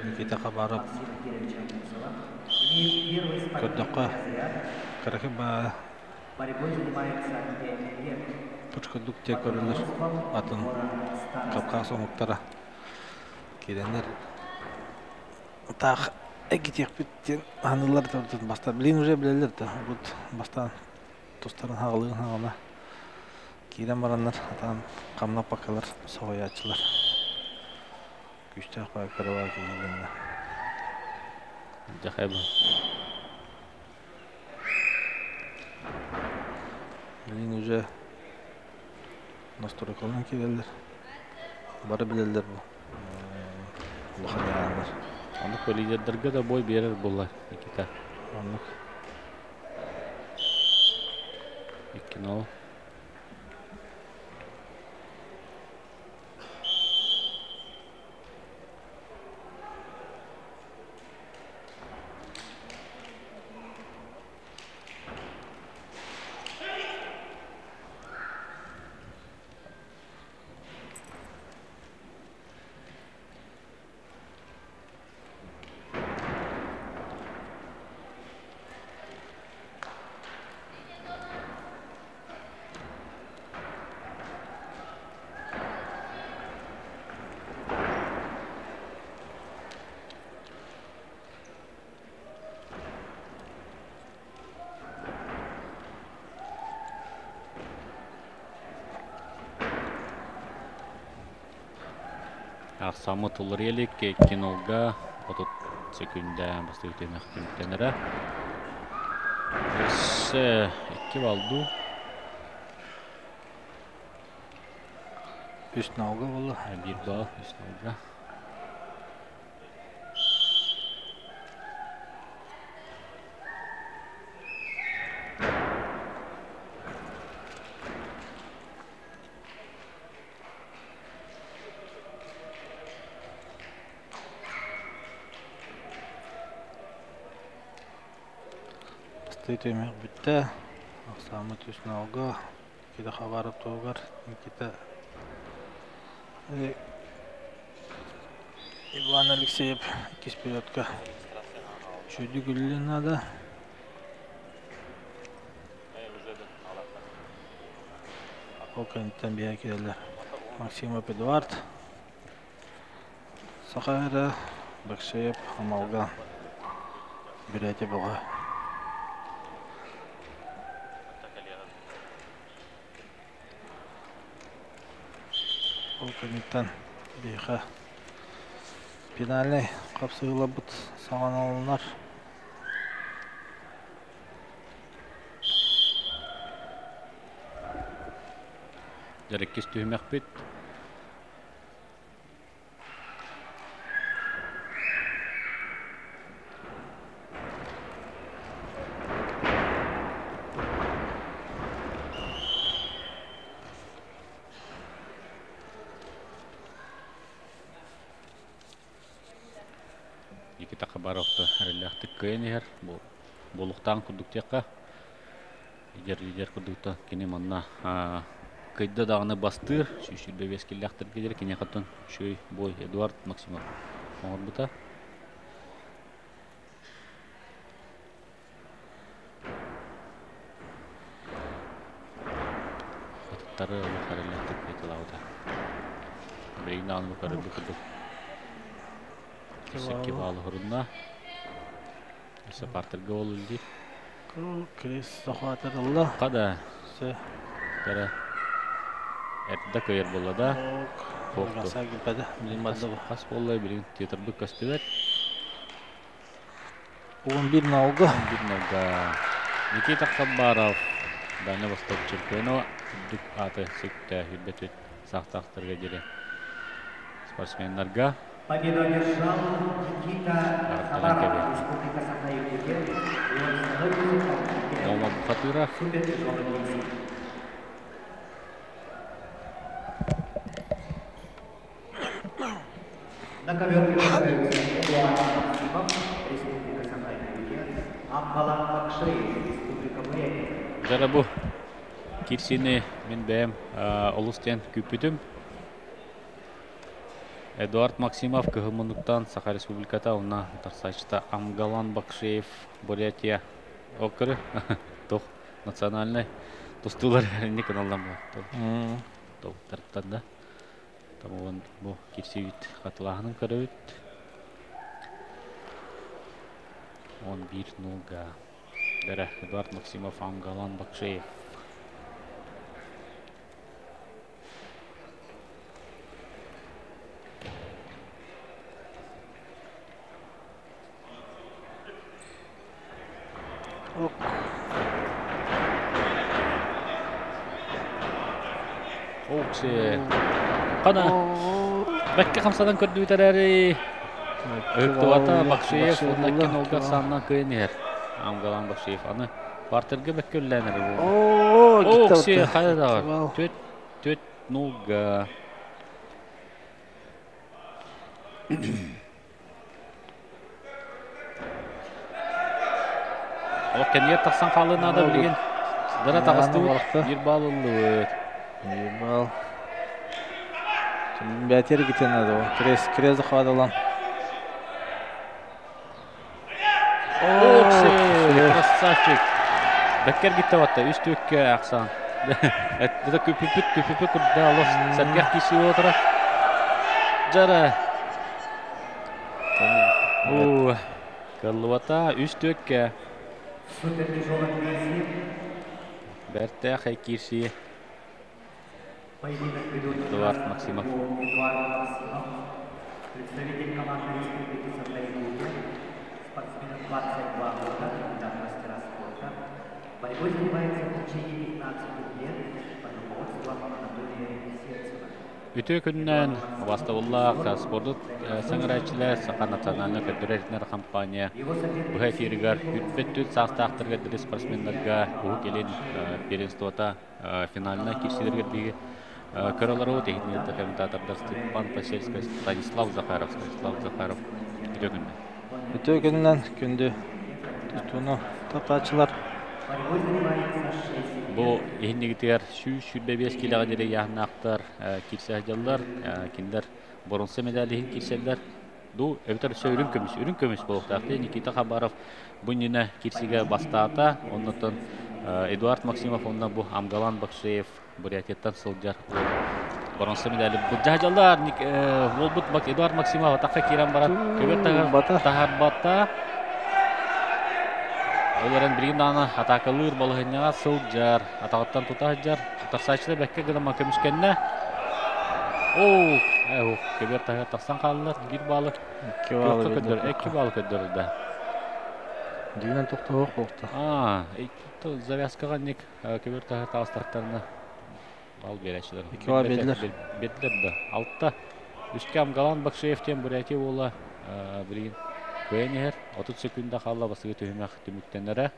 Speaker 2: Никита Хабаров көрдөккө каракы ба пучкадук те көрүлөр атын капка соңуктара келендер так экитек биттен анылар турдун баста билин уже билелер да бут бастан тустарын хагылыгын хагына кирен барандар атан камнап бакалар сояачылар күчтө акпай келгенде
Speaker 1: жахайба
Speaker 2: билин уже настройкалан келелер бары билелер бу лохаяндар
Speaker 1: Анық лидердерге да бой берер булар Никита.
Speaker 2: анык
Speaker 1: 2-0. Самы тулыр елік кинолга 30 секунда басты өтемек кеміктенері. Өсі 2 балду.
Speaker 2: 3 науга болу.
Speaker 1: 1 бал, 3 науга.
Speaker 2: Төймек бітті. Самы төсін ауға. Никита Хабаров тоғар. Никита Иван Алексеев 2 впередка. Чуди гүлі надо. Ол кәнттен бия келелер. Максимов Эдуард. Сақайра. Бакшеев Амалган. Бірәте бұға. Ол кәнттен бейха. Пенальный қапсығыла бұт саған алынар.
Speaker 1: Жареккес түймек бет. Никита Хабаровты әріліқтік көйен егер. Болуқтан күрдіктеққа. Лидер күрдікті кене манна кайда дағыны бастыр. Шүйшілбе бескелләқтір кедер. Кене қатын шөй бой Эдуард Максимов. Оңыр бұта. Қатыттары әріліқтік көйтілауыда. Бірегін ағын бұқары бүкірдік. Секке bağlı hurunna. Ese partırga oluldu.
Speaker 2: Kriz sahatır Allah.
Speaker 1: Kada. Kara. Erda koyar bolada. Koktu.
Speaker 2: Rasa gülpede. Bilinmedi bu.
Speaker 1: Kas bollay bilin. Tiyatırdık köstüver.
Speaker 2: 11 nauga.
Speaker 1: Никита Хабаров. Даны бастап чемпиону. Дүк аты секте хүлбетет сақтақтырға дере. Спортсменларға.
Speaker 3: Победу одержал Никита Хабаров, Республика Саха-Якутия.
Speaker 1: Дома Бухатыров.
Speaker 3: ковер представляются Эдуард Максимов, Республика Саха-Якутия, Амгалан Бакшеев, Республика Бурятия.
Speaker 1: Жара бу кирсини мен бәм олустен күпүтүм. Эдуард Максимов кыгымындыктан Саха Республиката уна тарсачта Амгалан Бакшеев Бурятия окыры тох национальный тустулар не каналдан бар. Тох тарттан да. Тамаган бу кирсивит катлаганын көрөбүт. Он бир нуга. Дара Эдуард Максимов Амгалан Бакшеев. Оксе. Кана. Бәкке хамсадан көрдүбүтер әри. Өктүвата Бакшеев ондакен олга санна кыйнер. Амгалан Бакшеев аны партерге бәккөлләнер бу. Оксе кайда бар? Төт нуга. Океньер тақсан қалына да білген. Дара тағысты бір бал ұлды.
Speaker 2: Bir bal. Şimdi bəteri giten adı o. Krezi xavadı olan.
Speaker 1: Okse, krasavчик. Бәккер gitti vatta, üst ökke ақсан. Дада көпіпі күрді алыс. Сәргәк кесі отыра. Жара. Кыллывата, üst ökke.
Speaker 3: Супертяжелых весов.
Speaker 1: Бәрті қай кирсі.
Speaker 3: Поединок ведут
Speaker 1: Эдуард Максимов.
Speaker 3: Эдуард Максимов, представитель команды Республики Саха-Якутия, спортсмен 22 года, кандидат в мастера спорта. Борьбой занимается в течение 15 лет под руководством Анатолия Сердцева.
Speaker 1: Үтө күннен бастабыллақ спордут саңырайчылар Саха национальный федеральный компания бұл эфиргар үтбеттүт састақтырға дірі спортсмендерге бұл келен первенствота финальна кирсилерге бігі көралары техникалық комментатордар Степан Пасельский, Станислав Захаров үтө күннен.
Speaker 2: Үтө күннен күнді тұтуыны таптачылар.
Speaker 1: Бұл ехіндегітер шүрбебес келеға дере яғынақтар кирсе ажалар, кендер бұрынсы медалиін кирселер. Ду өбітер үрін көміс болуқтақты. Никита Хабаров бұнына кирсеге бастата. Оннатын Эдуард Максимов, онна бұл Амгалан Бакшеев Бурятияттан сылджар. Бұрынсы медали бұл жажалар. Ол бұт Эдуард Максимов атаққа керен барат. Көбет тағар бата. Оларын бірген даны атақылыр балығынға сылджар. Атағыттан тұтағыджар. Тұтақсайшылы бәкке ғыдама көмішкенне. Көбер тағыр тақсан қалылар. Bir balı. Екі balı көддірді.
Speaker 2: Дегенен тоқты оқ болықты.
Speaker 1: Завязкаға нек көбер тағыр тағыстақтарына бал берәшілер.
Speaker 2: Екі бал беділер.
Speaker 1: Беділерді. Алтта. Үске Амгалан Бакшеевтен Бурятия ола бірген көйенер. 30 секунда қалла басығы түйімәқ түміктенері.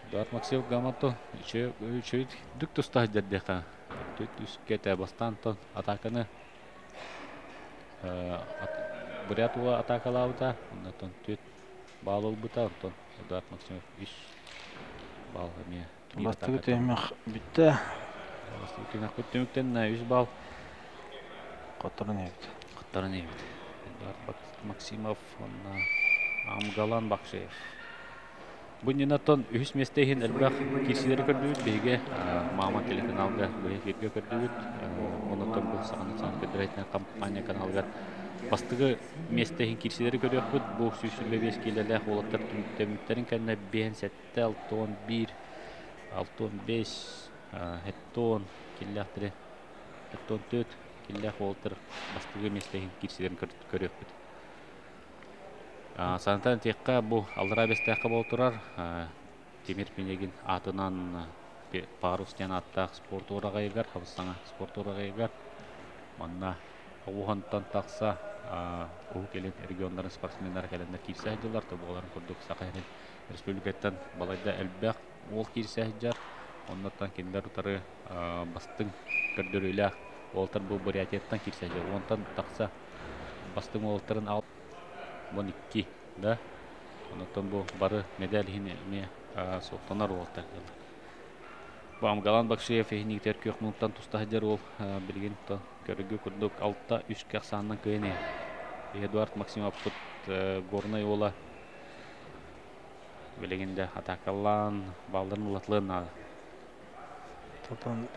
Speaker 1: Эдуард Максимов гамату үчөйт дүк тұстағы дәрдеқа. Төт үскеті бастан тон атаканы Бурятия атакалауыда. Оннатон төт бал олбыта. Эдуард Максимов 3 бал әме.
Speaker 2: Бастығы түйімәқ бітті.
Speaker 1: Бастығы түйімәқ бүттіміктен 3 бал.
Speaker 2: Қоттарын ебіт.
Speaker 1: Эдуард Максимов, Амгалан Бакшеев. Бұнынатон үхіс местейін әлбірақ кирсилері көрдігіт, бейге мама телеканалға бейгерге көрдігіт. Онатон бұл сағанатсан көдірәйтін компания каналға бастығы местейін кирсилері көрек бұд. Бұл сүйсілі бес келелі олаттар түміктерін кәніне бейін сәтті 6-11, 6-15, 7-10 келләқтірі, 7-14 келләқ олаттар бастығы местейін кирсилерін көрек бұд. Санатан текқа бұл алдыра бестәққа бол тұрар. Темір Пенегин атынан парустен аттақ спорт ораға егер, қабыстаңа спорт ораға егер. Манна оғантан тақса оғы келен регионларын спортсмендер кәлендер кирсе әділер. Оларын көрдік Саха Республикаттан балайда әлбәқ ол кирсе әділер. Оннаттан кендер ұтары бастың көрдірілі олтар бұл Бурятияттан кирсе әділер. Онтан тақса бастың олықтарын алып 12 да. Онотон bu бары медаль хине соқтанар олықтар. Бам Галан Бакшиев ehniktер көк минуттан тустахдер ол билген көргө күрдүк 6-та 3 кахсаннан кыйны. Эдуард Максимов горной ола билгенде атакалан балдырын улатлыгына.
Speaker 2: Тотон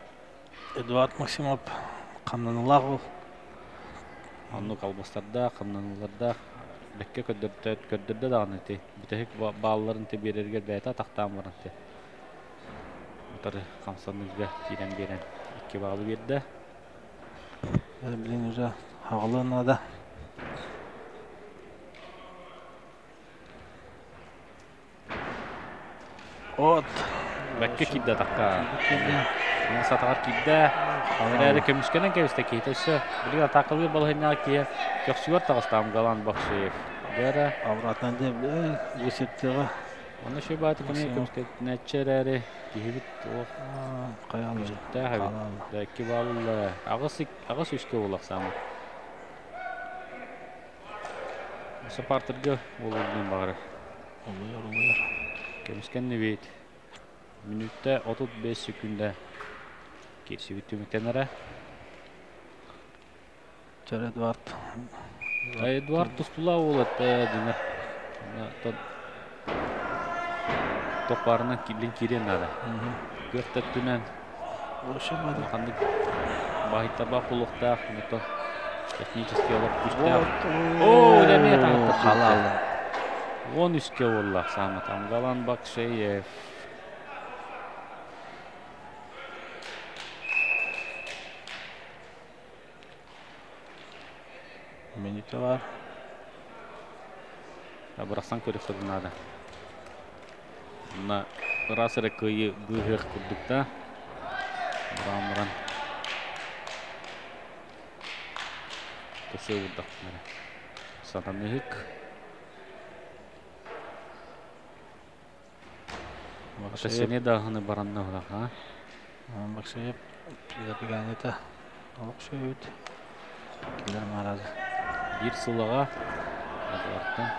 Speaker 2: Эдуард Максимов камнанылар ол.
Speaker 1: Анну калбастарда, камнаныларда бекке көддөрдө дагы ти. Битек балларын те берерге байта тактан баран те. Отары камсанныгы тирен берен 2 балл берди.
Speaker 2: Билген уже хагалына да. От.
Speaker 1: Бекке кидде такка. Мен сатагар кидде. Әрі көмішкенен кәбісті кейтесі. Білген атақылы балғына кие. Көксігер тағыстам Галан Бакшиев. Дәрі.
Speaker 2: Авратан деп есептеға.
Speaker 1: Оны шөй баты көмішкен нәтчер әрі. Кейбіт оқ.
Speaker 2: Қаялы.
Speaker 1: Жүтті әбіт. Дәкі балылы. Ағыс үшке олақ самы. Осы партырғы олығын бағыры.
Speaker 2: Олайыр.
Speaker 1: Көмішкен небейт. Минутта 35 секунда. Керсі бүттіміктен әрі.
Speaker 2: Чар Эдуард.
Speaker 1: Эдуард тұстыла олады дінер. Тоқпарынан киблін керен ады. Көрттік түнен.
Speaker 2: Ошы бады.
Speaker 1: Қандық бағыттарба құлықтақ. Технически олып күштақ. Ооо, дәме таңықты
Speaker 2: Халалы.
Speaker 1: 13-ке олақ самытам. Галан Бакшиев.
Speaker 2: Минута var.
Speaker 1: Бұрақсан көрек сұрдынады. Бұна ұрасыры көйі бұғық күрдікті. Бұрамыран. Көсе ұлдық. Сатаны үк. Көсене дағыны баранна ұлақ.
Speaker 2: Бакшиев. Придапыған еті. Олық шөйт. Келер маразы.
Speaker 1: Bir sılağa Эдуардтан.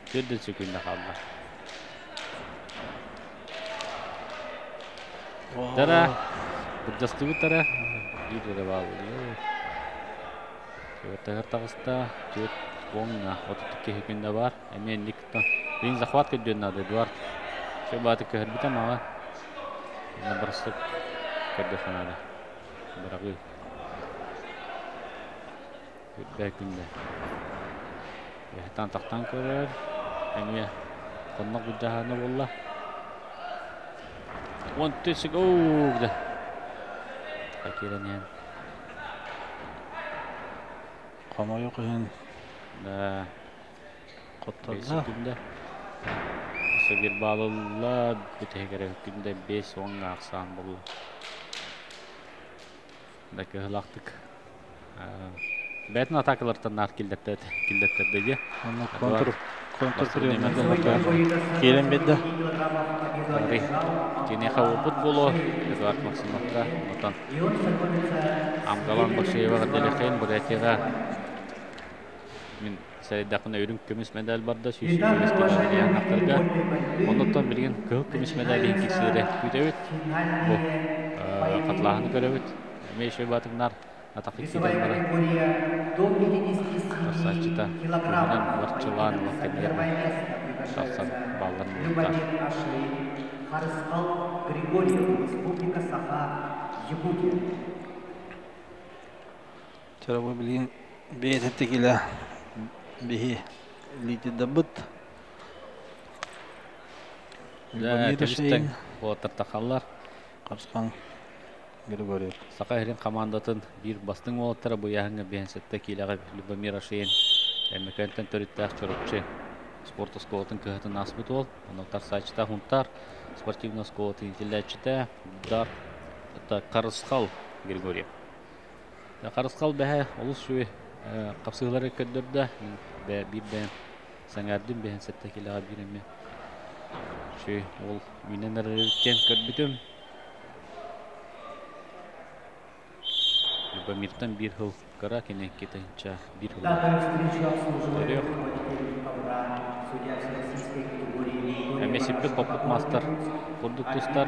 Speaker 1: Төрден секунда қалды. Тара. Бұджасты бұттара. Үйдері балы. Көттігір тағыста. Төт оңына. 32 секунда бар. Әмен ликтан. Ең захват көдден ады Эдуард. Шо баты көхір бітем аға. Набырыстық көдді қанады. Бұрағы көтбәй күнді. Ехтан тақтан көрер. Әңе қоннақ бұджағаны болла. 14 сік оғды. Қакерен ең.
Speaker 2: Қамайы қойын.
Speaker 1: Да. 5
Speaker 2: Қоттарда.
Speaker 1: секунда. Осы бір балылла бүтегері күнді 5 оңға ақсан болу. Да кыһылактык. Бәтін атакалардан нар килдеттердеге.
Speaker 2: Контур приемнерден келен бедді.
Speaker 1: Кене хавупут болу. Эдуард Максимовка. Отан. Галан Бакшиеваға делехен бұратиға. Мен сәйдақына өрін көміс медаль барды. Сүйсі көміс медаль ақтырға. Онықтан білген көміс медаль кексілері көтеуіт. Бұл қатлағыны көрөуіт. Мейші батыңдар атақы кеден бары. Красавчыта көмінен варчылан вақкенерін шақсан балларын ұлттар.
Speaker 3: Харыскал Григорьев, Республика Саха, Якутия.
Speaker 2: Чара бұл білген бейететті келі бейі лиді дабыт.
Speaker 1: Кәбістен отыр тақалар.
Speaker 2: Қарысқан Григорьев.
Speaker 1: Сақа әрін командатын бір бастың олаттары бұяғыңа бәнсетті келіға Любомир Ашейін. Әмекәнттен төріттәқ чұрықчы спорт сколатын кығытын асбыт ол. Онықтар сачыта хунтар. Спортивный сколатын интеллячыта. Дар Қарысқал Григорьев. Қарысқал бәе олыс шөй қапсығылары көддірді. Bir бән саңардым бәнсетті келіға біріме. Шөй ол үйнен әрі өткен көрбітім. Любомиртан bir hıl kara kene ketença bir hıl.
Speaker 3: Также встреча служебных руководителей ковра, судья всероссийской категории
Speaker 1: Месиппи топут мастер продуктустар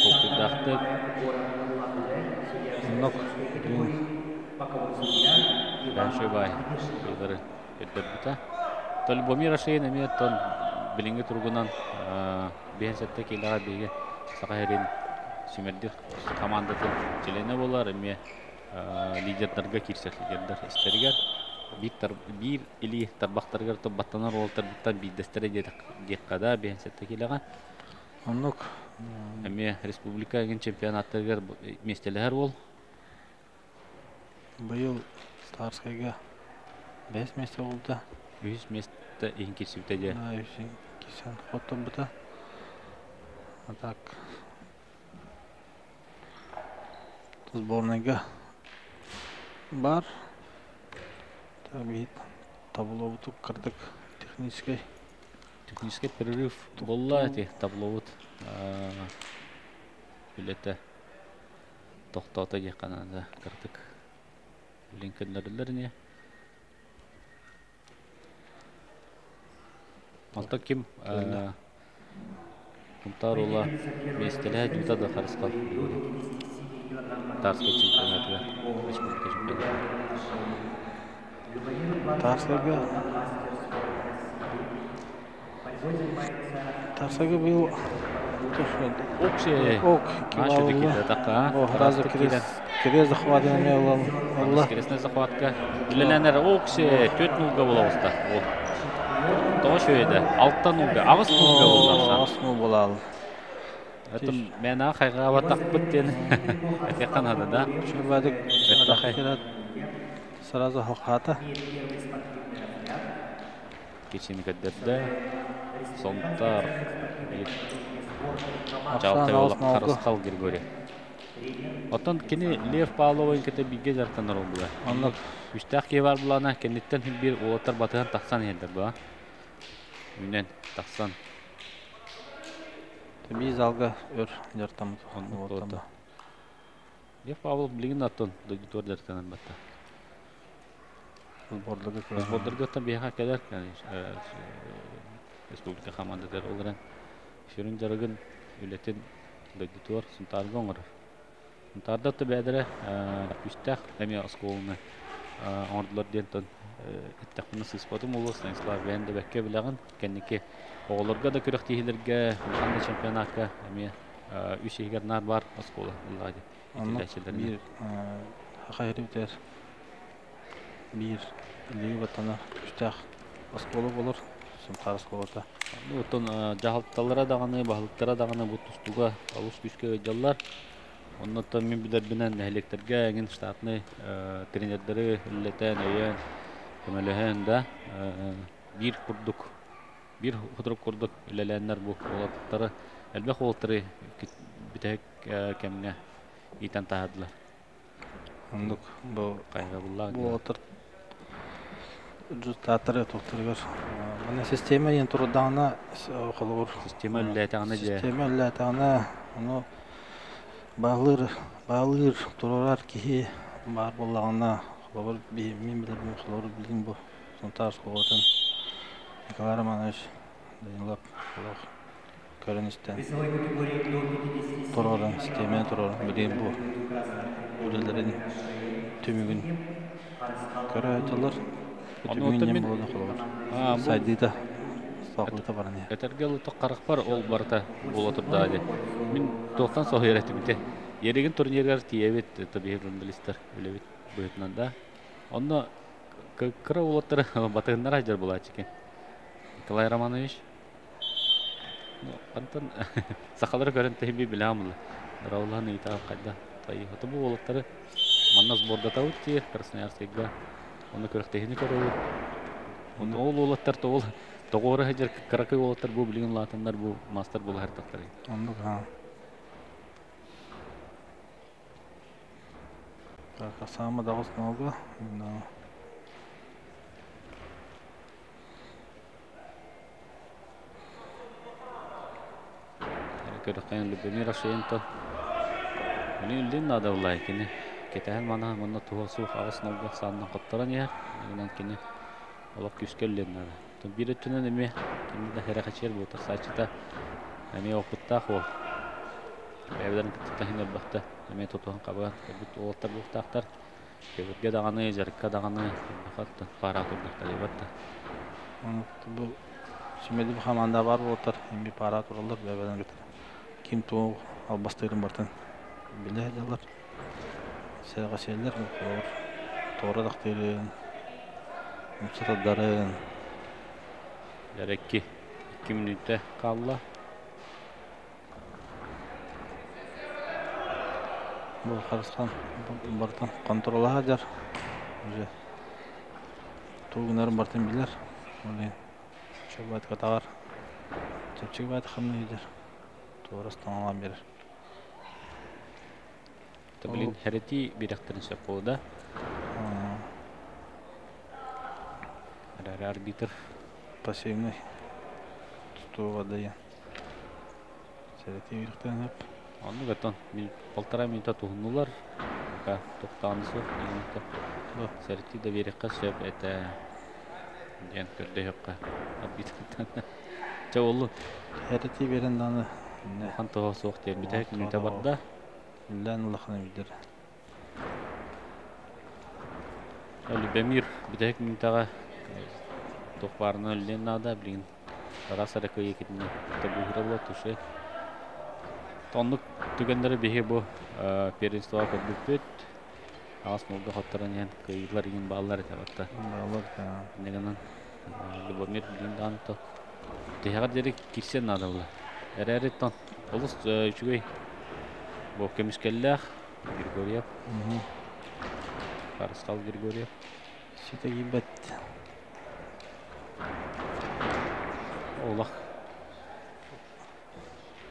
Speaker 1: топудахты
Speaker 2: Оннук дүйін
Speaker 1: Бәші бай кылдыры өддөрбүта. То Любомир ашейн эме тон билинги тургунан бехсетте келага беге сакайрин Симердир командатын челене болар эме лидерлерге кирсек лидерлер истергер bir или тарбактаргар тоббаттанар олтарбыттан бидестере деккада бехсетте келага.
Speaker 2: Оннук
Speaker 1: Эме республика ген чемпионаттаргар местелер бол.
Speaker 2: быйыл Старскайга 5 месте болду.
Speaker 1: 100 месте эң кесиптеде.
Speaker 2: Кисен хоттон бута. А так сборныйга бар. Таби таблоуту кырдык
Speaker 1: Технический перерыв болла эти таблоут. Билете токтота жаканада кырдык. Линкенлерлерне. Алтак ким Кумтарула местеле жута да харыскал. Тарскай чемпионатыга, республика чемпионаты.
Speaker 2: Тарскайга быйыл
Speaker 1: Окше. Наша дикита така.
Speaker 2: Разы кирез захватыны алла.
Speaker 1: Кересне захватка. Биленер Окше 4-0 болабызда. Тош өйді. 6-0, авыз 0 болды.
Speaker 2: Авыз 0 болалы.
Speaker 1: Это мен хайга ватак биттен. Это канада да.
Speaker 2: Шурбадык рахат. Сразу хаката.
Speaker 1: Кечени каддерде. Сонтар. Жалтай олап карыскал Григорий. Отон кини Лев Павловын кете биге жартанар олду.
Speaker 2: Оннук
Speaker 1: Үстәк ке бар булана кенеттен бир олатар батыган таксан елдер бу. Үнен таксан.
Speaker 2: Таби залга өр жартамыз
Speaker 1: Оннук. Лев Павлов билген аттон дөгүтөр жартанан батта. Сбордырга та бияга келер. Республика командалар олган. Шүрүн жарыгын үлетен дөгүтөр сунтарга оңор. Сунтарда та бәдере үстәк эме осколны ордылар дентон иттәкне сыспатым улы Станислав Венде бәккә билеген кеннеке огларга да көрәк тиһиләргә ханны чемпионатка эме үч егернар бар осколы лаги.
Speaker 2: Bir hayır biter. Bir ligi batana üstah oskolu olur. Сымтар осколота.
Speaker 1: Отон жаһалтталара даганы, баһалыктара даганы бу тустуга алыс күскә жаллар. Оннан мен билер бинен электерге ген штатны тренерлери үллетен өйөн көмөлөһөн да бир курдук. Бир худрук курдук үлеләннәр бу олаттары әлбәт олаттары битек кемне итен тахадылар.
Speaker 2: Ондук бу
Speaker 1: Кайга булла.
Speaker 2: бу отыр Жустатыры тоқтыргар. Мына система ен турдагына кылыр.
Speaker 1: Система үллетәгәне же.
Speaker 2: Система үллетәгәне аны Bağılır turar ki var bulağına kılır bir min bilir bu kılır bilin bu sontar skoğatın kahramanış dayanlap kulak körünisten turarın sisteme turar bilin bu ürelerin tümügün köre atılır tümügün bu kılır saydıda sağlıkta var ne
Speaker 1: Этерге токкарак бар ол барта болотуп даады. Мен 90 соо эретимите. Ереген турнирлер тиебет табии журналисттер үлебит буйтунан да. Онно кыра улаттар батыгындар ажар булат экен. Николай Романович. Антон сакалар көрөн теби билам. Рауланы итап кайда. Тай хаты бу улаттар маннас борда таутти Красноярскийга. Оны көрөк техника көрөбүт. Оны ол улаттар тоол Тоғыры хәжер каракай олаттар бу билген латындар бу мастер бул һәр тактар.
Speaker 2: Ондук ха. Касама дагыс налга.
Speaker 1: Көрөккән Любомир Ашенто. Менин лин надо лайкыны. кетәһен мана монна туһасу агыс нолга санна коттаран яр. Янан кини олак күскеллен нада. Тон бире түнен эме кини да хера хачер бу тасачта. Эме окуттах ол. Эвден киттәһен бахта. Эме тотухан кабан бит олтар буктактар. Кебетке даганы жарыкка даганы бахатта пара турдактар ебатта.
Speaker 2: Бу Şimedi bu hamanda var bu otar. Hem para turulur bebeden getir. Kim tuğ albastırın bartan. Bile ederler. Serga şeyler mi? Doğru daktirin. Mutsadların.
Speaker 1: Yarekki 2 minütte kalla.
Speaker 2: Bu Karıskan bartan kontrola hacar. Tuğunların bartan bilir. Şöbet katar. Çöpçük bayt xamnıdır. To'g'risidan olgan berir.
Speaker 1: Tablin hereti biraktan şapolda. Arbitr
Speaker 2: Пассивный. Tutuğa dayan. Hereti biraktan hep.
Speaker 1: Onu gatan 1,5 минута tuhundular. Ka to'xtanысы minutda. Bu hereti de birakka şöp eta. Jan körde yokka. Arbitrdan. Çavullu.
Speaker 2: Hereti beren dаны.
Speaker 1: Хан тоға соқ дер битек минута барда.
Speaker 2: Лән Аллахны бидер.
Speaker 1: Бемир битек минутага тоқпарны леннада билген. Расара көй екетіне табуғыралы түші. Тонлық түгендері беге бұ первенствоға көббөт. Ағас молда хоттаран ян көйлер еген балалар етабатта. Негенен Любомир билген данты. Техағар дерек кирсен нада бұла. Әрәреттен олыс үшігей бұл көмішкелләқ Григорьев. Қарыстал Григорьев.
Speaker 2: Сөйті кейбет.
Speaker 1: Олақ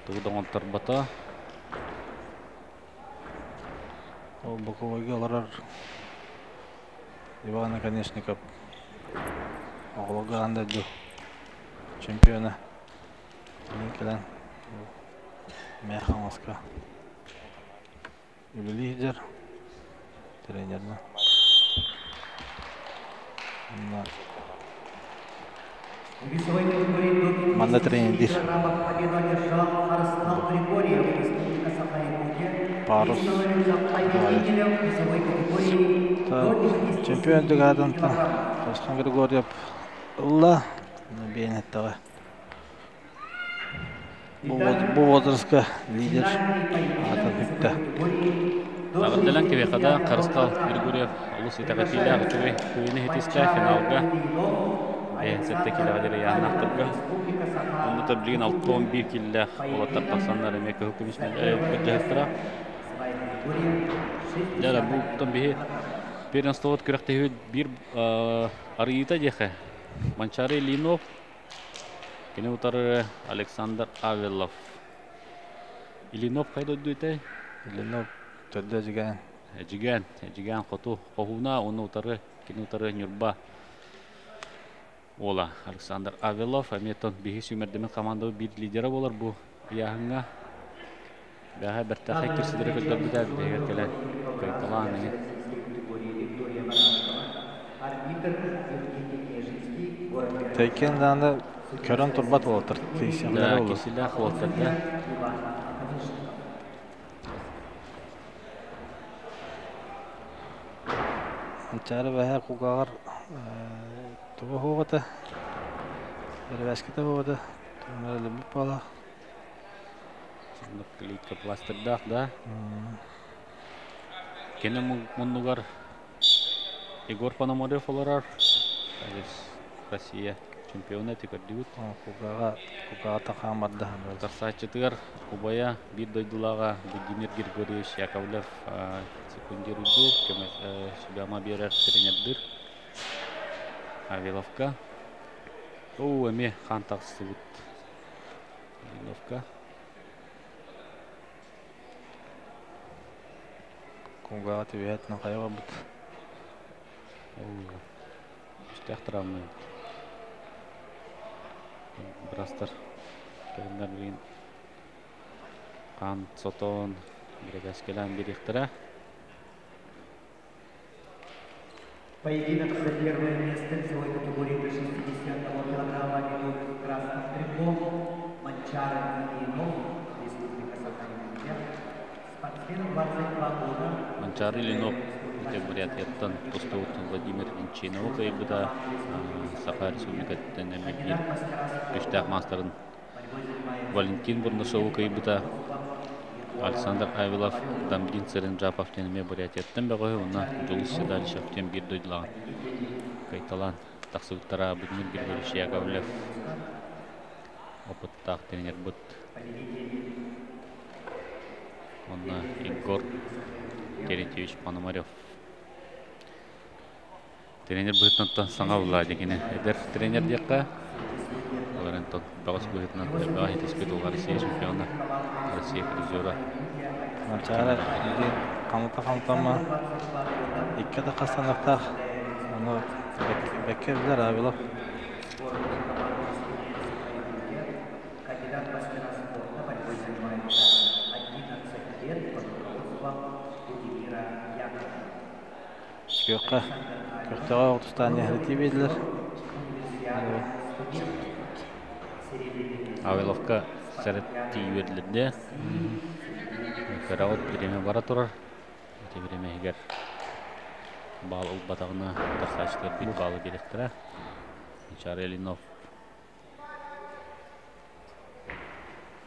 Speaker 1: тұғыдан онтар бата.
Speaker 2: Ол боковойге оларар Ивана Конечников оғылығы анда ду чемпионы. Келен Мехамовска лидер тренерна. Манда тренер. Парус. Чемпион дугадан Карысқан Григорьев. Алла бейнеттігі. Bu возрастка лидер атын hüpte.
Speaker 1: Ағыддалан кебеқада Қарыстал Григорьев ұлыс итағатилі ағытығы көйіні хетесті финалға сәтті келі ғадері яғынақтырға. Оны да білген 6-11 келі олаттар тақсанлар әмекі хүкімішмен өттіғыстыра. Дәрі бұлттан бейі первенствоват күріқтегі бір арыйыта деқі. Манчары Линов, кені ұтары Александр Авелов. Илинов қайды өдді өтәй?
Speaker 2: Илинов төдді жігән.
Speaker 1: Жігән қоту қоғуна, оны ұтары, кені ұтары Нюрба. Ола, Александр Авелов, әметон бейі сүймердемен командауы бір лидері болар бұл яғынға. Бәға бәртәқі керсідері көздерді дәбі дегер келі көйталан еңен.
Speaker 2: Тәйкен дағында көрін тұрбат олатыр.
Speaker 1: Да, кесілі олатырды.
Speaker 2: Анчары бәхә қуғағар тұғы хоғыды. Бәрі бәскеті хоғыды. Тұғынары бүп бала.
Speaker 1: Клейка пластырдақ, да? Кені мұнығар Егор Пономарев оларар. Россия чемпионы текердігіт.
Speaker 2: Қуғаға таққан барды.
Speaker 1: Тарсачытығар Кубая бір дойдылаға Владимир Григорьевич Яковлев секундируйду. Шыбама берер тренердір. Авиловка. О, әме хан тақсы бұд. Авиловка.
Speaker 2: Куғаға төветінің қайға бұд.
Speaker 1: Үстәқ тұрамын. Бірастар көріндер білген қан, сотон, бірек әскелен бір ектірі.
Speaker 3: Поединок за первое место весовой категории до 61 килограмма ведут красным триком Манчар Ильинов, Республика Саха-Якутия. Спортсмен 22 года.
Speaker 1: Манчар Ильинов ите бурятияттан Тостовут Владимир Инчинов кайбыта Саха Республикаттан эмебир күштәк мастерын Валентин Бурнашову кайбыта Александр Авилов Дамдин Церенджапов тенеме бурятияттан бәгөй уна Жулус Седалишев тен бир дойдылаған кайталан тақсылықтара Будмир Григорьевич Яковлев опыттақ тренер бұд онна Егор Терентьевич Пономарев тренер бұдтан саңа бұла дегені әдір тренер деққа оларынтон бағыс бұдтан баға етеспет олға Россия чемпионы Россия призера
Speaker 2: Манчара қамыта-қамытама иккеді қастанақтақ оны бәккерділер Авилов.
Speaker 3: Кандидат мастера спорта борьбой занимается 11 лет под руководством Владимира Якова.
Speaker 2: Көқтеға отыстан әхрети беділер.
Speaker 1: Авиловка сәрітті үйеділерде Караот биреме бара турар. Эти биреме егер бал ул батагына тахсачлар бит балы керектер. Манчар Ильинов.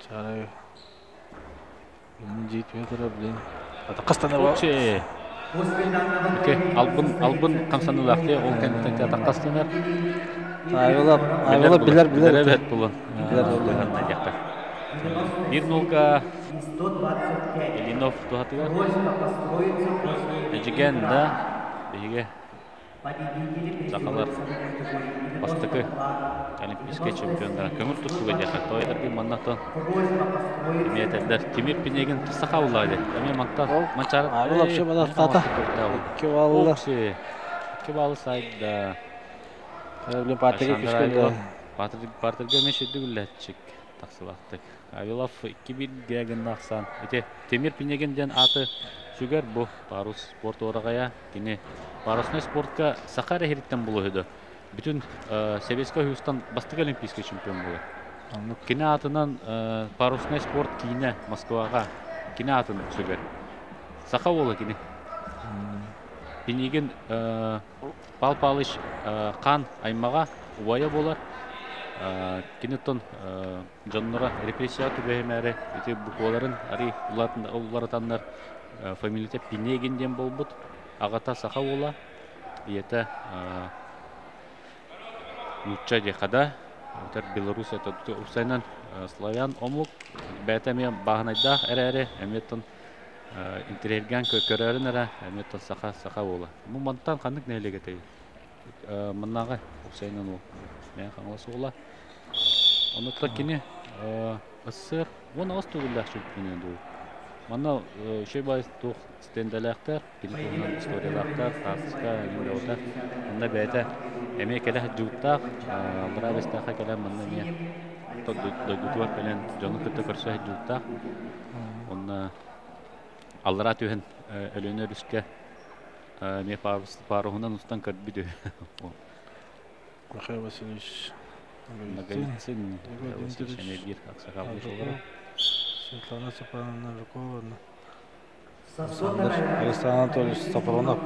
Speaker 2: Чары. Жит ветер блин. Ата кастанова.
Speaker 1: Окей. Албын камсанылакте ол кенттен атаккастанар.
Speaker 2: Авилов билер.
Speaker 1: Билер булын. Билер. 1-0 Ильинов туатыга. Эжиген да биге Сакалар бастыкы олимпийский чемпиондар көмір тұтуға жақа тойдарды маннақтан еметелдер Тимир Пинегин тұсақа ұллайды. Әме Манчар
Speaker 2: Авилов ше бада стата. Ке балылар.
Speaker 1: Ке балы сайда.
Speaker 2: Блин партиге күшкенде.
Speaker 1: Партиге мешеді үлләтчик тақсылақтық. Авилов 2-1 гегін нақсан. Тимир Пинегинден аты Шүгер бұл парус спорт орағая. Кені парусный спортқа Сахара херіттен болу еді. Бүтін Советский Союздан бастық олимпийский чемпион болу. Кені атынан парусный спорт кейіне Москваға. Кені атын Шүгер. Саха болу кені. Пинегин пал-палыш қан аймаға ұвайы болар. Кенеттен жаннора репрессия түбәймәрі өте бұқуаларын ари ұларатанлар фамилиите Пинегинден болбут ағата саха ола ете лучша дехада өтер Беларусь это усайнан славян омлук бәтәме бағынайда әрі әметтен интерерген көрәрін әрі әметтен саха ола. Бұл мантан қандық нәйлеге тәй мұннаға усайнан ол мен қаңласы ола. Онытла кені ұсыр, оны аз түгілдәк жүмкінен дұл. Мана шөй байыз тұқ стендалақтар, келетуынан историялақтар, тартысқа, үйіндеуді. Онда бәйті әме кәлі жүктақ, бұра бәстіға кәлі мұнда не дойдутуар кәлін жоны күтті көрсі жүктақ. Онда аллара түйін өліне рүске ме паруғынан ұстан көрбіді.
Speaker 2: Михаил Васильевич
Speaker 1: Наговицын, Васильевич Аксакалыш олары.
Speaker 2: Светлана Степановна Жуковна. Александр Анатольевич Сапронов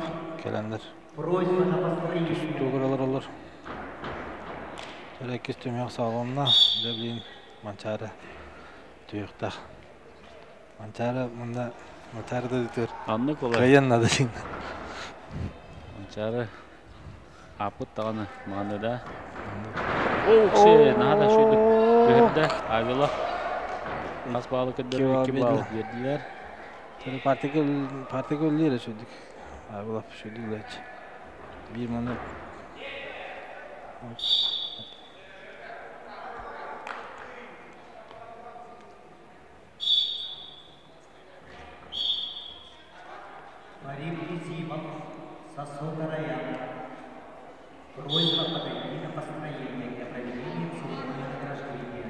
Speaker 2: келендер. Түсту құралар олар. Төрәкес төмек сағылымна Ләблин Манчары түйіқтақ. Манчары мұнда Манчары да дүтір.
Speaker 1: Анны қолай.
Speaker 2: Қайын нады жин.
Speaker 1: Манчары апыт тағаны мағаны да. Оғықшы, нағада шүйдік көрді. Авилов. Қас бағалы көддері 2 бағыл берділер.
Speaker 2: Партиге өлдері шүйдік. Авилов шүйдік ләч. Bir mana
Speaker 3: Марим Изимов со Сокарая. Просьба подойти на построение для проведения церемонии награждения.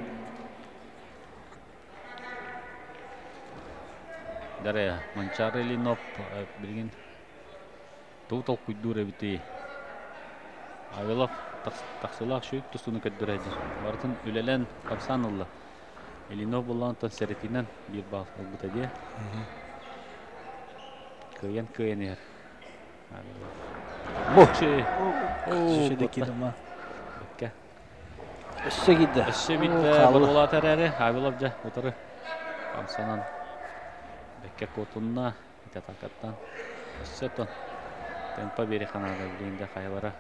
Speaker 1: Дарья Манчар Ильинов bilgin total kuydur eviti Авилов тақсылақ шүйік тұсыны көттіреді. Бартын үлелен қапсан ұлы. Элинов болғантын сәретінен бір бал ұлбыта де. Көйен ер.
Speaker 2: Бөкші. Өкші де кеді ма.
Speaker 1: Бөкке.
Speaker 2: Өші кеді.
Speaker 1: Өші бітті. Бір олатар әрі. Авилов жа отыры. Қамсанан. Бөкке көтінна. Ите тақаттан. Өші тұн. Темпа бері қанады. Білейінде қайлары.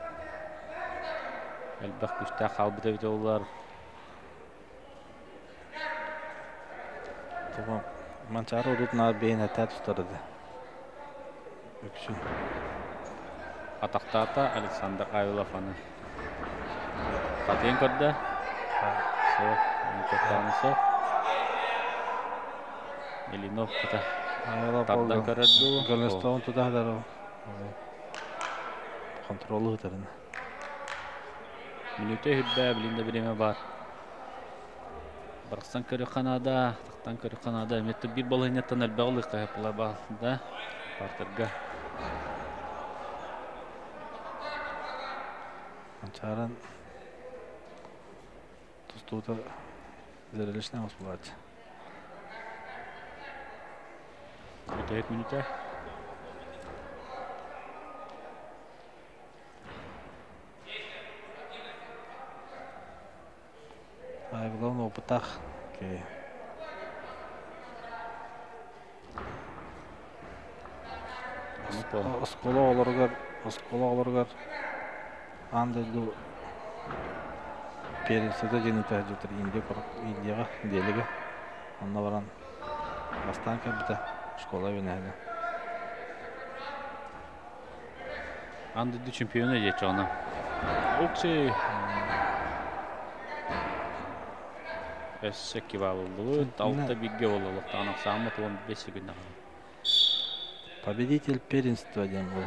Speaker 1: Әлбәқ күшті қалбыда біте олар.
Speaker 2: Тұғын манчары ұдытын бейін әтә тұстарыды. Өкші.
Speaker 1: Атақтата Александр Авилов аны. Қатен көрді. Соқ. Көттағаны соқ. Элинов қыта. Табдан көрді.
Speaker 2: Гөлнестауын тұтағдар ол. Контролы ұтырын.
Speaker 1: Минуте хүббә, білінде біреме бар. Барқсан көрі қанада, тақтан көрі қанада. Әметті бір болғынеттен әлбәғылы қайыпылар бағында. Партырға.
Speaker 2: Манчарын тұстуыда зәрелішіне ғыз болады.
Speaker 1: Минуте.
Speaker 2: Главный опытах. Оскола оларгар андайду перенседі женіті әжетір Индияға делігі. Онда баран бастан кәбіті школа бенәді.
Speaker 1: Андайду чемпионы жетші оны. Окши. Өссекі балылығы, тауықта бігге олылық. Тағынақ сағымат 15 күнді ғаны.
Speaker 2: Победитель первенства ден бұл.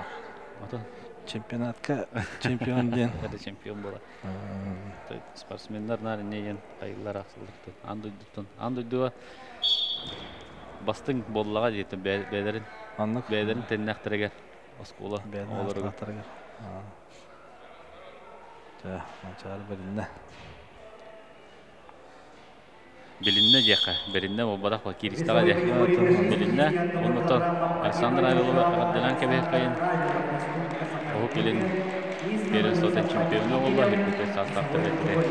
Speaker 1: Аты?
Speaker 2: Чемпионатқа чемпион ден.
Speaker 1: Әді чемпион бола. Спортсмендар нарын қайғылар ақсылықты. Андойдуға бастың болыға дейті бәдерін тәннәқтірігер. Оскола олырығы.
Speaker 2: Манчары бірінде.
Speaker 1: Білінне жеқа, бірінне обадақ ба Киристаға де. Білінне, онытын Александр Авилова қағаддалан кәбек қайын. Оғы келін перенстотын чемпионы олға, хеппеке састақты бәтілі.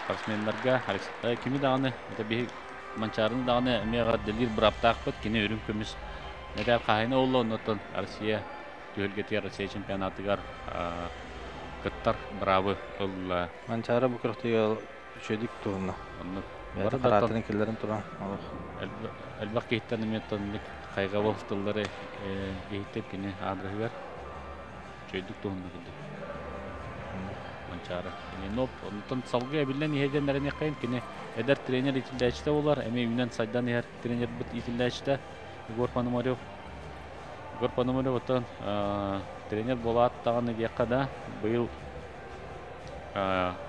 Speaker 1: Спортсмендарға, кемі дағаны, манчарыны дағаны әмеға дәлір бір аптақ бұд, кені өрім көміс. Нәдәл қағайны олы, онытын Россия, түйілгетер Россия чемпионатығар қыттар бравы олы.
Speaker 2: Манчары бұл күріқтегі Шөдік туғынна. Бәді қаратының келдерін тұран.
Speaker 1: Әлбақ кейттен үметтенлік қайға болыстылары кейттеп кені адрығы бар. Шөдік туғынна күлді. Манчары. Онытын салғы әбілден ехеден әріне қайын. Кені әдір тренер етілді әчті олар. Әме үйінен сайдан ехер тренер бұт етілді әчті. Егор Пономарев. Егор Пономарев отын тренер бола аттағаны деқада бұйыл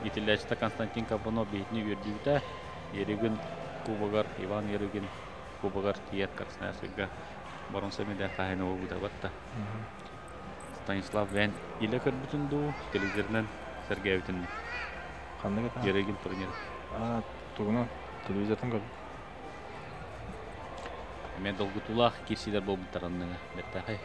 Speaker 1: Итилячта Константин Капонов бейтini görдüğüde Ерігін Кубагар, Иван Ерігін Кубагар тиет Красная Сыгга Баронса меда қайны оғыда батта. Станислав Вен илі көрбітінді телевизорынан Сергей өтінді.
Speaker 2: Қандай көті?
Speaker 1: Ерігін турнир.
Speaker 2: Тұғына телевизордан көрді.
Speaker 1: Мен долгытулақ керсидер бол бұттарынны бәттәқай.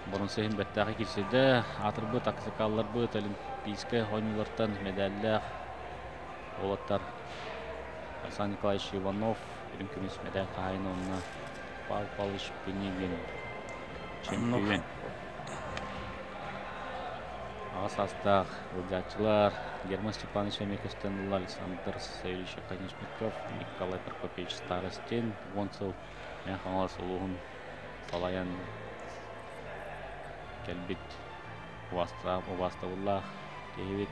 Speaker 1: Бұрын сейін бәттәғі келседі, атыр бұт, аксикалылар бұт, олимпийскі ойнулардан медалләқ олаттар. Александр Николаевич Иванов, үрім көмес медаль қайын онына Павел Павлович Пенегин, чемпион. Ағас астақ, ұлдатшылар, Герман Степанович Амекостенұлы, Александр Саевич Конечников, Николай Прокопьевич Старостин, Вонцел, мен қаңалас ұлығын Салаян Келбит, Уваставуллах, Кевит,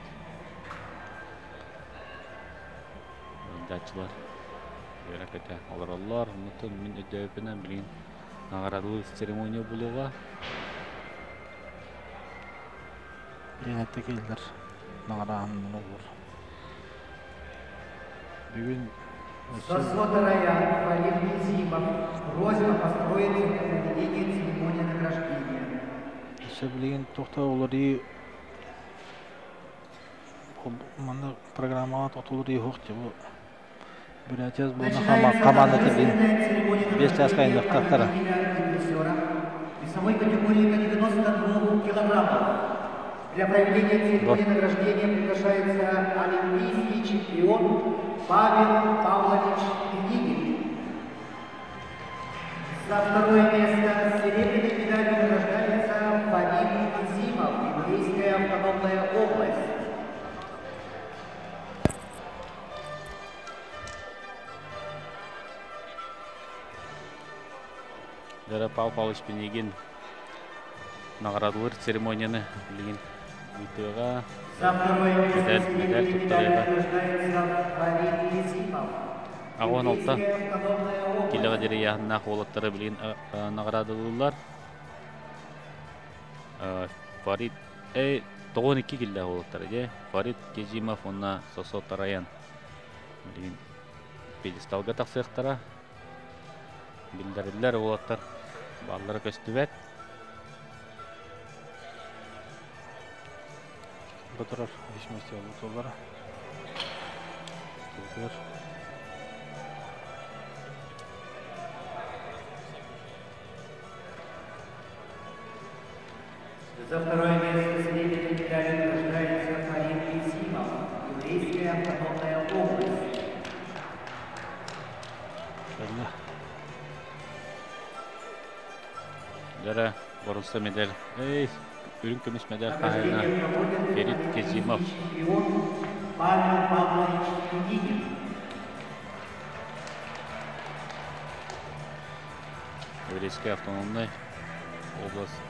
Speaker 1: датчылар, веракеті алар, ұмытын мен өтөпінен білген ағарадылы церемония болуға.
Speaker 2: Енетті келдір, нағарағын olur. Бүгін
Speaker 3: Созвода района Валерий Зимов. Просьба построить заведение церемонии награждения.
Speaker 2: bilgin toxta olary manda programmaga toxtulary hoqçı bu. Бюротез bunu команда тибин 5 жаска инвестаттара.
Speaker 3: Весовой категории до 92 килограммов. Для проведения церемонии награждения приглашается олимпийский чемпион Павел Павлович Денигин. За второе место с серебряной медалью награждается Фарид Азимов, Еврейская автономная область.
Speaker 1: Дара Павлович Денигин наградылар церемонияны билген үтөга медаль туттарыга агон олта килега дерияна холоттары билген наградылар Фарид 92 киле холоттары же Фарид Кезимов онна Сосо Тараян билген пьедесталга таксыктара билдирилер холоттар баллары көстүбөт
Speaker 2: Батырар ишместе олар.
Speaker 3: За второе место с серебряной медалью награждается Фарид Азимов, Еврейская автономная область.
Speaker 1: Дара борунса медаль. Ürün kömüş medal kayına Ferit Kezimov.
Speaker 3: Павел Павлович Денигин.
Speaker 1: Еврейская автономная область.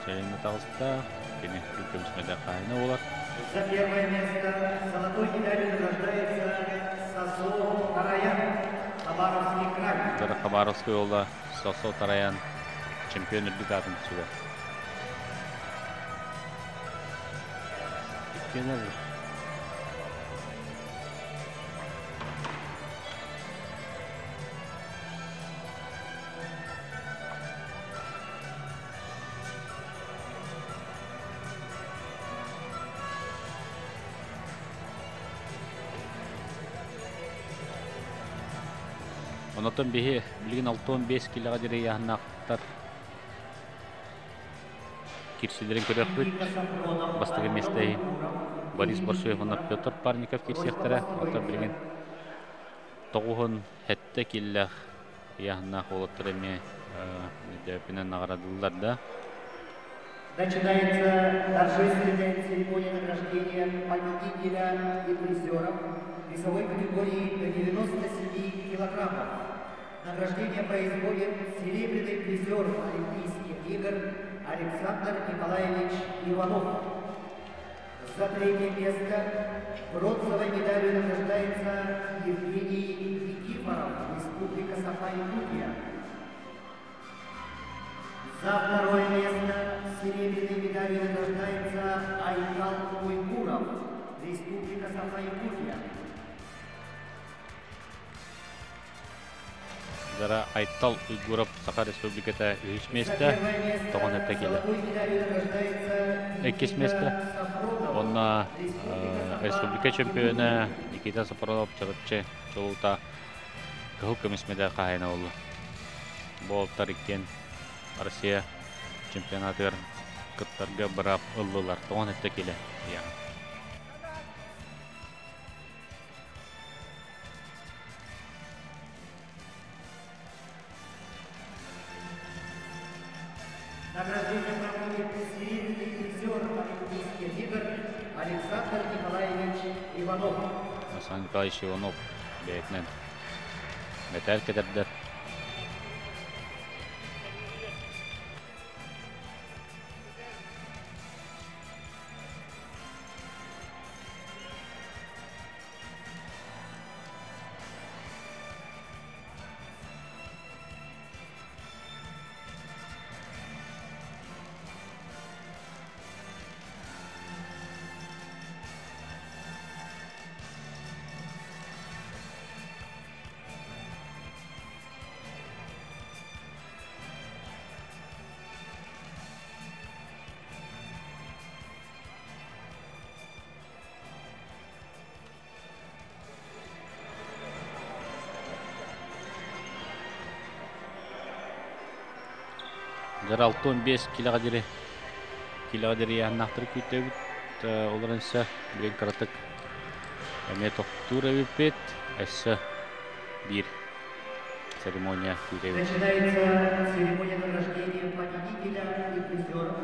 Speaker 1: Çeyrinde tağızda yine ürün kömüş medal kayına olur.
Speaker 3: За первое место золотой медалью награждается Сосо Тараян, Хабаровский край.
Speaker 1: Дара Хабаровский yolla Сосо Тараян чемпиондук атын түсүрө. Онотон бихи билген 6-15 килога дире яхнактар кирсилерин көрөкпүт бастыгы местеги Борис Боршуев онна Петр Парников кирсиектера отор билген 9 хетте киллах яхна холоттар эме депинен наградылар да.
Speaker 3: Начинается торжественная церемония награждения победителя и призеров весовой категории до 97 килограммов. Награждение производит серебряный призер Олимпийских игр Александр Николаевич Иванов. За третье место бронзовой медалью награждается Евгений Никифоров, Республика Саха-Якутия. За второе место серебряной медалью награждается Айкал Уйгуров, Республика Саха-Якутия.
Speaker 1: Дара Айтал Уйгуров Саха Республиката 3 месте, тоғын әтті келі. 2 месте, онна республика чемпионы Никита Сапаронов чарапчы жолута кыл көмесмеде қайына олы. Бұл тариккен Россия чемпионатыр кыттарға бірап ұллылар, тоғын әтті келі.
Speaker 3: Награждение проводит серебряный призер Олимпийских игр Александр Николаевич Иванов.
Speaker 1: Александр Николаевич Иванов бәйтінен металл кедердер. 15 килогадери яһнахтыр күтөбүт. Оларынса билен каратык эме токтур эбипет. Эссе бир церемония күтөбүт.
Speaker 3: Начинается церемония награждения победителя и призеров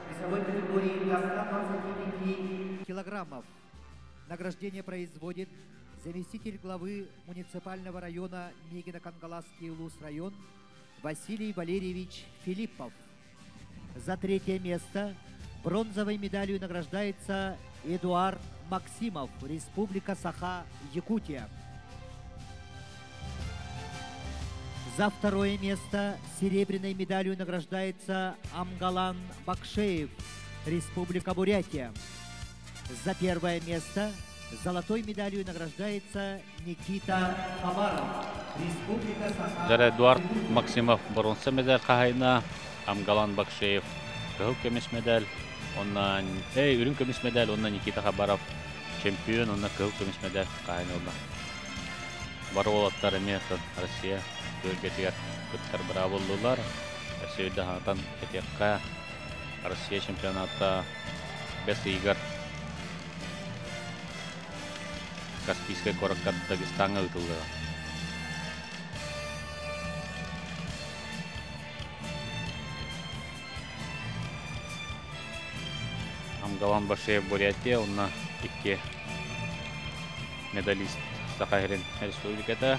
Speaker 3: весовой категории до 125 килограммов. Награждение производит заместитель главы муниципального района Мегино-Кангаласский Улус-район Василий Валерьевич Филиппов. За третье место бронзовой медалью награждается Эдуард Максимов, Республика Саха, Якутия. За второе место серебряной медалью награждается Амгалан Бакшеев, Республика Бурятия. За первое место золотой медалью награждается Никита Хабаров, Республика Саха.
Speaker 1: Жара Эдуард Максимов бронза медаль кахайна, Амгалан Бакшеев кыгыл көмес медаль, оннан үрүн көмес медаль, оннан Никита Хабаров чемпион, оннан кыгыл көмес медаль кахайна олда. Бар олаттар эмесын Россия бөлгетигер күттер бара болдулар. Сөйді хатан кетекка Россия чемпионатта 5 игр Каспийский коракка Дагестанга ütülді. Амгалан Бакшеев Бурятия, онна 2 медалист Саха Республикада.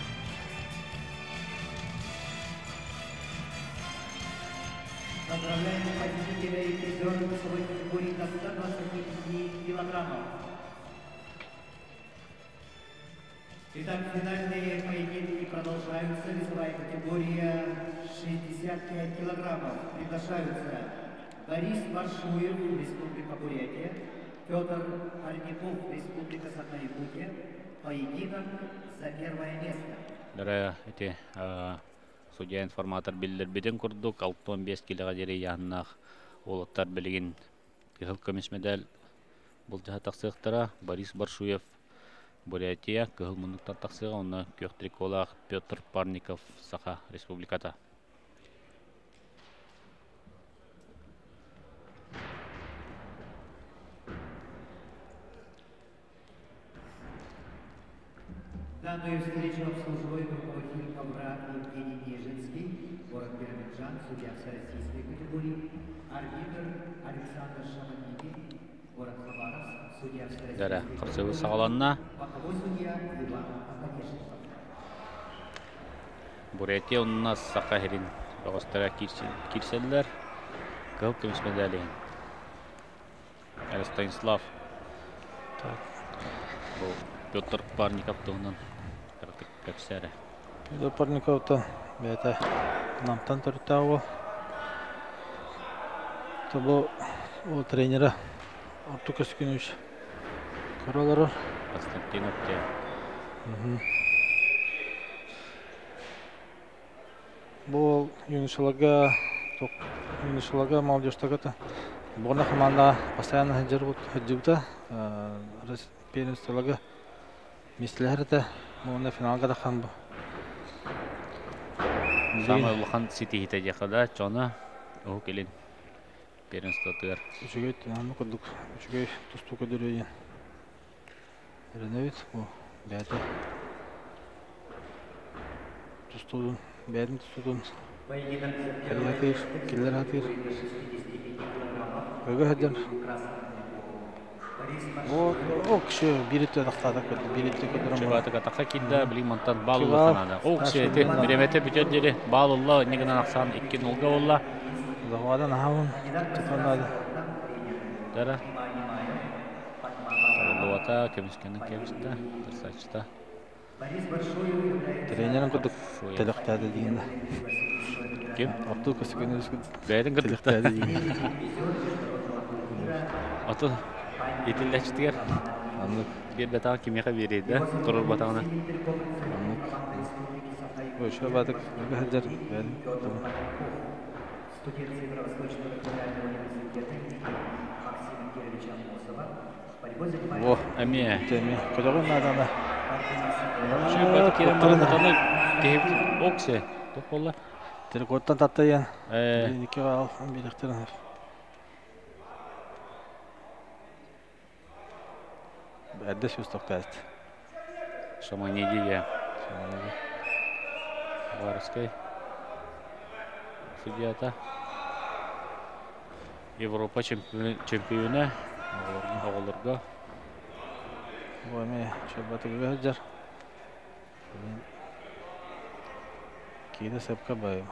Speaker 3: Поздравляем победителя и призера весовой категории до 125 килограммов. Итак, финальные поединки продолжаются. Весовая категория 65 килограммов. Приглашаются Борис Маршуев, Республика Бурятия, Петр Альников, Республика Саха-Якутия. Поединок за первое место.
Speaker 1: Дара эти судья информатор билдирбеден курдук 65 килогадери яһнах олаттар билигин кыгыл көмес медаль булжа таксыктара Борис Баршуев Бурятия кыгыл мундуктар таксыга, онна көктриколах Петр Парников Саха Республиката.
Speaker 3: Данную встречу обслуживает руководитель ковра Евгений Нежинский, город Биробиджан, судья всероссийской категории, арбитр Александр Шаманики, город Хабаровск, судья
Speaker 1: Дара
Speaker 3: всероссийской
Speaker 1: кырсыгы
Speaker 3: категории,
Speaker 1: сагаланна
Speaker 3: боковой судья Иван Акадешев.
Speaker 1: Бурятия онна Саха Херин Богостара кирселлер кыгыл көмес медали. Станислав Петр Парников тугунан кыртык көпсәре.
Speaker 2: Петр Парниковта бәті намтан тұрттауы. Бұл тренері Артур Көскенович Королары.
Speaker 1: Константинов те.
Speaker 2: Бұл юношыларға молодежьтагата. Бұғына команда постоянно хаджибута. Первенстволага мисләрді. Бұғына финалға да қан бұл.
Speaker 1: Самый улахан Сити хитәҗәкәдә чона о келин первенство төр.
Speaker 2: Үшігей тінамы күрдік. Үшігей тұсту көдірейін. Реневит бұл бәді. Тұстудың, бәдін тұстудың. Кәлі хатыр, келер хатыр. Көгі хәдден. О кіші биретті дақтадық көді. Биретті көдірім.
Speaker 1: Чебаты катақа килді, білім монтан балылы қанады. О кіші әті мүреметі бүтендері балылы негінен ақсан 2-0 олла.
Speaker 2: Зағуадан ағауын тұтанады.
Speaker 1: Дара. Луата, көміскенің кемісті, дұрсачыта.
Speaker 2: Тренерін күдік тіліқтәді дейінді.
Speaker 1: Кем?
Speaker 2: Артур Көскенович
Speaker 1: Бәйдің күдік.
Speaker 2: тіліқтәді дейінді.
Speaker 1: Аты етілдәчтігер. Bir batağın kimyaka veriydi, durur batağına.
Speaker 2: Öyle batık, bir hacer.
Speaker 3: Студент Северо-Восточного федерального университета Максима Кировича Мосова. Борьбой занимается...
Speaker 1: Әме.
Speaker 2: Теме. Көдіғын надана.
Speaker 1: Şu batı kerem batağını deyip okse. Тоқ болла.
Speaker 2: Telekotten tattayan.
Speaker 1: Ee,
Speaker 2: İki al biriktirin. Berde söz toktaydı.
Speaker 1: Şaman Yediye. Варскай. Судьята. Европа чемпионы. Оғылырға.
Speaker 2: Бойме шабаты гажар. Кейде сепка байым.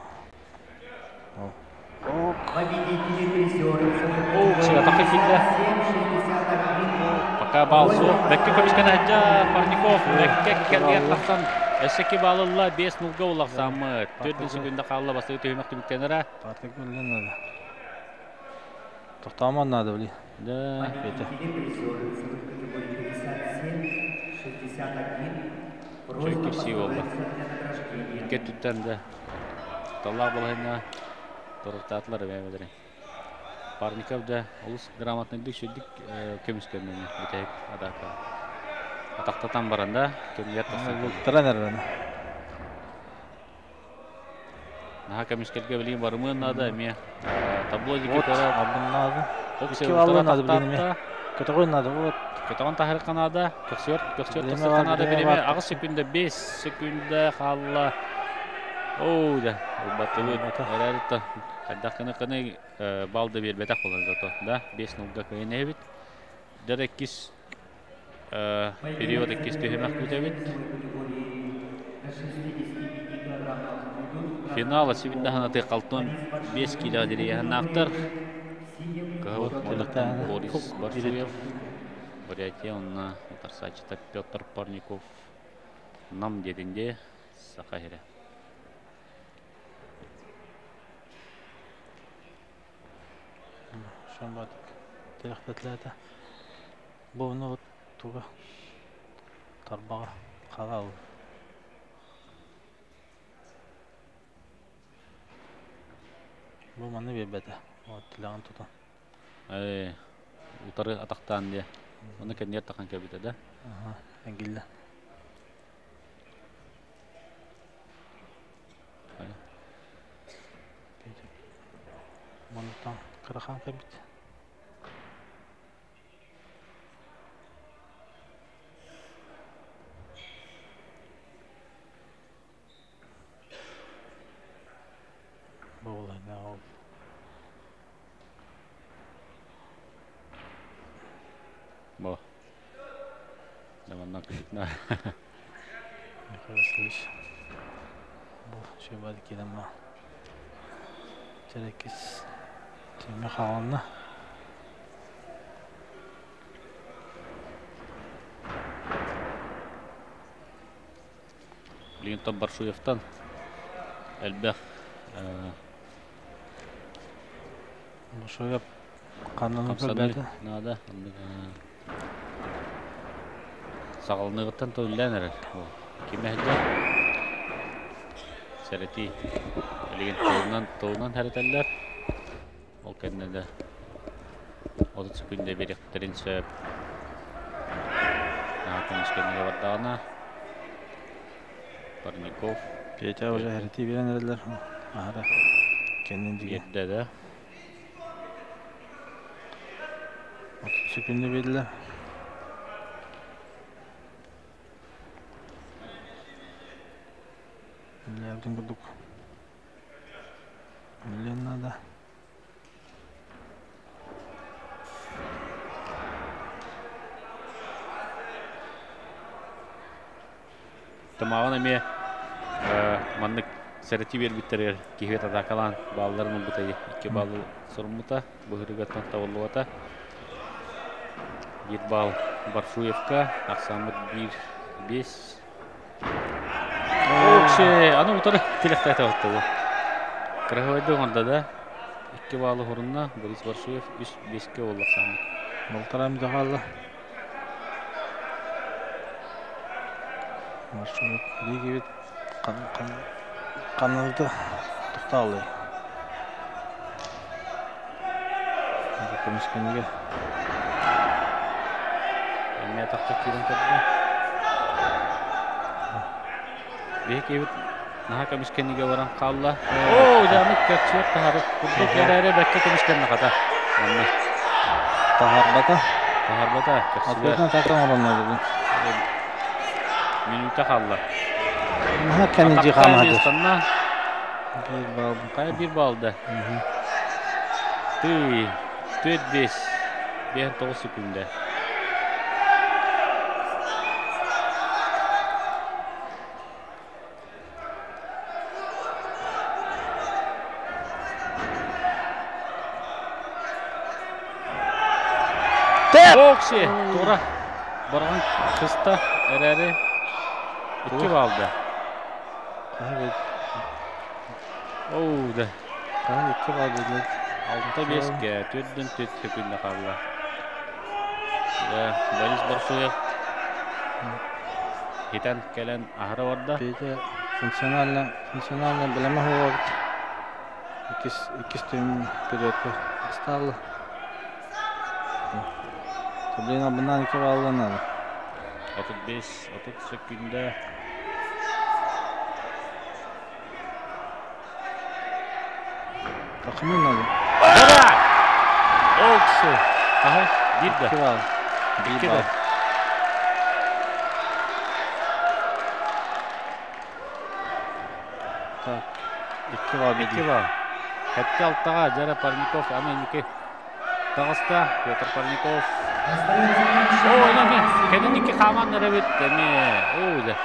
Speaker 3: Победители призеры.
Speaker 1: Атаққа келді. Пока балсу. Бәкке көмішкен әджа Парников. Бәкке келген қақсан. Әшекі балылла 5-0-ға олақсамы. 4 секунда қалыла бастығы түймек түміктенірі.
Speaker 2: Партик бөлген надо. Тоқтаман надо, блин.
Speaker 1: Да.
Speaker 3: Победители призеры. Категории 57-61.
Speaker 1: Çok kipsi oldu. Ket tüttendi. Tallar balahına tortatlar vermediler. Parnikov da ulus dramatnıydık şudik kömüşkenini bitek adaka. Atakta tam baranda kömüyat tasın.
Speaker 2: Trener bana.
Speaker 1: Naha kömüşkelge bileyim var mı nada miye. Tablo diketara
Speaker 2: Aldın lazım.
Speaker 1: okse
Speaker 2: İki vallahi nadı
Speaker 1: ultra
Speaker 2: bileyim
Speaker 1: tahta.
Speaker 2: Kötü koyun nadı.
Speaker 1: Ketağın tahir kanada 44
Speaker 2: Bileme
Speaker 1: tasır
Speaker 2: var,
Speaker 1: kanada
Speaker 2: bileme
Speaker 1: bileme
Speaker 2: var.
Speaker 1: ağız sekünde 5 sekünde kalla. Oh da batı herhalde ta haddakını kanı balda bir betak olan zato da 5-0'ga kayın evet. Derekis perioda kesti hemek bitebit. Finala sibinde hanatı kalton 5 kilo diriye hanaktar. Kahut molatan Boris Barsuyev. Бурятия онна Тарсачита Петр Парников нам дединде Сахахире.
Speaker 2: Şan batık. Telektetlerde. Bunu tuğa. Tarbağa. Kağa alır. Bu manı bir bede. O tilağın tutan.
Speaker 1: Utarı ataktan diye. Onu kendi yatakan kebide de.
Speaker 2: Aha. Engille. Monutan kırakan kebide. Bu olay ne oldu?
Speaker 1: Bu. Zamandan küçükler.
Speaker 2: Ne kadar sevmiş. Bu şey var ki ama. Terekiz. Temi havanla.
Speaker 1: Linton Barshuyev'tan Elbek
Speaker 2: Bu şöyle kanını
Speaker 1: Kapsadı
Speaker 2: bölbedi.
Speaker 1: nada sağalnıgıttan toylanır. Kime hedi? Sereti Ligin toğunan haritalar. O kendine 30 sekünde bir yakıtların sebep. Konuşkenine vaddağına Parnikov
Speaker 2: Piyete hoca heriti bilen nerediler? Ahara. Kendin dige.
Speaker 1: 7'de de
Speaker 2: 30 sekünde belirler. Milyardın bulduk. Milyonlar da.
Speaker 1: Tamağın emi manlık sereti bir bitirir kihvet atakalan bağlarının butayı 2 bağlı sorumluta bu hırıgattan tavalluata 1 bal Barshuyev'ka aksamı 1-5 Okşe anı utarı tilekte atavattu bu Kırıhıydı onda da 2 bağlı horunna Boris Barshuyev 3-5'ke oldu aksamı
Speaker 2: Moltaram zahallı. Marşunu iyi gibi kanalda tutalım. Bakın üstüne.
Speaker 1: Emniyet taktik kirim kadar. Büyük evet Наха көмішкенеге баран қалла. Оу, жаны көпсует тахары. Күрді кәрәрі бәкке көмішкенне қата.
Speaker 2: Тахарбата.
Speaker 1: Тахарбата.
Speaker 2: Атбетна такан оранна dedi.
Speaker 1: Минута қалла.
Speaker 2: Наха кәнеджи қамады.
Speaker 1: Bir baldı. Kaya bir baldı. Tüy. 4-5. 9 sekunda. Okşi. Tora. Barğan kısta. Ereri. 2 baldı.
Speaker 2: Evet.
Speaker 1: Oo da.
Speaker 2: Kaya 2 baldı.
Speaker 1: 6-5'ge 4 sekunda kaldı. Boris Barsoyev. Hitan gelen ahıra vardı.
Speaker 2: Beyde функционально bileme hava. İkisi tüm periyotku. Stalı. Tabii bundan 2 baldı.
Speaker 1: 35 sekunda.
Speaker 2: Takımın adı.
Speaker 1: Oksu. Aha, bir de.
Speaker 2: 2 baldı.
Speaker 1: 2 de.
Speaker 2: Так. 2 baldı.
Speaker 1: 2 var. Hatta alttağa Jara Parnikov, Ameniki. Tağısta Pyotr Parnikov. Oo, önemli. Kendindeki kamanlara bitti mi? Oo da.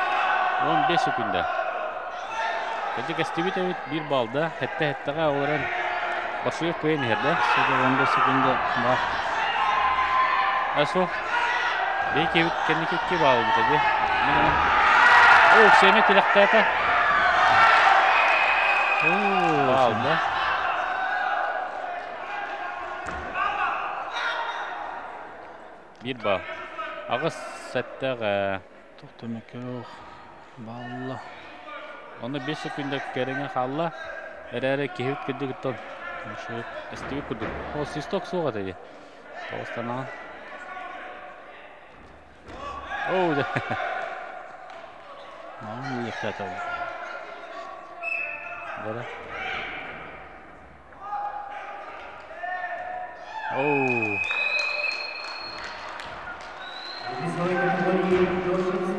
Speaker 1: 15 sekunda. Kajik estimate evet bir balda. Hatta olarak Barsoyev koyun herdi.
Speaker 2: 15 sekunda var.
Speaker 1: Aso. Belki evet kendindeki 2 baldı tabi. Oo, Semet ilaktayata. Oo, balda. Bir bal. Ağız sattağa.
Speaker 2: Toxtamak yok. Balla.
Speaker 1: Onu 5 sekunda kerenge kalla. Erere kehit kedi gitton. Şu estivi kudu. O sistok soğa dedi. Tostana. Oo da.
Speaker 2: Tamam, yıktat oldu.
Speaker 1: Böyle. Oo.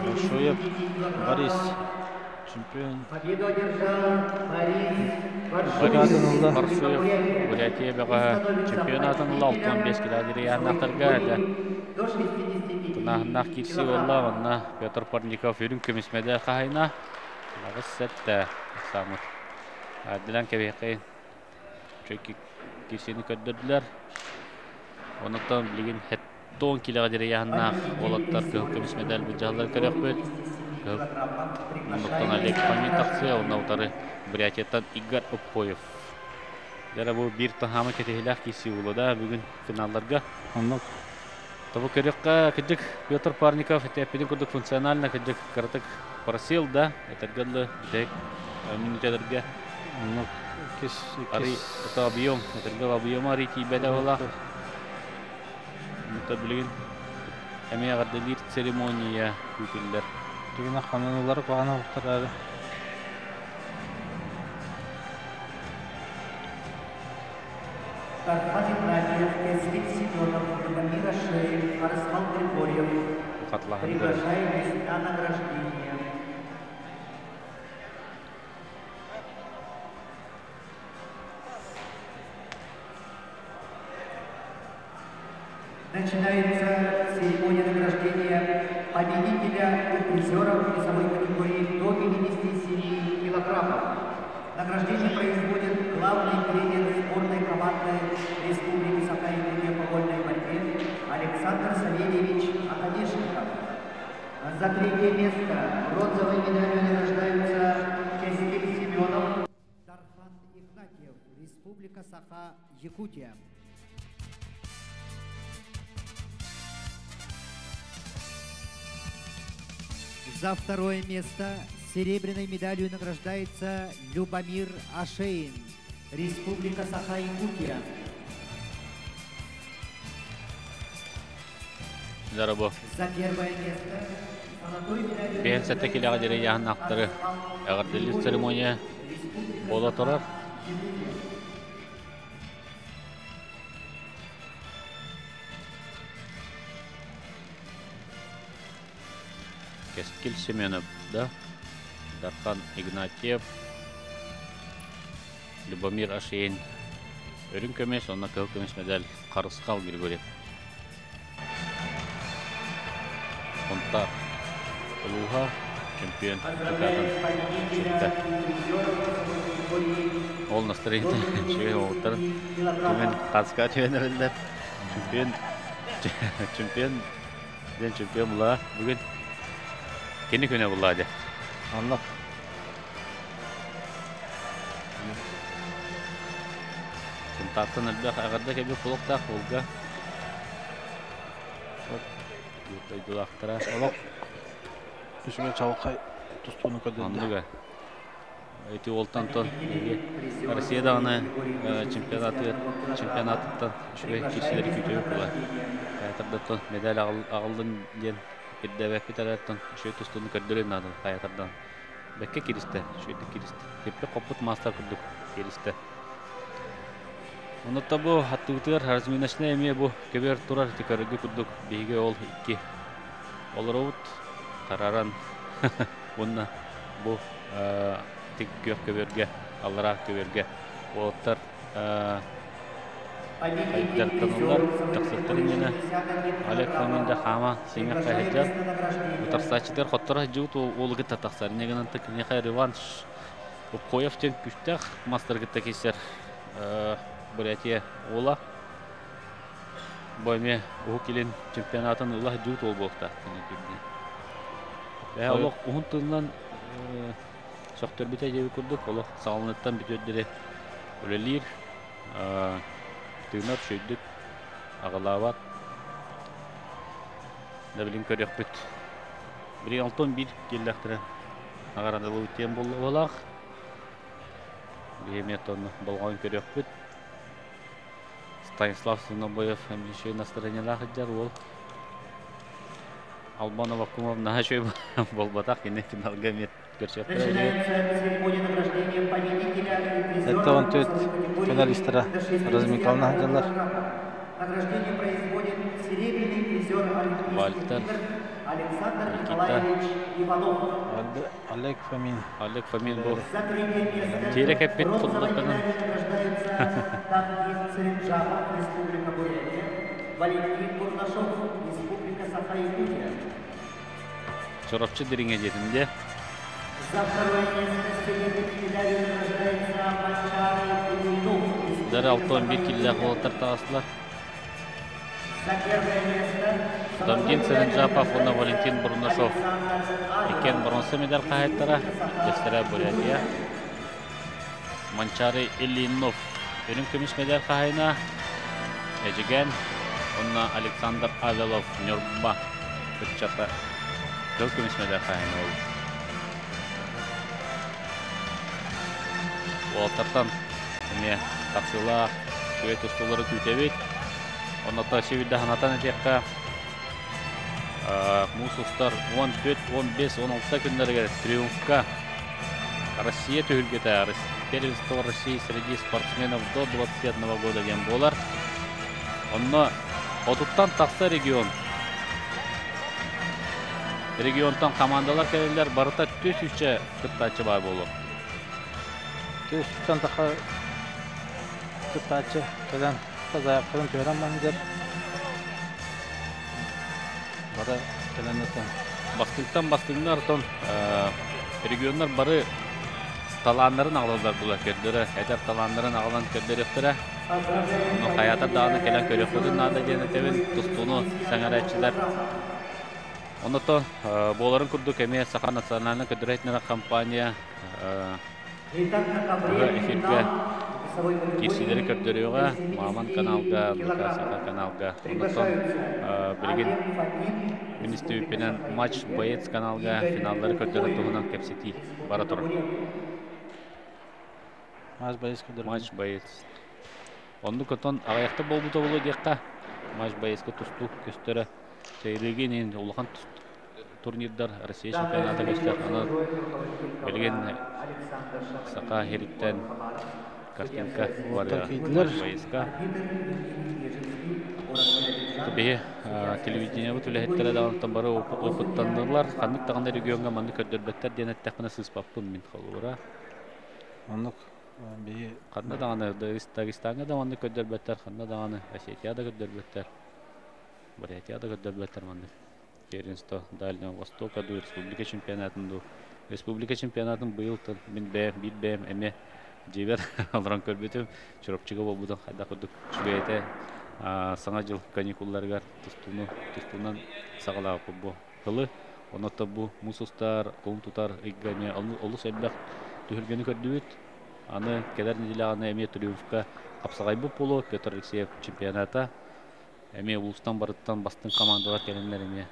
Speaker 2: Barsoyev, Boris. Чемпион.
Speaker 1: Boris Barsoyev. Buratiya baga чемпионатын 65 килограмм янактарга да. Тынахнах кирси болла, онна Pyotr Parnikov үрүн көмүсмеде кайна. Агыс сетте самыт. Адилан кебеки. Чөки кирсини көддүрлөр. Онуктан билген 10 килограмм яннах болоттар көмүсмедел бу жаллар керек бөт. Онуктан Олег Памин таксы, оннауттары Бурятияттан Игорь Оппоев. Жара бу бир тахамы кетехилах киси улуда бүгүн финалларга.
Speaker 2: Оннук.
Speaker 1: Табу керекка кыдык Pyotr Parnikov этепидин курдук функционально кыдык каратык просил да, этергеллы битек минуттарга.
Speaker 2: Оннук.
Speaker 1: Ари это объем, этергел объем ари кибеде бола. Мута билген эме агадылыр церемония күтүлдер.
Speaker 2: Дигене канунлар кагана уктарары.
Speaker 3: Тарфан Игнатьев, Кесвит Семенов, Любомир Ашеев, Арслан Григорьев. Приглашаем на награждение. Начинается церемония награждения победителя и призеров весовой категории до 57 килограммов. Награждение производит главный тренер сборной команды Республики Саха-Якутия по вольной борьбе Александр Савельевич Акадешников. За 3-е место бронзовой медалью награждаются Кесвит Семенов, Тарфан Игнатьев, Республика Саха-Якутия. За 2-е место серебряной медалью награждается Любомир Ашеин, Республика Саха-Якутия.
Speaker 1: Зарабо.
Speaker 3: За 1-е место
Speaker 1: Бен сәтте келеға дере яғын ақтары әғырделі церемония бола тұрар. Кескил Семенов, да? Дархан Игнатьев, Любомир Ашейн. Өрін көмес, онына көл көмес медаль Қарысқал Григорьев. Онтар Луға, чемпион Тукатын шетті. Ол настроение шөй оғыттарын төмен қазға түйенерілдер. Чемпион бұла бүгін кені көне бұла де.
Speaker 2: Анлап.
Speaker 1: Тартын әлбәқ ағырда кәбі құлықтақ олға. Өйтайды ақтыра.
Speaker 2: Олақ. Үшіме чауқай тұстуыны көденді.
Speaker 1: Андыға. Өйті олтан тон. Россияда аны чемпионаттан үшіге кешілері күтеу бұла. Қаятырда тон медаль ағылдың ден кеддәбәк бітәрәттін үші тұстуыны көрдірен ады қаятырдан. Бәкке керісті, үшейді керісті. Кеппе қопыт мастар күрдік керісті. Онытта бұ аттығытығар разминашына әме бұ көбер тұрар текарығы күрдік. Бейге ол 2 олар оғыт қараран бұнна бұ тек көберге, алырақ көберге оғыттар айттартанылар тақсықтарын ені Олег Фоминді қама семек қайыджар. Бұтарсачыдар қоттыра жуыт олығы татақсар. Негінантық неқай реванш қойафтен күштақ мастырғытта кесер Бурятия ола. Бойме оғы келен чемпионатын ұлақ жуыт ол болықта. Олық ұғын тұғынан соқтыр біте жеуі күрдік. Олық сағылынеттан бітөддері өлелер. Тыгнап шөйдік, ағылават. Да білін көрек бүт. Бірі 6-1 келдіқтірі ағарадылы өтен болақ. Беймет оны болғауын көрек бүт. Станислав Сынобоев әмлішей настроениялағы жар ол. Албанова Кумов наға шөй болбатақ, ені финалға мет көрсеттірі.
Speaker 2: Это он тет финалистера размекална галар.
Speaker 1: Вальтер, Никита, Олег Фомин был. Терек опять футболканың. Çorapçı diringe jedinde. Dari 6-11 kille qoğıtlar tağısılar. Damgen Serenjapov, ona Valentin Brunashov. Eкен bronze medal қағайттара. Дестера Бурятия. Манчары Ильинов. Önüm күміс medal қағайына. Ежеген. Ona Александр Авелов. Нюрба. Күтчата. Көл күміс medal қағайына ол. Олтартан. Міне тақсыла шөйет ұстылары күлтебет. Онната шевілді ханатан әтекқа Мусустар 14-15-16 күндерге триумфка Россия төгілгеті. Первенство России среди спортсменов до 21 года ген болар. Онна отуттан тақса регионтан командалар кәлелер барыта төс үшче күттачы бар болу.
Speaker 2: Төстен тақа күттачы кәлен тазаяқтырын төрен мәндер. Бары кәлен өтен.
Speaker 1: Бастыңдар тон региондар бары таланларын ағылдар бұлар көрдірі. Әдер таланларын ағылан көрдір өқтірі. Қаятар дағыны кәлен көріқудың ады дені тәуін тұстуыны сәңәрәтшілер. Онытон боларын күрдік әме Саха национальны көдіретнері компания эфирге кирсилери көрдөрүгө Маман каналга, Лукасака каналга, онтон билген министрипенен матч боец каналга финалдары көрдөрүп тугунан кепсети бара тур. Матч боец. Онду котон аяқта болбута болу декка. Матч боецке тусту көстөрө чейреген улахан турнирдар Россия чемпионаты göster. Аны билген сака хериттен картинка бар войска. Табии телевидение бу түләһеттәре дагы бары опыттандылар. Ханнык тагында регионга манны көддөрбәттәр денеттәкне сыспаппын мин халыра.
Speaker 2: Онук бии
Speaker 1: Ханна дагы Дагестанга да манны көддөрбәттәр, ханна дагы Осетияда көддөрбәттәр. Бурятияда көддөрбәттәр манны. Первенство Дальнего Востока ду республика чемпионатын ду. Республика чемпионатын быйыл мин бит эме Дивер алран көрбөтөм. Чоропчуга болбудан кайда курдук. Чугайта саңа жыл каникулларга тустунан сагалап бу. Кылы онотта бу мусустар, кулун тутар иггаме олус элбек түһүлгөнү көрдүбүт. Аны келер неделяганы эме Триумфка капсагайбы болу Петр Алексеев чемпионата. Эме улустан барыттан бастын командалар келенлер эме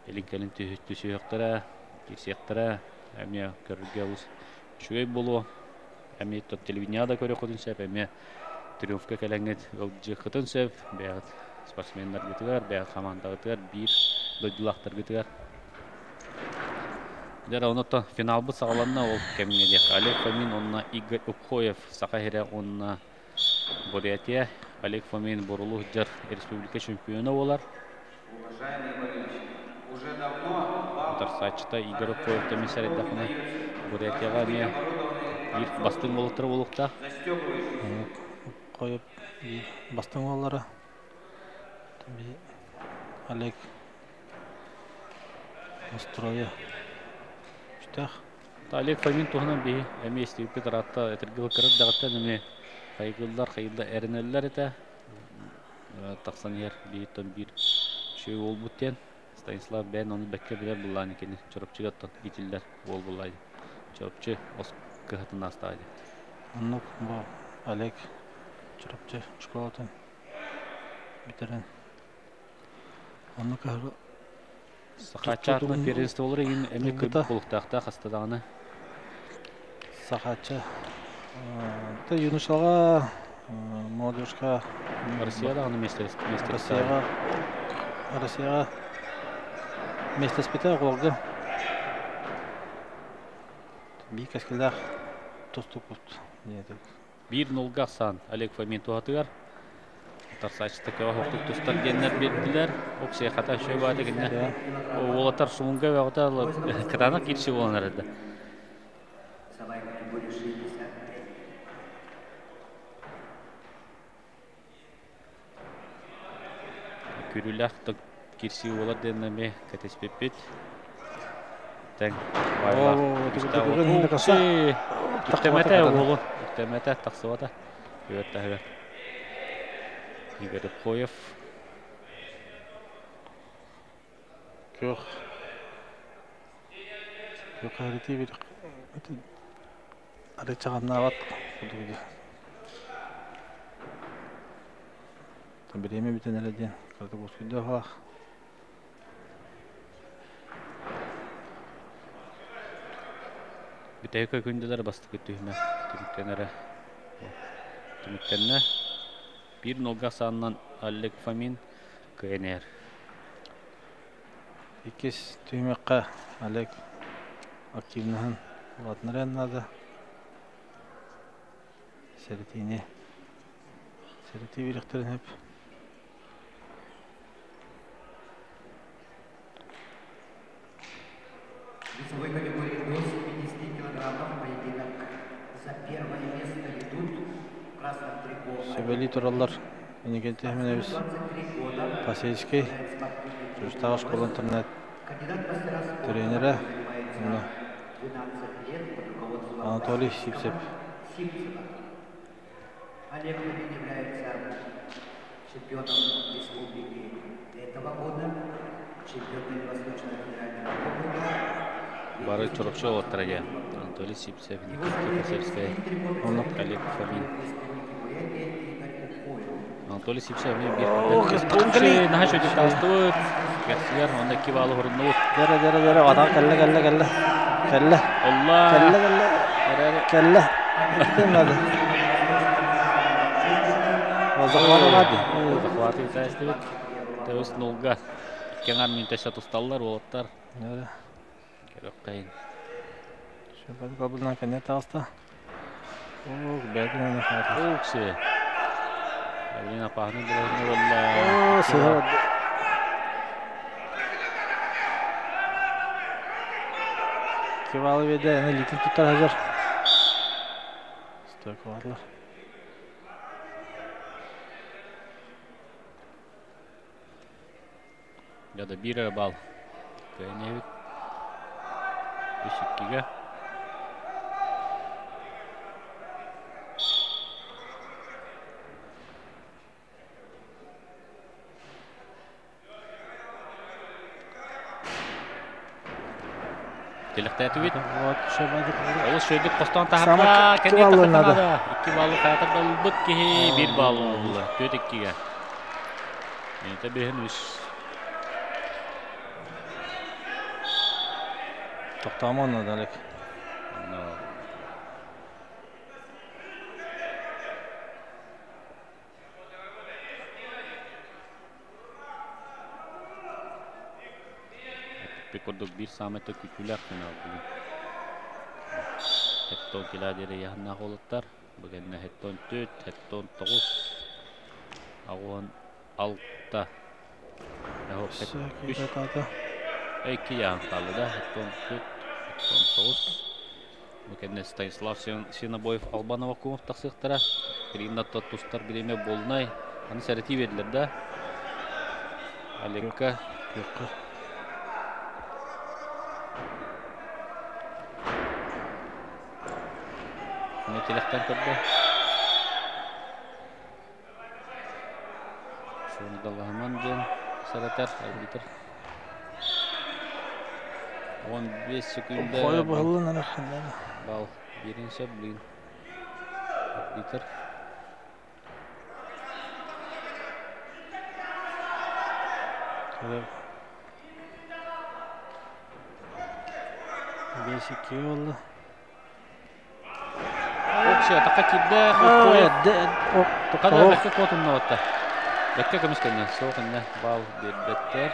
Speaker 1: элинкелин түсөктөрө, кисектөрө эме көргө улус чугай болу. Эме телевидениеда көрө кодунсап эме Триумфка келеңет жыхытынсап бәгат спортсмендар гытыгар, бәгат команда гытыгар, бир дойдулактар гытыгар. Дәра онотта финал бу сагаланна ол кемге дек. Олег Фомин, онна Игорь Укхоев, Сахахире, онна Бурятия. Олег Фомин Бурулух жар республика чемпионы болар. Тарсачта Игорь Укхоев комиссар дакына Бурятияга не бир бастын болуптар болукта.
Speaker 2: Коюп бастың баллары. Олег Остроя.
Speaker 1: Олег Фомин туһунан би эми истип таратта этергил кырып дагытта неме кайгылда эренеллер эте. Таксан ер биттен бир шөй бол буттен Станислав Бен оны бекке билер буллан экен. Чоропчугаттан битилдер бол буллайды. Чоропчу ос кыһатын астайды.
Speaker 2: Онук бу Олег Чоропчу школатын битерен. Онук
Speaker 1: Сахачатын первенстволары эми көп булуктакта хастадаганы.
Speaker 2: Сахача. Та юношалга, молодежка
Speaker 1: Россияда аны
Speaker 2: Россияга место спита голга. Бик аскелдах тоступ бут.
Speaker 1: 1-0 сан Олег Фомин туатыгар. Тарсачта кава хоктук тустар геннер бердилер. Оксия хата шөй бады генне. Олатар сумунга вагыта кытана кирши боланар эди. Күрүләк кирши болар денеме катеспепет. Тең байлар. Тактемете болу. Тактемете таксыбата. Өттәгә. Игорь Укхоев.
Speaker 2: Көх харити бир. Арычагана бат. Табиреме битен эледен. Кырды бускүйдө хах.
Speaker 1: Битейка күнделер басты көтүмө. Түмүктенне 1-0 санынан Олег Фомин КНР.
Speaker 2: Икис түймекка Олег активныһын латнырен нада. Серти биректерин хеп.
Speaker 3: Весовой категории до 70 килограммов поединок. За первое место идут в красном трико.
Speaker 2: Себели тураллар. Энеген тәхминебез. Пасейский. Жуштагы школа интернет. Тренеры. Анатолий Сипцев.
Speaker 3: Олег Фомин является чемпионом республики этого года, чемпионом Восточного федерального округа.
Speaker 1: Бары Чоропчу оттырага. Анатолий Сипцев, Никита Косельская, Олег Фомин. Анатолий Сипцев бир наха шөйдү талстыбыт. Герсияр онда кибалы хурунну.
Speaker 2: Дere adam kelle.
Speaker 1: Allah.
Speaker 2: Kelle. Etmedi. Захваты.
Speaker 1: Захваты тестовик. Теус 0-га. кеңар минтеша тусталлар олаттар.
Speaker 2: Нәре.
Speaker 1: Керек кайын.
Speaker 2: Шөбәл кабылдан кәне тағыста. Оу, бәдін әне қағыр.
Speaker 1: Оу, кісі. Әбілін апағыны бұлағыны олла.
Speaker 2: Оу, сыға. Кевалы беді, әне литін тұттар әзір. Стойка барлар.
Speaker 1: Ya da bir bal. Köyüne 5-2'ye. Телехтә түгит.
Speaker 2: Вот, шөбәді.
Speaker 1: Ол шөйдік қостан тағапта.
Speaker 2: Самат
Speaker 1: Кәне
Speaker 2: 2 балл ойнады.
Speaker 1: 2 баллы қайқырда ұлбыт кеге 1 балл олды. 4-2'ye. Ете бейін үш.
Speaker 2: Тоқтама ойнады әлек. Pekorduk bir samet'e küçüler final bugün. Hetton kiladeri yanına olutlar. Bugün de hetton 4, hetton 9. Ağın 6'da. Yahu hetton 3. 2 yan kaldı da hetton 4, hetton 9. Bugün de Stanislav Sinaboyev Albanova kumuf taksıqtara. Kirinda tuttustar gireme bolnay. Hani sereti verdiler de. Alekka. Ne teleften kırdı. Şunu da Allah'ın diyen saratar arbitr. 15 sekunda. Koyu bağlı nere?
Speaker 1: Bal birinci blin. Arbitr.
Speaker 2: Şöyle 5-2 oldu.
Speaker 1: Okşa takka kidde koyup. Kadar bekle kotunna otta. Bekle kemiskenne soğukunda bal birbetter.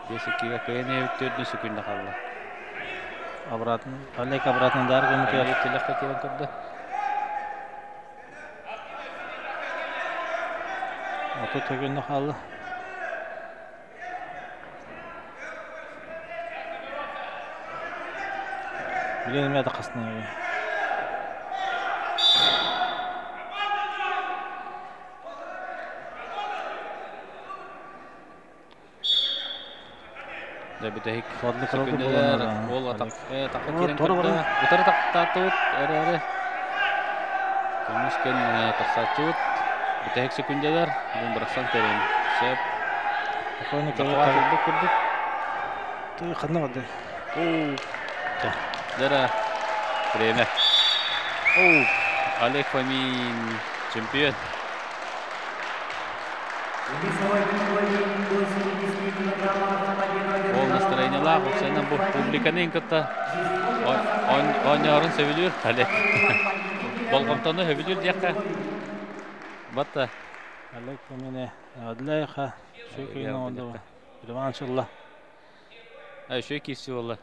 Speaker 1: 5-2'ye köyene 4 sekunda kaldı.
Speaker 2: Alek обратно dar günü ki.
Speaker 1: Telefte kelen kırdı.
Speaker 2: Oto tögünde kaldı. Bilenim ya da kastına.
Speaker 1: Da bir de hik
Speaker 2: Fadlı kralı
Speaker 1: sekundeler
Speaker 2: bulanlar.
Speaker 1: bol atak takka kelen
Speaker 2: Doğru,
Speaker 1: kırdı.
Speaker 2: doğru.
Speaker 1: Utarı takta tut ere. Kemisken taksatut. Bir de hik sekundeler bunu bıraksan keren. Sep.
Speaker 2: Koyunu
Speaker 1: Takva kırdı.
Speaker 2: Tuh kadına vardı.
Speaker 1: Dara. Kreme. Alek Fomin чемпион. Ол настроениялар, сенен bu публиканың кытта ойнарын сөйлür, Алек. Болгомтону сөйлür дияққа. Батта.
Speaker 2: Алек помине. Адлайха. Шөкейін онда. Реваншылла.
Speaker 1: Ай, шөй кесі олла.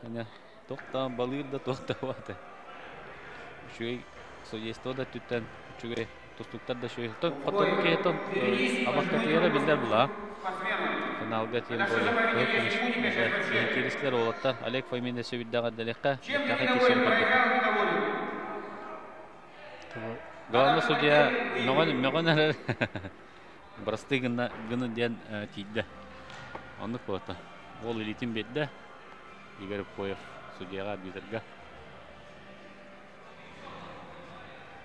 Speaker 1: Тоқтан балыр да тоқта баты. Шөй соесто да түттен чүге тустуктар да шөй. Тон фотоп кетон. Абаққа тиера билдер була. Финалга тем более. Көкөмүш. Интереслер олаттар. Алек Фойминде сөйдәгә дәлеккә. Тагы кешен кырды. Главный судья мөгәнәләр. Простый гына дигән тидде. Аны кота. Ол элитин бетдә. Игорь Коев судьяга бизерге.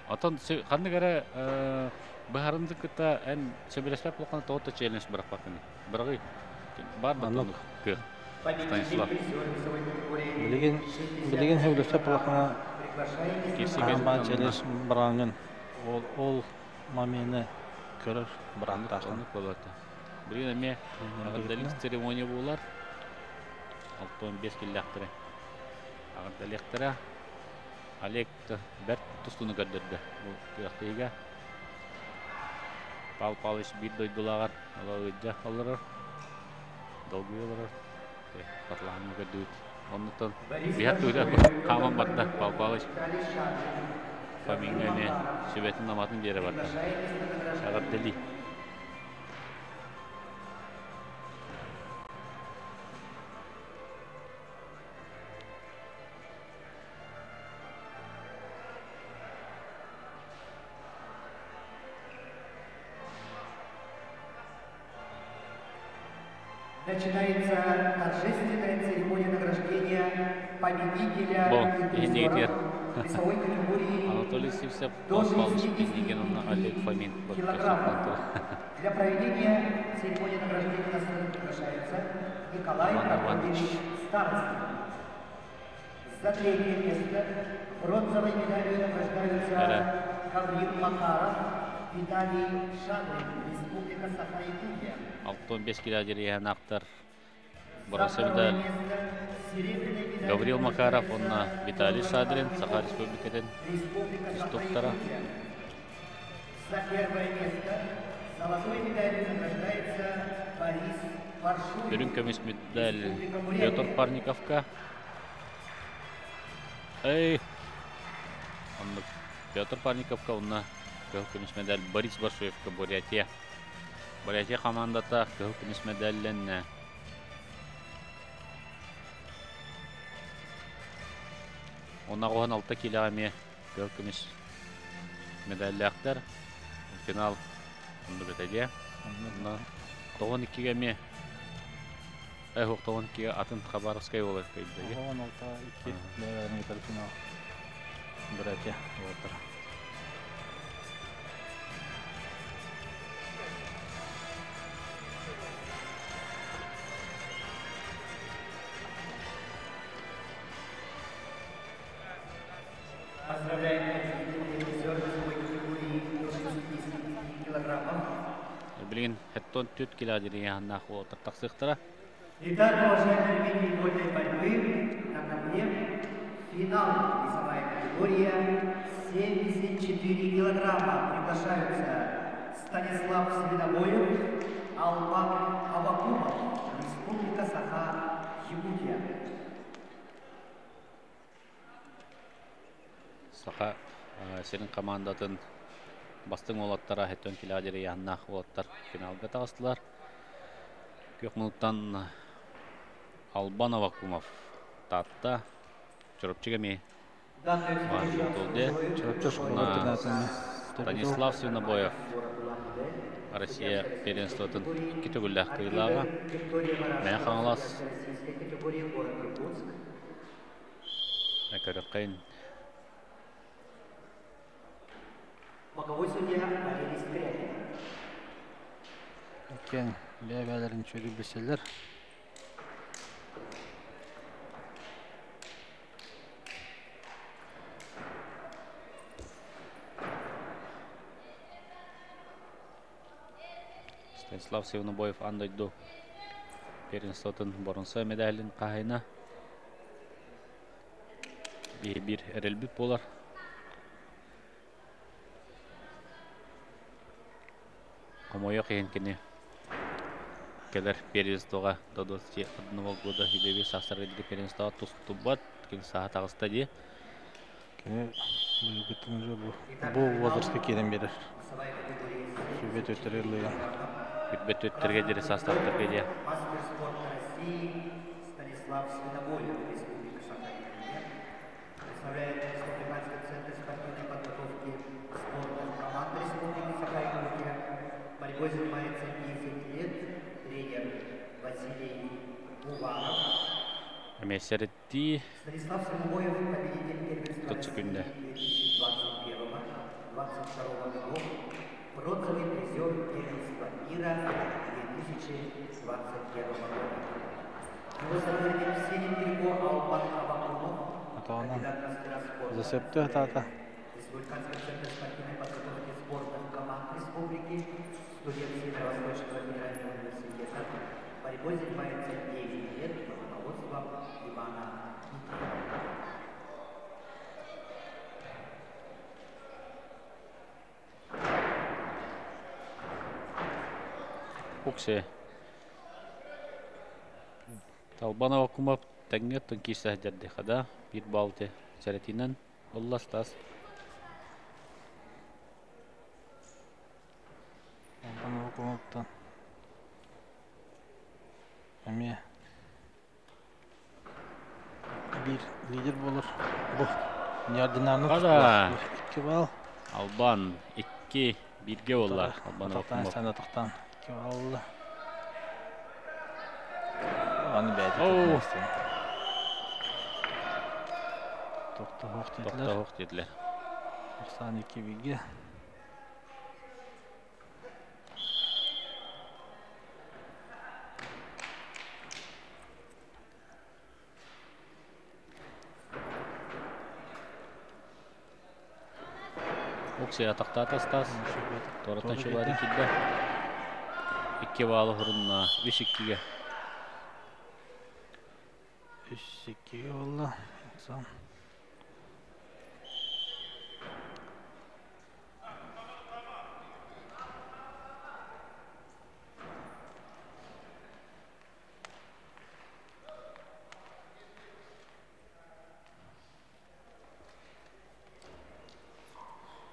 Speaker 1: Атын ханны гәрә баһарынды кыта эн сөбелешләп булган тота челлендж бирәк бакыны. Бирәгы бар да кы. Станислав.
Speaker 2: Билеген сөйләшеп булган
Speaker 1: Кесиген
Speaker 2: челлендж бирәнгән. Ол мамені көрөр бирәк тагын.
Speaker 1: Колата. Бирәгә ме агадалык церемония булар. 65 килләктәре. Агадалыктара Алек бер тустуны гәддерде. Бу яктыйга. Пал-палыш бит дойдулагар. Алар үдә алар. долгий olarak Parlahını gördük. Ondan bihat duyda kaman batta Pavpalış Famingene Şibetin namatın yere batta. Şagat deli.
Speaker 3: Начинается торжественная церемония награждения победителя весовой категории
Speaker 1: Анатолий Сивсев Павпалыш Пенниген, Олег Фомин.
Speaker 3: Для проведения церемонии награждения на сцену приглашается Николай Прокофьевич Старостин. За третье место бронзовой медалью награждаются Гаврил Макаров, Виталий Шадрин, Республика Саха-Якутия.
Speaker 1: 65 килограмм актар. Боросевда Гаврил Макаров, онна Виталий Шадрин, Саха Республикаден инструктора.
Speaker 3: За первое место золотой медалью награждается Борис Паршуев.
Speaker 1: Бирин көмес медаль Петр Парниковка. Онна Петр Парниковка, онна көмес медаль Борис Паршуевка, Бурятия. Бурятия командата көмес медальлен Онна гоған 6 килограмм көмес медаль актар. Финал онда бетеге. Онна 92 гаме. Эх, 92 атын Хабаровская олар көйдеге.
Speaker 2: 16-2 бәрәне финал. Бурятия отыр.
Speaker 3: Поздравляем призер весовой категории до 65 килограммов.
Speaker 1: Билген 74 килограмм наху отыр тақсықтыра.
Speaker 3: Итак, уважаемые любители вольной борьбы, на коне финал весовая категория 74 килограмма. Приглашаются Станислав Свинобоев, Албан Авакумов, Республика Саха-Якутия.
Speaker 1: Саха senin командатын бастың олаттара 70 килограмм наху олаттар финалга тағыстылар. Көк минуттан Албан Авакумов татта чорапчыгами Станислав Свинобоев Россия первенствотын китөгүллах кыйлага мен хаңалас Экаракайн
Speaker 3: Боковой судья Валерий Скрябин.
Speaker 2: Кен бәбәләрен чөрү беселер.
Speaker 1: Станислав Свинобоев андойду первенствотын боронса медалин кайына бир эрелбит болар. Комоё кыйынкене келер первенствога до 21 года хидеби састарыдыгы первенствога тустубат кен саат агыста де.
Speaker 2: Кене бүгүтүн уже бу возрастка келен берер. Шүбет өтөрөлгөн.
Speaker 1: Бит өттөргө дере састартырга де.
Speaker 3: Мастер спорта России Станислав Свинобоев, Республика Саха-Якутия, представляет Республиканский центр спортивной подготовки спорта команды Республики Саха-Якутия. Борьбой занимается 10 лет тренер Василий Уваров.
Speaker 1: Мессерти
Speaker 3: Станислав Свинобоев, победитель первенства
Speaker 1: секунда.
Speaker 3: России 2021-2022 годов, бронзовый призер первенства мира 2021 года. Его соперник в синем трико Албан Авакумов, кандидат мастера спорта.
Speaker 2: Засепті атата.
Speaker 3: Республиканский центр спортивной подготовки спорта команд республики, студент Северо-Восточного федерального университета. Борьбой занимается 9 лет под руководством Ивана Никитина.
Speaker 1: Уксе Талбана окумап тәңгеттен кисә җәрде хада bir балты сәретинен Олластас.
Speaker 2: Талбана окумаптан. Әме bir lider болыр. Бұл неординарны
Speaker 1: Қада.
Speaker 2: 2 бал.
Speaker 1: Албан 2-1 олар. Албана
Speaker 2: Атақтан
Speaker 1: окумап.
Speaker 2: санатықтан 2 баллы. Аны бәді
Speaker 1: Оу.
Speaker 2: тұтмастын. Тоқта хоқ
Speaker 1: Тоқта
Speaker 2: деділер.
Speaker 1: хоқ деділер.
Speaker 2: 92 биге.
Speaker 1: Оксия атақта атастас. Торатан шубады килді. 2 балы хұрынна 3-2-ге.
Speaker 2: 3-2 олла. Сан.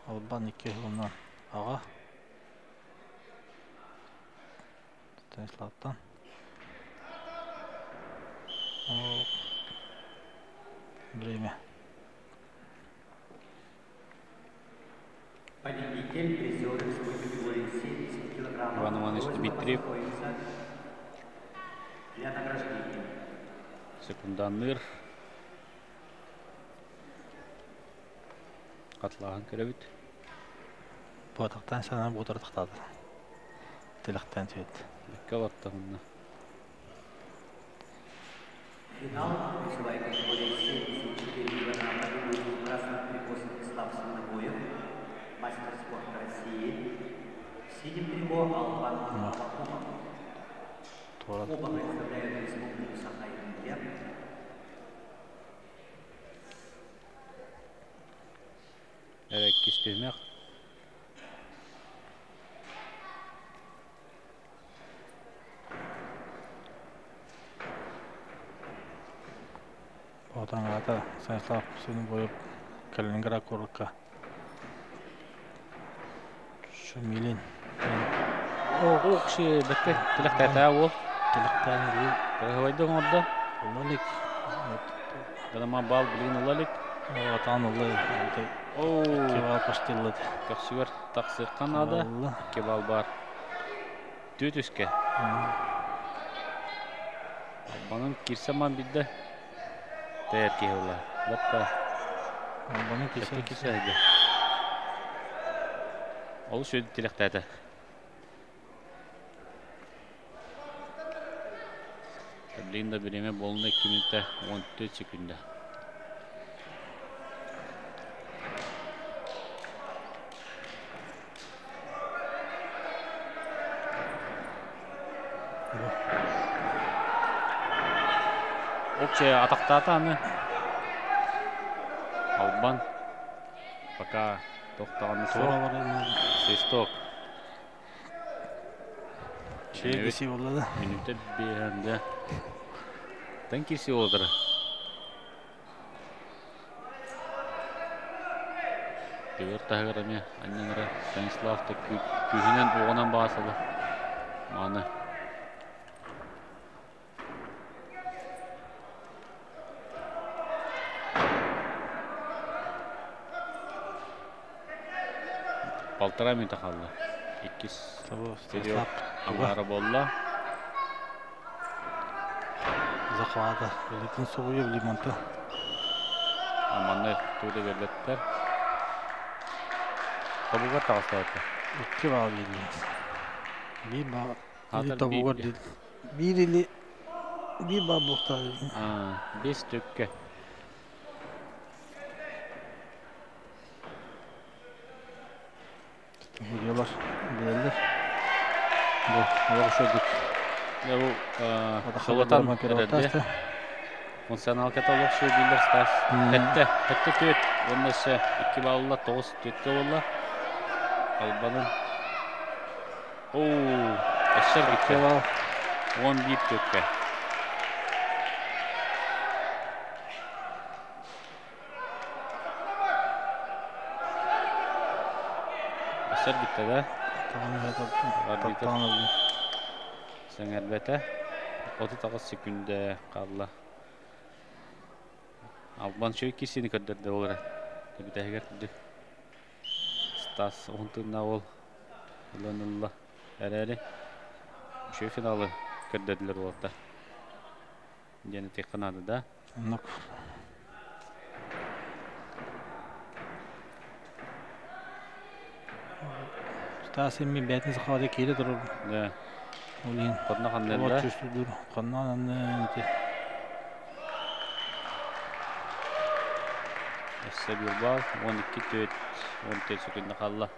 Speaker 2: Албан 2 жылынан аға. Станиславтан. Время.
Speaker 3: Победитель, призер весовой категории 70 килограммов.
Speaker 1: Иван Иванович Дмитриев.
Speaker 3: Для награждения.
Speaker 1: Секунданныр. Қатлаған көребіт.
Speaker 2: Bu ataktan sana bu oturdıqtadı. Tilaktan tüyet.
Speaker 1: Лекке батты мұнна.
Speaker 3: Финал весовой категории 74 килограмма ведущий красных триков Станислав Синогоев, мастер спорта России. В синем трико Албан Авакумов.
Speaker 2: Tuğra.
Speaker 3: Оба представляют республику Саха-Якутия.
Speaker 1: Әрек кеспемек.
Speaker 2: Otan ata Станислав seni boyup Kaliningrad korukka. Şu milin.
Speaker 1: Оқшы бәкке тілек тәтә ол.
Speaker 2: Tilaktan bu
Speaker 1: Қағайдың орда.
Speaker 2: olalik.
Speaker 1: Ғанама бал білген олалік.
Speaker 2: Atan olay.
Speaker 1: Оу.
Speaker 2: Kebal pastilladi.
Speaker 1: Қақшығыр тақсыққан ады.
Speaker 2: Allah.
Speaker 1: Кебал бар. Төт үске. Банын кирсаман бидді. Тәйір кей ола. Лапта.
Speaker 2: Bana
Speaker 1: Кесті
Speaker 2: kese
Speaker 1: кесі әді. Ол сөйді тілек тәті. Таблинда біреме болында 2 минутта 14 секунда. Окче атақтаты аны. Албан. Пока тоқтағаны
Speaker 2: Sonra
Speaker 1: соқ.
Speaker 2: var.
Speaker 1: Свисток.
Speaker 2: Şey kesi oldu.
Speaker 1: Минута беренде. Тан кирсе олдыр. Дебер тағыраме анненара Станиславты күйінен оғынан бағасылы. Маны. Полтора минута қалды. 2
Speaker 2: Tabii
Speaker 1: Стерео
Speaker 2: Станислав
Speaker 1: аңғары болла.
Speaker 2: захвата. Летин собою лимонта.
Speaker 1: Аманны туды бердеттер. Табуға тағыстауытты.
Speaker 2: 2 bal geliyor. Bir bal.
Speaker 1: Hazır
Speaker 2: Bir tabu
Speaker 1: bir-
Speaker 2: var değil. Bir ili bir bal muhtar.
Speaker 1: 5 tökke.
Speaker 2: Vuruyorlar. Değerler. Bu yakışıyorduk.
Speaker 1: Ya bu
Speaker 2: O da
Speaker 1: Солотан
Speaker 2: havalarıma
Speaker 1: береді. Функционал каталог шу билер стас. Хетте төт. Онда ше 2 балла 9 төтке болла. Албанын. Оу, эшер
Speaker 2: 2
Speaker 1: битке.
Speaker 2: bal.
Speaker 1: 11 төтке. Eser bitti de.
Speaker 2: Tamam.
Speaker 1: Sen elbette 39 sekünde kaldı. Alban şu ikisini kadar da olur. Tabi de herhalde. Stas ontunda ol. Ulanıllah. Herhalde. Şu finalı kadar orada. Yine tek kanadı da.
Speaker 2: Anlık. Stas emmi betiniz kaldı kiri durur.
Speaker 1: Da.
Speaker 2: Olin.
Speaker 1: Kodna kandan
Speaker 2: Ot
Speaker 1: da.
Speaker 2: çüştüdür. Kannan
Speaker 1: Esse bir bal 12 14 sekünde kaldı.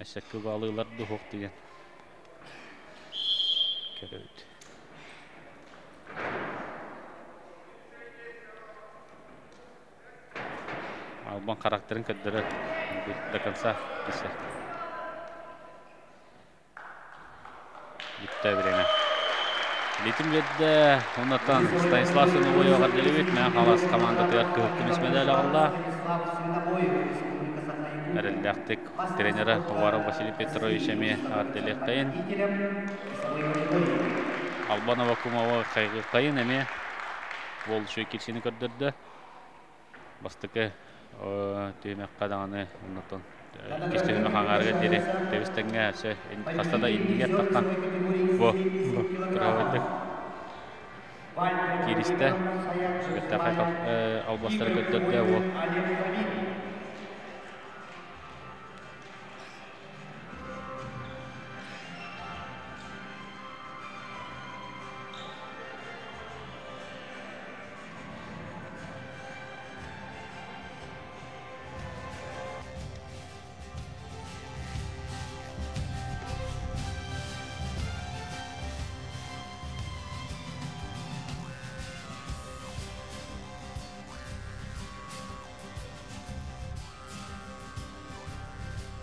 Speaker 1: Esse kıvalılar da hok diyen. Kerevit. Alban karakterin kadere до конца писать. Bitti время. Битим ледде оннан Станислав Сыновой оғарделебет, мен қалас команда тыяркы хүктіміз медалі алла. Әрілдәқтік тренері Уваров Василий Петрович әме оғарделек қайын. Албанова Кумова қайғы қайын әме. Ол шөй келсені көрдірді. Бастықы түймек қадағаны оннан кестелі мақаңарға дере тәуістіңге әсі қастада индігер таққан бұ тұрағыдық керісті бетті қайқап албастары көттерді ол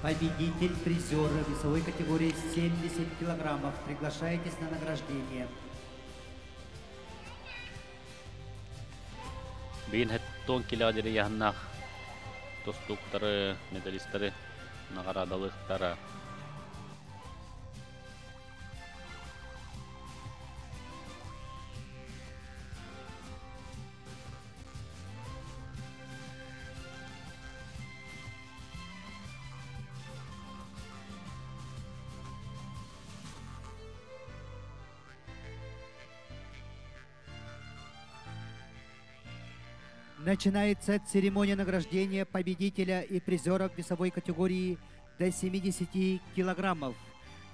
Speaker 3: Победитель, призеры весовой категории 70 килограммов. Приглашайтесь на награждение.
Speaker 1: Бейін хәттон келадері яғыннақ достуқтары, медалистері, нағарадалықтары.
Speaker 3: Начинается церемония награждения победителя и призеров весовой категории до 70 килограммов.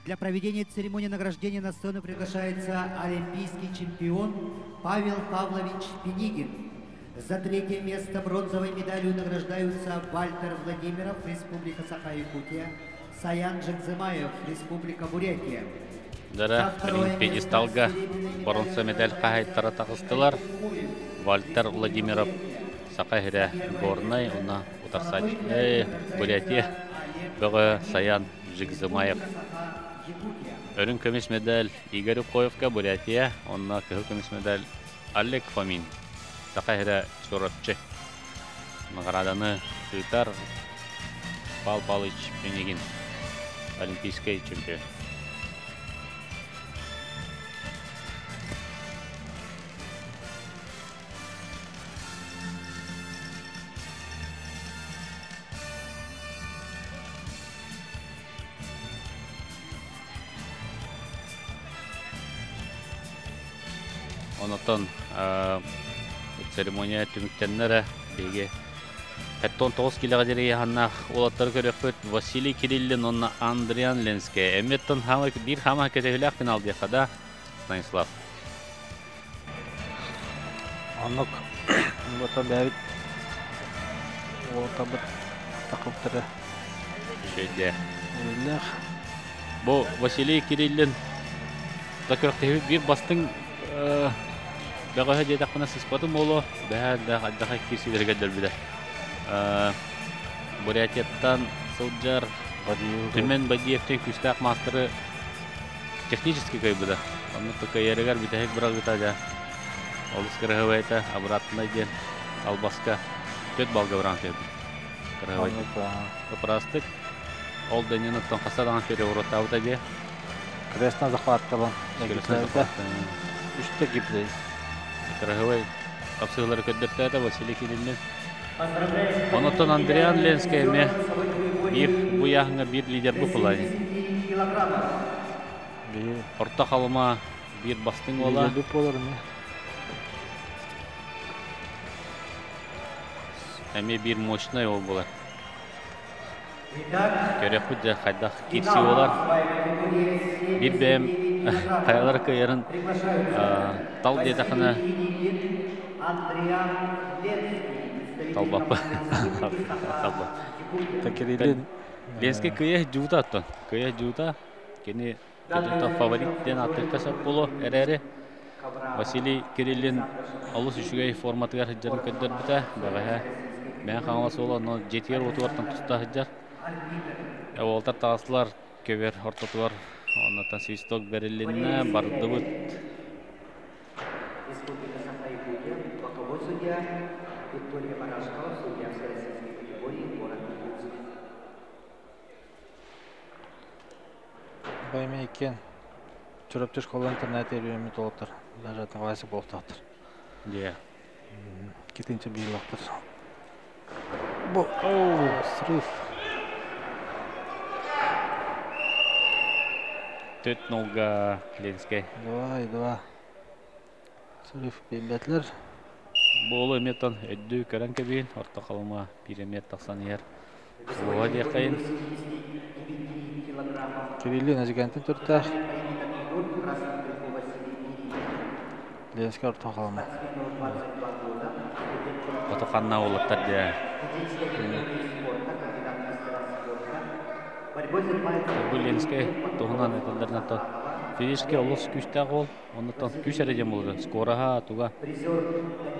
Speaker 3: Для проведения церемонии награждения на сцену приглашается олимпийский чемпион Павел Павлович Пенигин. За третье место бронзовой медалью награждаются Вальтер Владимиров, Республика Саха-Якутия, Саян Джекзымаев, Республика Бурятия.
Speaker 1: Дара пьедесталга бронза медаль қағайттары тағыстылар. Вальтер Владимиров Сақа-Хиря горной, она утарсач Бурятия, бөгі Саян Джекзымаев. Өрін көмес медаль Игорь Укоевка Бурятия, онна көхі көмес медаль Олег Фомин. Сақа-Хиря Чоротчы. Награданы Тютар Пал Палыч Пенигин, олимпийский чемпион. Онотон церемония түміктенлері беге 9 килоға жерге ханнақ олаттары көрекпөт Василий Кириллин, онна Андриан Ленске. Әметтон бір хама көтегілік финал дейқада Станислав.
Speaker 2: Анық бұта бәвіт олата бұт тақылттыры
Speaker 1: Шөйде.
Speaker 2: өйліғ.
Speaker 1: Бұл Василий Кириллин да көректегі бір бастың бәғаға дейдақпына сыспатым олу бәді аддаға кесілерге дәлбіді. Бурятияттан Сылджар Түмен Бадиевтен күстақ мастыры технический кайбыда. Оны только ерегар бітәйік бірал бітәді. Олыс кірғывайта, обратно ден албаска 4 балға біран кәйбі. Кірғывайта. Попростық ол дөнен оттон қасадан переворотаута де.
Speaker 2: Крестна захваткалан. Үште гиблей.
Speaker 1: Краговой капсулалары көддөртөдө Василий Кириллин. Онотон Андриан Ленский ме бир бу яғыңа бир лидер бу плане. Орта халыма бир бастың ола.
Speaker 2: Лидер бу болар ме?
Speaker 1: Әме бир мощный ол болар. Көрек бұдда қайдақ кепси олар. Бир бәм қаялар көйерін тал дедақына талбапы. Ленский көйе жуыта аттан. Көйе жуыта. Кені фавориттен аттыртасап болу әрәрі. Василий Кириллин алыс үшігей форматығар хыджарын көддер біта. Бағаға мен қаңыласы олы, но жетер отуартан тұста хыджар. Олтар тағасылар көбер ортатуар. Оннатан свисток берілінне барды бұд.
Speaker 2: Байме екен. Түріптіш қолы интернет еріуіме толықтыр. Ләжатын ғайсы болып тақтыр.
Speaker 1: Де.
Speaker 2: Кетінші бейлақтыр. Бұл, срыв.
Speaker 1: 4-0 Ленский.
Speaker 2: 2. Срыв бейбетлер.
Speaker 1: Бұл өметтен өдді көрін көбейін. Орта қалыма пиремет тақсан ер. Оға де қайын.
Speaker 2: Кириллин әжігентін түрттәқ. Ленский орта қалыма.
Speaker 1: Отоқанна олықтар де. Бұл Ленский тұғынан өтілдерін аттан. Физически олыс күштәқ ол. Онытан күш әреден болды. Скораға туға.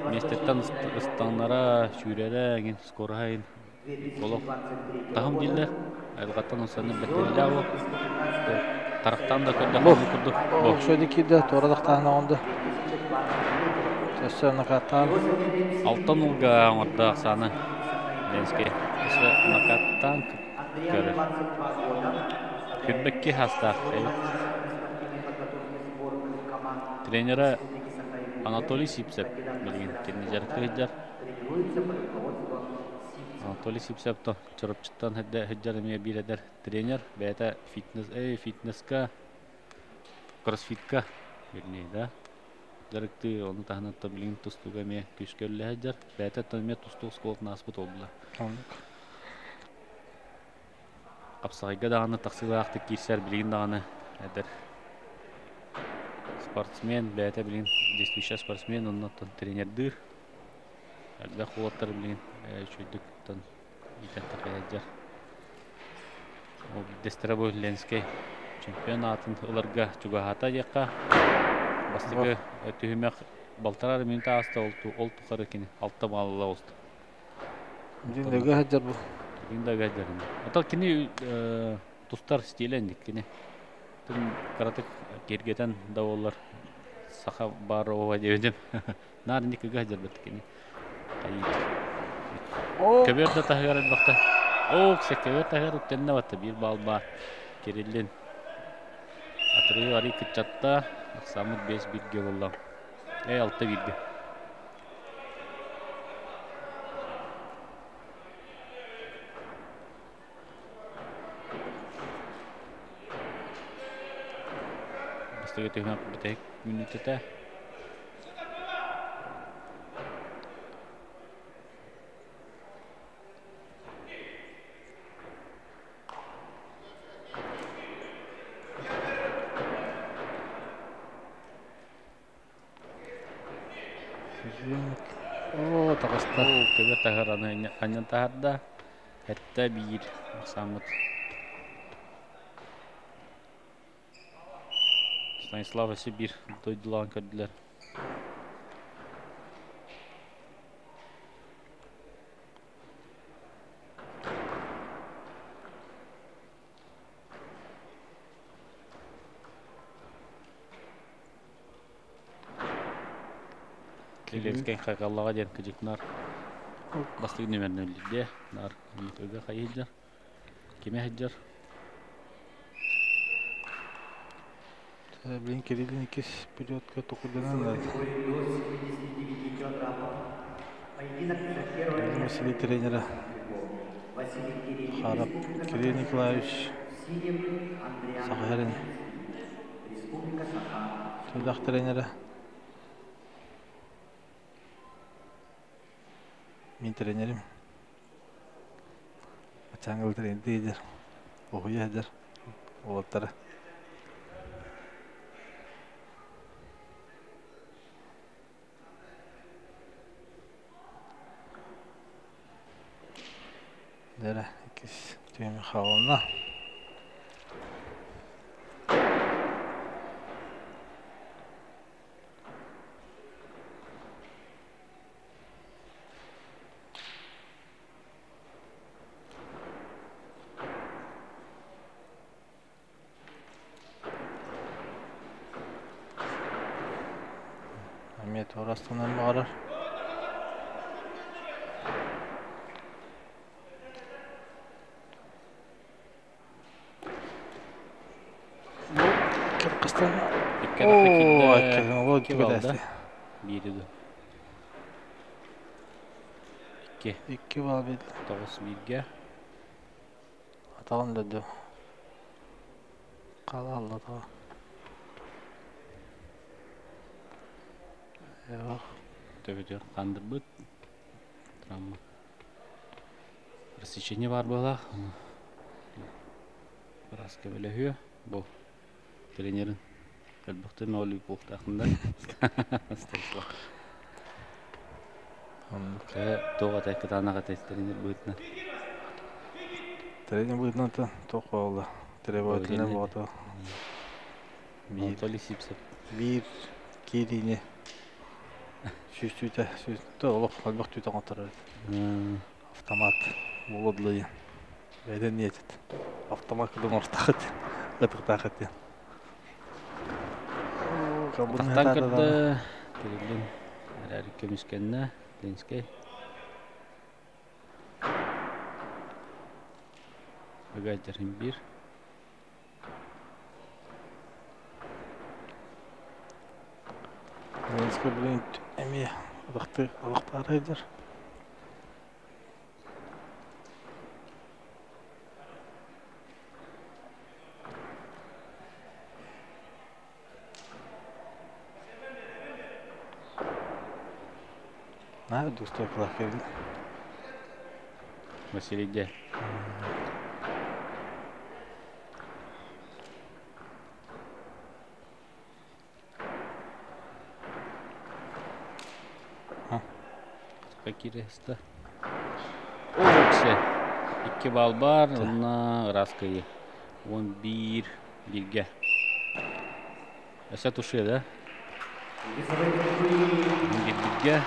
Speaker 1: Местеттен ұстанлара, шүрері, скораға ең. Олық тағым дейілдер. Әлғаттан ұсаны бәттелі ол. Тарақтан да көрді қаны күрді.
Speaker 2: Шөді кейді, торадық тағына онды. Төсі нақаттан.
Speaker 1: 6-0 оңырды ақсаны Ленский. Өсі нақаттан көрі. Күрбекке хастақ. Тренері Анатолий Сипсеп. Білген кені жарықты хеджар. Анатолий Сипсепті чұрыпчыттан хеджар әме бір әдер тренер. Бәйті фитнесқа, кроссфитқа білмей, да? Жарықты оны тағынатта білген тұстуға ме күшкерлі хеджар. Бәйті тәнме тұстуғы сколтын аспыт олдыла. Қапсағайға дағаны тақсыға ақты керсер білген дағаны әдір. Спортсмен, бәйті білген действующий спортсмен, оннаттан тренердір. Әлбә қолаттар білген шөйдіктен етәтті қайаджар. Ол дестері бұл Ленский чемпион атын ұларға чуғағата еққа. Бастығы өтігімек балтарар минута асты ол тұқары кені алтта малыла олды.
Speaker 2: Діндегі хаджар бұл.
Speaker 1: Діндегі хаджар. Отал кені тұстар стилендік кені. Каратық кергетен дауылар сақа бар оға деудем. Нарын екі хаджар бәтті кені. Көберді тағығар әлбақта. Көбер тағығар үттеніне бәтті. Bir бал бар. Керелін. Атырығы арый күтчатта. Ақсамыд 5-1 болам. 6-1. Бастығы түйініп бітейік минутета.
Speaker 2: Тағыста.
Speaker 1: Көбер тағыр анын тағырда. Әтті бір самыт. Станислав өсі бір дойдылаған көрділер. Ленский қайғалаға ден күжікнар бастығы нөмерін өлді. Нар өйгі қай хеджар, кеме хеджар.
Speaker 2: Блин, Кириллин икис периодка токуданан да. Василий тренера. Харап Кирилл Николаевич Сахарин. Тудах тренера. Мен тренерим. Ачангыл тренер. Оқуядыр. Олаттары. Дәрі, екес түйеме қауылына. Әмет орастығынан бағарар. İki bal bildi.
Speaker 1: 9-1'ge.
Speaker 2: Atağın dedi. Kala Allah da. Yok.
Speaker 1: Töbede kandır bıt. Travma. Рассечение var была. Biraz kebelehüyor. Bu trenerin elbette mağlup oldu hakkında. Estağfurullah. Toğa tekrar tane trener bıtna.
Speaker 2: Trener bıtna da toğa oldu. Trener oldu. Bir kirini. Süstüte, süstüte olup kalbak tüyten oturur. Автомат молодлый. Бәден не етет. Автомат кыдым ортақыт. Қытықтақыт.
Speaker 1: Тақтан кірді. Кириллин әрі көмескеніне. Ленскай. Бөгәдерін бір.
Speaker 2: Ленскай білін әме ылықтары едер. Достой кулак келді.
Speaker 1: Василийде. Какие-то. Олуксе. 2 bal var. Ona Raskayı. 11-1'ge. Esa tuşuyor da. 11-1'ge.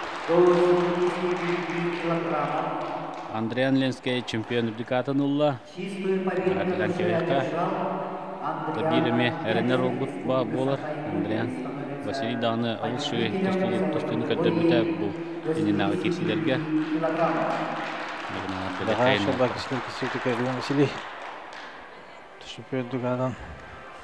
Speaker 1: Андриан Ленский чемпион Абдикатын Улла. Атылан Кевекка. Табиріме әрінер олғыт болар. Андриан. Василий Даны алышы тұстыны көттербіті бұл енінағы керсилерге.
Speaker 2: Daha şurada kısmı kesildik Erdoğan Vasili. Teşekkür edildik adam.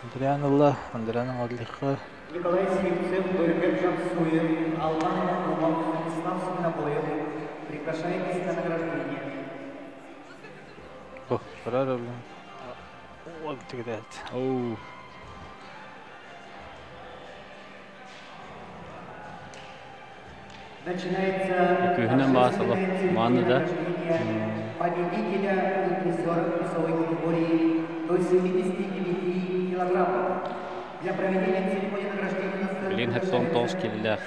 Speaker 2: Andrian Ullah, Andrian'ın adlıqı.
Speaker 3: Николай Сивцев, Бөргер Жамсуев, Албан Якубов, Станислав Синабоев. Приглашаетесь на награждение.
Speaker 2: О, пора блин. О, тигдет.
Speaker 1: Оу.
Speaker 3: Начинается
Speaker 1: Күхінен басылып, маны да.
Speaker 3: Победителя и призера весовой категории до 79 килограммов. Для проведения церемонии награждения на
Speaker 1: Блин, хэттон тоос келілер.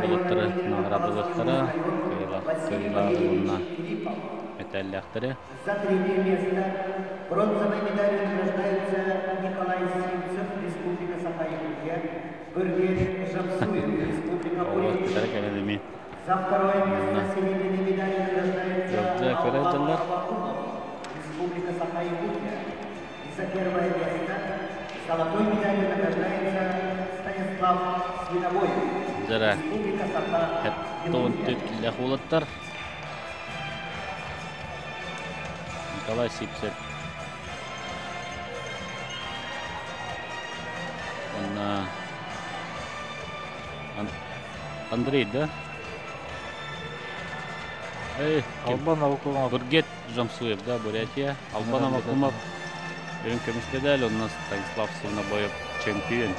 Speaker 1: Болыттыры, наградылықтыры, кыйла ұлына металлияқтыры.
Speaker 3: За 3 место бронзовой медалью награждается Николай Симцев, Республика Саха-Якутия, Бөргер Жамсуев, Республика Бурятия. За 2 место серебряной медалью награждается Албан Абакумов, Республика Саха-Якутия. И за 1 место золотой медалью награждается Станислав Свинобоев, Республика Саха-Якутия.
Speaker 1: Николай Сипцев. Андрей, да?
Speaker 2: Албан Авакумов.
Speaker 1: Бургет Жамсуев, да, Бурятия. Албан Авакумов. Күміс медаль, у нас Станислав Сунабоев чемпион.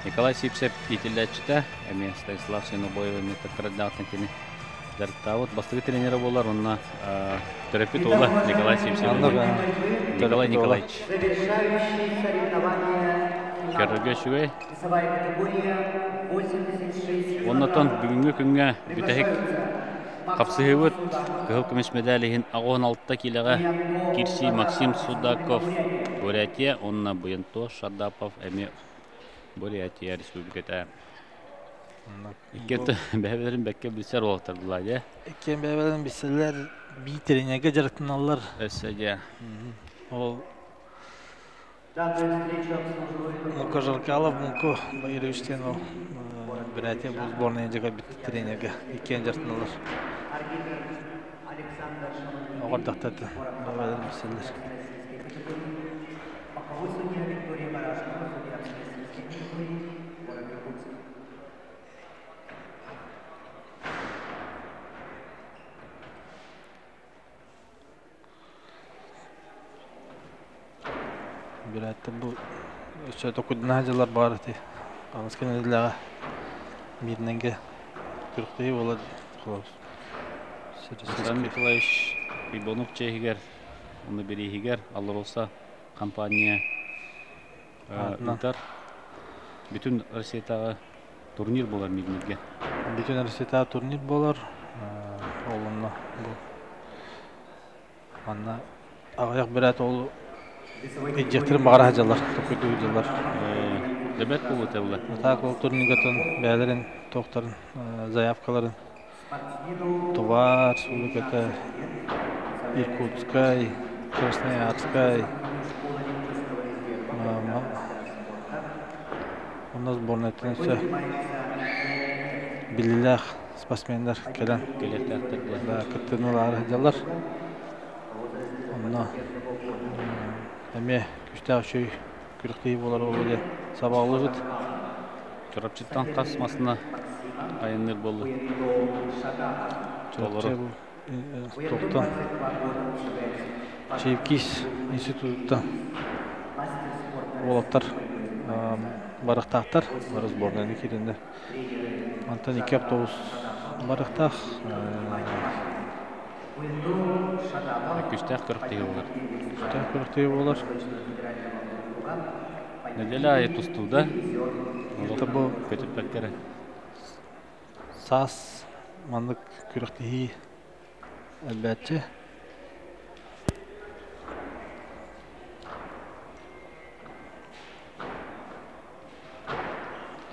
Speaker 1: Николай Сипсеп ителләчтә, әме Станислав Синобоев метакраддатны кини дәрттавыт бастығы тренері болар, онна терапевт ола Николай Сипсеп. Николай Николаевич. Кәррәгә шугай. Оннатан бүгінгі күнгә бүтәһек қапсығыбыт кығыл күміс медалиһин ағуын алтта килеға Кирси Максим Судаков Бурятия, онна Буянто Шадапов әме Бурятия республиката. Иккенті бәбелерін бәкке білсер олықтырдылар, ja?
Speaker 2: Иккен бәбелерін білсерлер бей тренерге жарықтыналар.
Speaker 1: Өсі, ja.
Speaker 2: Ол Муко Жаркалов, Муко Байырыштен ол Бурятия бұл сборная жаға бітті тренерге иккен жарықтыналар. Оғырдақтарды бәбелерін білсерлер. Burayda bu o'sha to'qidnajalar bor edi. Qanaqalarga birnenge turqi bo'ladi. Xo'sh.
Speaker 1: Сан Николаевич Ибонов чехигер, оны берегигер, алар болса компания Интер бүтүн Россиядагы турнир болар мигнерге.
Speaker 2: Бүтүн Россиядагы турнир болар. Олунна бу. Анна аяк берет ол Ejektirin bağır hacalar, tokudu hacalar.
Speaker 1: Demet bu ötevler.
Speaker 2: Tak ol turnigatan bəylərin, toxtarın, zayavkaların. Tuvar, Sulukata, Irkutskay, Krasnoyarskay. Ondan sborna ettiğinizse bililah spasmenler gelen. Kıttırmalar hacalar. Ondan Әме күштәк шөй күріқтей болар олы сабағылы жыд.
Speaker 1: Чорапчыттан қасмасына айыныр болды.
Speaker 2: Чорапчы бұл тоқтан Чевкис институттан олаптар барықтақтар. Бары сборнайны керінде. Антан 2 автобус барықтақ.
Speaker 1: Күштәк күріқтей болар.
Speaker 2: Күштәк күріқтей болар.
Speaker 1: Неделя айы тұстуда.
Speaker 2: Бұл
Speaker 1: көтіп бәккері.
Speaker 2: Сас мандық күріқтей әлбәтчі.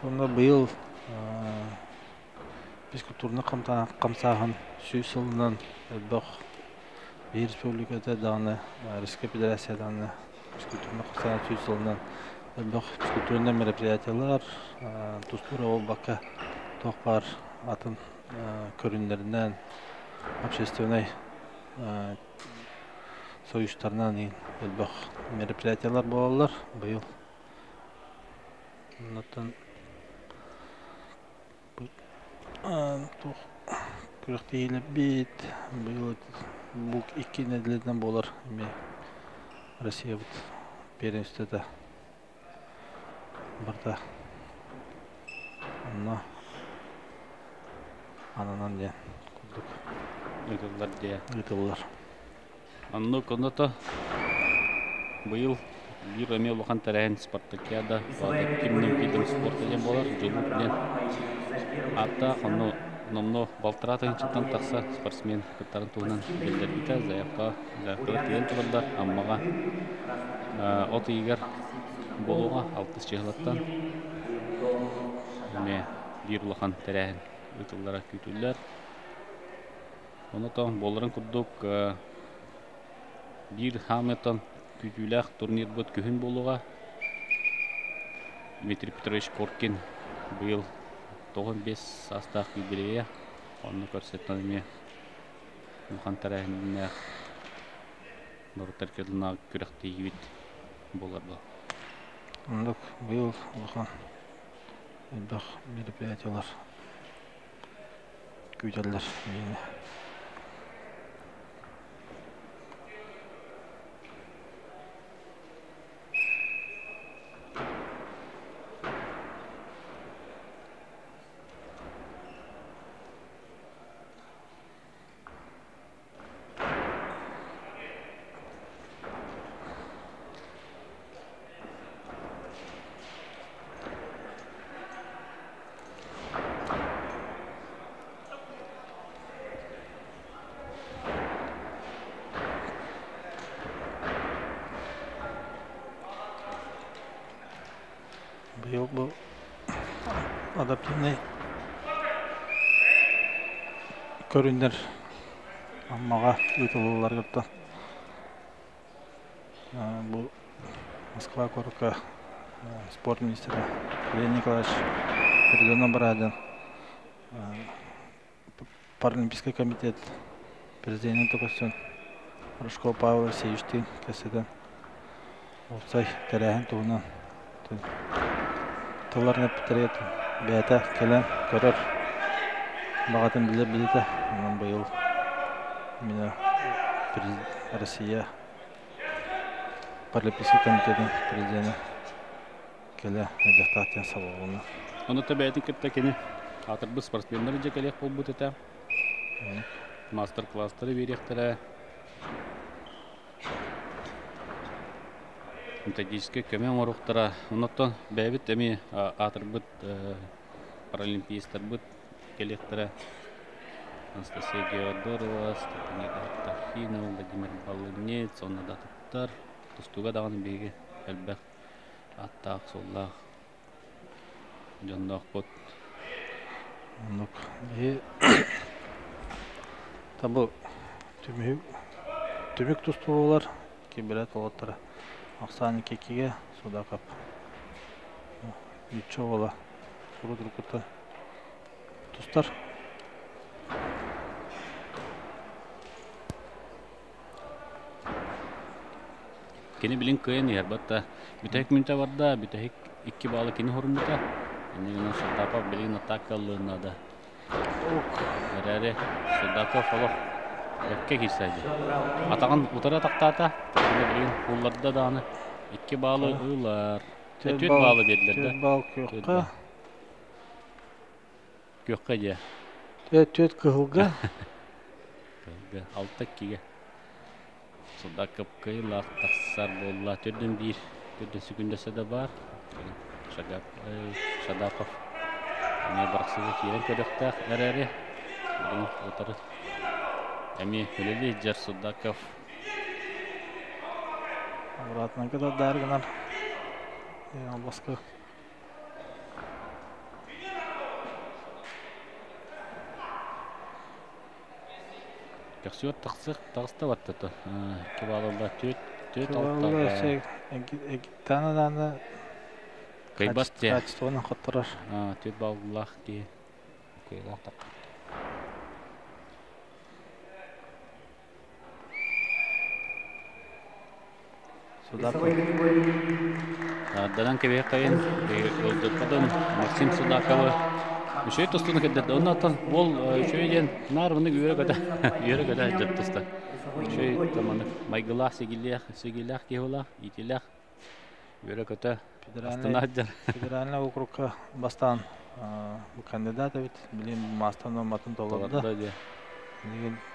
Speaker 2: Сонда бұйыл физкультурны қамсаған сүйсілінен әлбәқ bir республикада даны, Российская Федерация даны, физкультурны қамсаған сүйсілінен әлбәқ физкультурны мероприятиялар, тұстура ол баққа тоқпар атын көріндерінен, общественный союзтарынан әлбәқ мероприятиялар болалар бұйыл. Күріқтейлі бет, бұл 2 неделеден болар. Россия первенствода барда. Анынан ден күрдік. Үйтілдер.
Speaker 1: Анны көндіті бұйыл bir ömür bakan terén Spartakiada, kimnin kidim sporta dен болар, жолу ден. Ата, onu номно балтыратын чыттан тақса спортсмен кыттарын туынан белдер бите заявка тиен туралдар аммага от игер болуға 6 чыгылаттан эме бир улахан терәһен ытыллара күтүлләр. Онотон боларын курдук бир Хамилтон күтүләк турнир бут күһүн болуға. Дмитрий Петрович Коркин быйыл 95 састах юбилея. Оны көрсөттөн эме улахан терәһенне Нұртар келдіна күрәқті егет боларды.
Speaker 2: Ондық бұйыл ұлған әлбәқ мероприятиялар көйтерлер мені. Быйыл бұл адаптивный көріндер аммаға өтілулар кірді. Бұл Москва Корка спорт министрі Леонид Николаевич Передонов Барадин, Паралимпийский комитет президенті көстен Рыжков Павел Алексеевичтің кәседен олсай тәрәхін туғынан Тыларына бітірет, бәйті келен көрір. Бағатын білді. Онан бұйыл мені Россия Паралимпийский комитетінің президенті келе әдіқтақтен сабағыны.
Speaker 1: Оны бәйтін кітті кені атырбы спортсмендері жекелек бол бұт еті. Мастер-класстары беректірі. Методический көмен оруқтара. Онаттан бәйбіт әме атырбыт паралимпийстар бұт келектірі. Анастасия Геодорова, Степания Тахинова, Владимир Балынец, онна датыптар. Тұстуға дағаны бейге әлбәқ аттақ, соллақ, жондақ бұт.
Speaker 2: Табы түмік тұсту олар кебірет олаттары. Ақсаны кекеге суда қап. Үтші ола. Құру тұрқыты тұстар.
Speaker 1: Кені білін көйен ербатта. Бүтәк мүнті барда, бүтәк 2 балы кені хорынбыта. Әнегінен Судаков білін атакалығына да. Әрәрі Судаков олық өкке кирсәді. Атаған ұтара тақтата. Білін ұлларда даны 2 балы ұлар. 4 балы берілерді.
Speaker 2: 4 бал көкқа.
Speaker 1: Көкқа де.
Speaker 2: 4 кығылға.
Speaker 1: 6 кеге. Судаков кыйлақ тақсар болла. 4-1. 4 секундасы да бар. Шадақов. Әме барақсығы кейрен көдіқтақ әрәрі. Бұлың отары. Әме өлелі жар Судаков.
Speaker 2: Обратно когда дарганар. Басқа.
Speaker 1: Кәксуат тағыста баттыты. Кебалылда 4
Speaker 2: алтағы. Таны
Speaker 1: Кайбас те.
Speaker 2: Качествоны қаттырар.
Speaker 1: 4 балылақ ке. Көйлақ тақ.
Speaker 2: Судаков.
Speaker 1: Данан кебе қайын. Олдырпадан Максим Судаковы. Үшөй тұстыны кәдді. Оннаттан бол үшөйден нарвыны үйері көді әджет тұсты. Үшөй таманы майгылақ сегілақ кеғылақ, етілақ. Үйері көті астына әджер.
Speaker 2: Федеральный округқа бастан кандидаты бит. Білем мастер норматын толырды.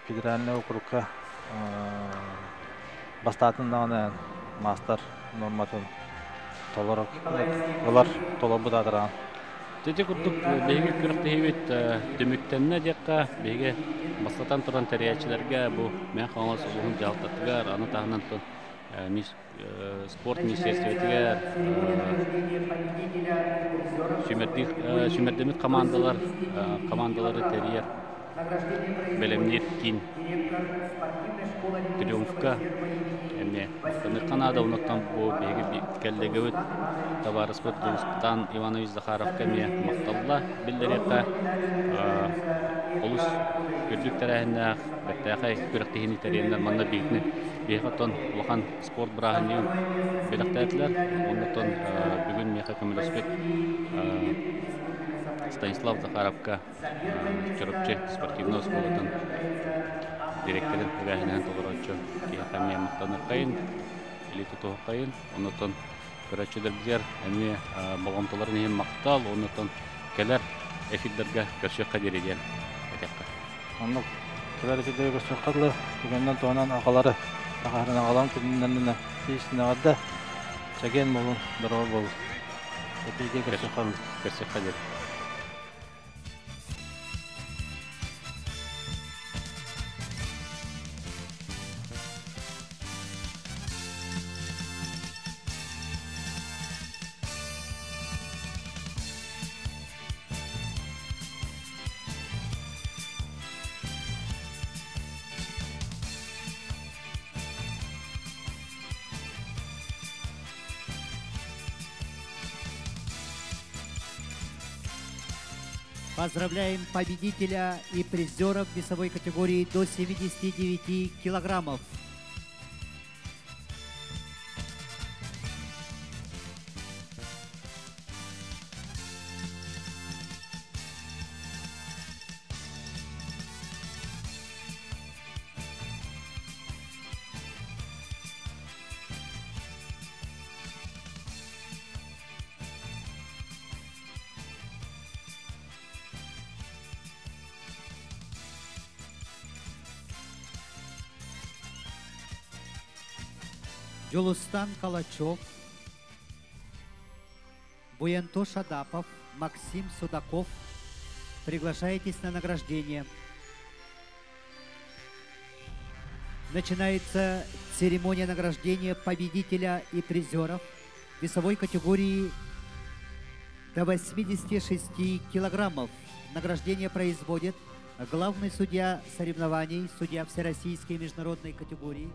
Speaker 2: Федеральный округқа бастатын дағына мастер норматын толырық. Олар толы бұдадыран.
Speaker 1: Тети курдук беге кырыктыйбит төмүктенне декка беге баслатан туран терячилерге бу мен хаңас улун жалтатыгар аны тагынан тон спорт министерствотигер сүмердемит командалары терьер белемнер кин триумфка эме Канада унуттан бу беге келдегебит товарыспыт Дулстан Иванович Захаровка ме макталла билдерекка олус көрдүк тарахында беттахай күрөктехини терендер манна бийитне бейхатон улахан спорт браханын белектәтләр оннотон бүгүн меха көмөлөспек Станислав Захаровка чоропче спортивный школатын директорын гәһенән толорочу кияхәме мактаныр кайын или туту кайын оннотон көрәчеләр әме багымталарын һәм мактал оннотон келәр эфирдәргә көршәк кадеридән әтәккә
Speaker 2: Онлық келәр эфирдәргә көршәк кадрлы түгәннән тонан агалары тагырына алам күннән сейсне адда чаген болун дөрөв бол эпиге көршәк кадер
Speaker 4: Поздравляем победителя и призеров весовой категории до 79 килограммов. Джолустан Калачев, Буянто Шадапов, Максим Судаков, приглашаетесь на награждение. Начинается церемония награждения победителя и призеров весовой категории до 86 килограммов. Награждение производит главный судья соревнований, судья всероссийской и международной категории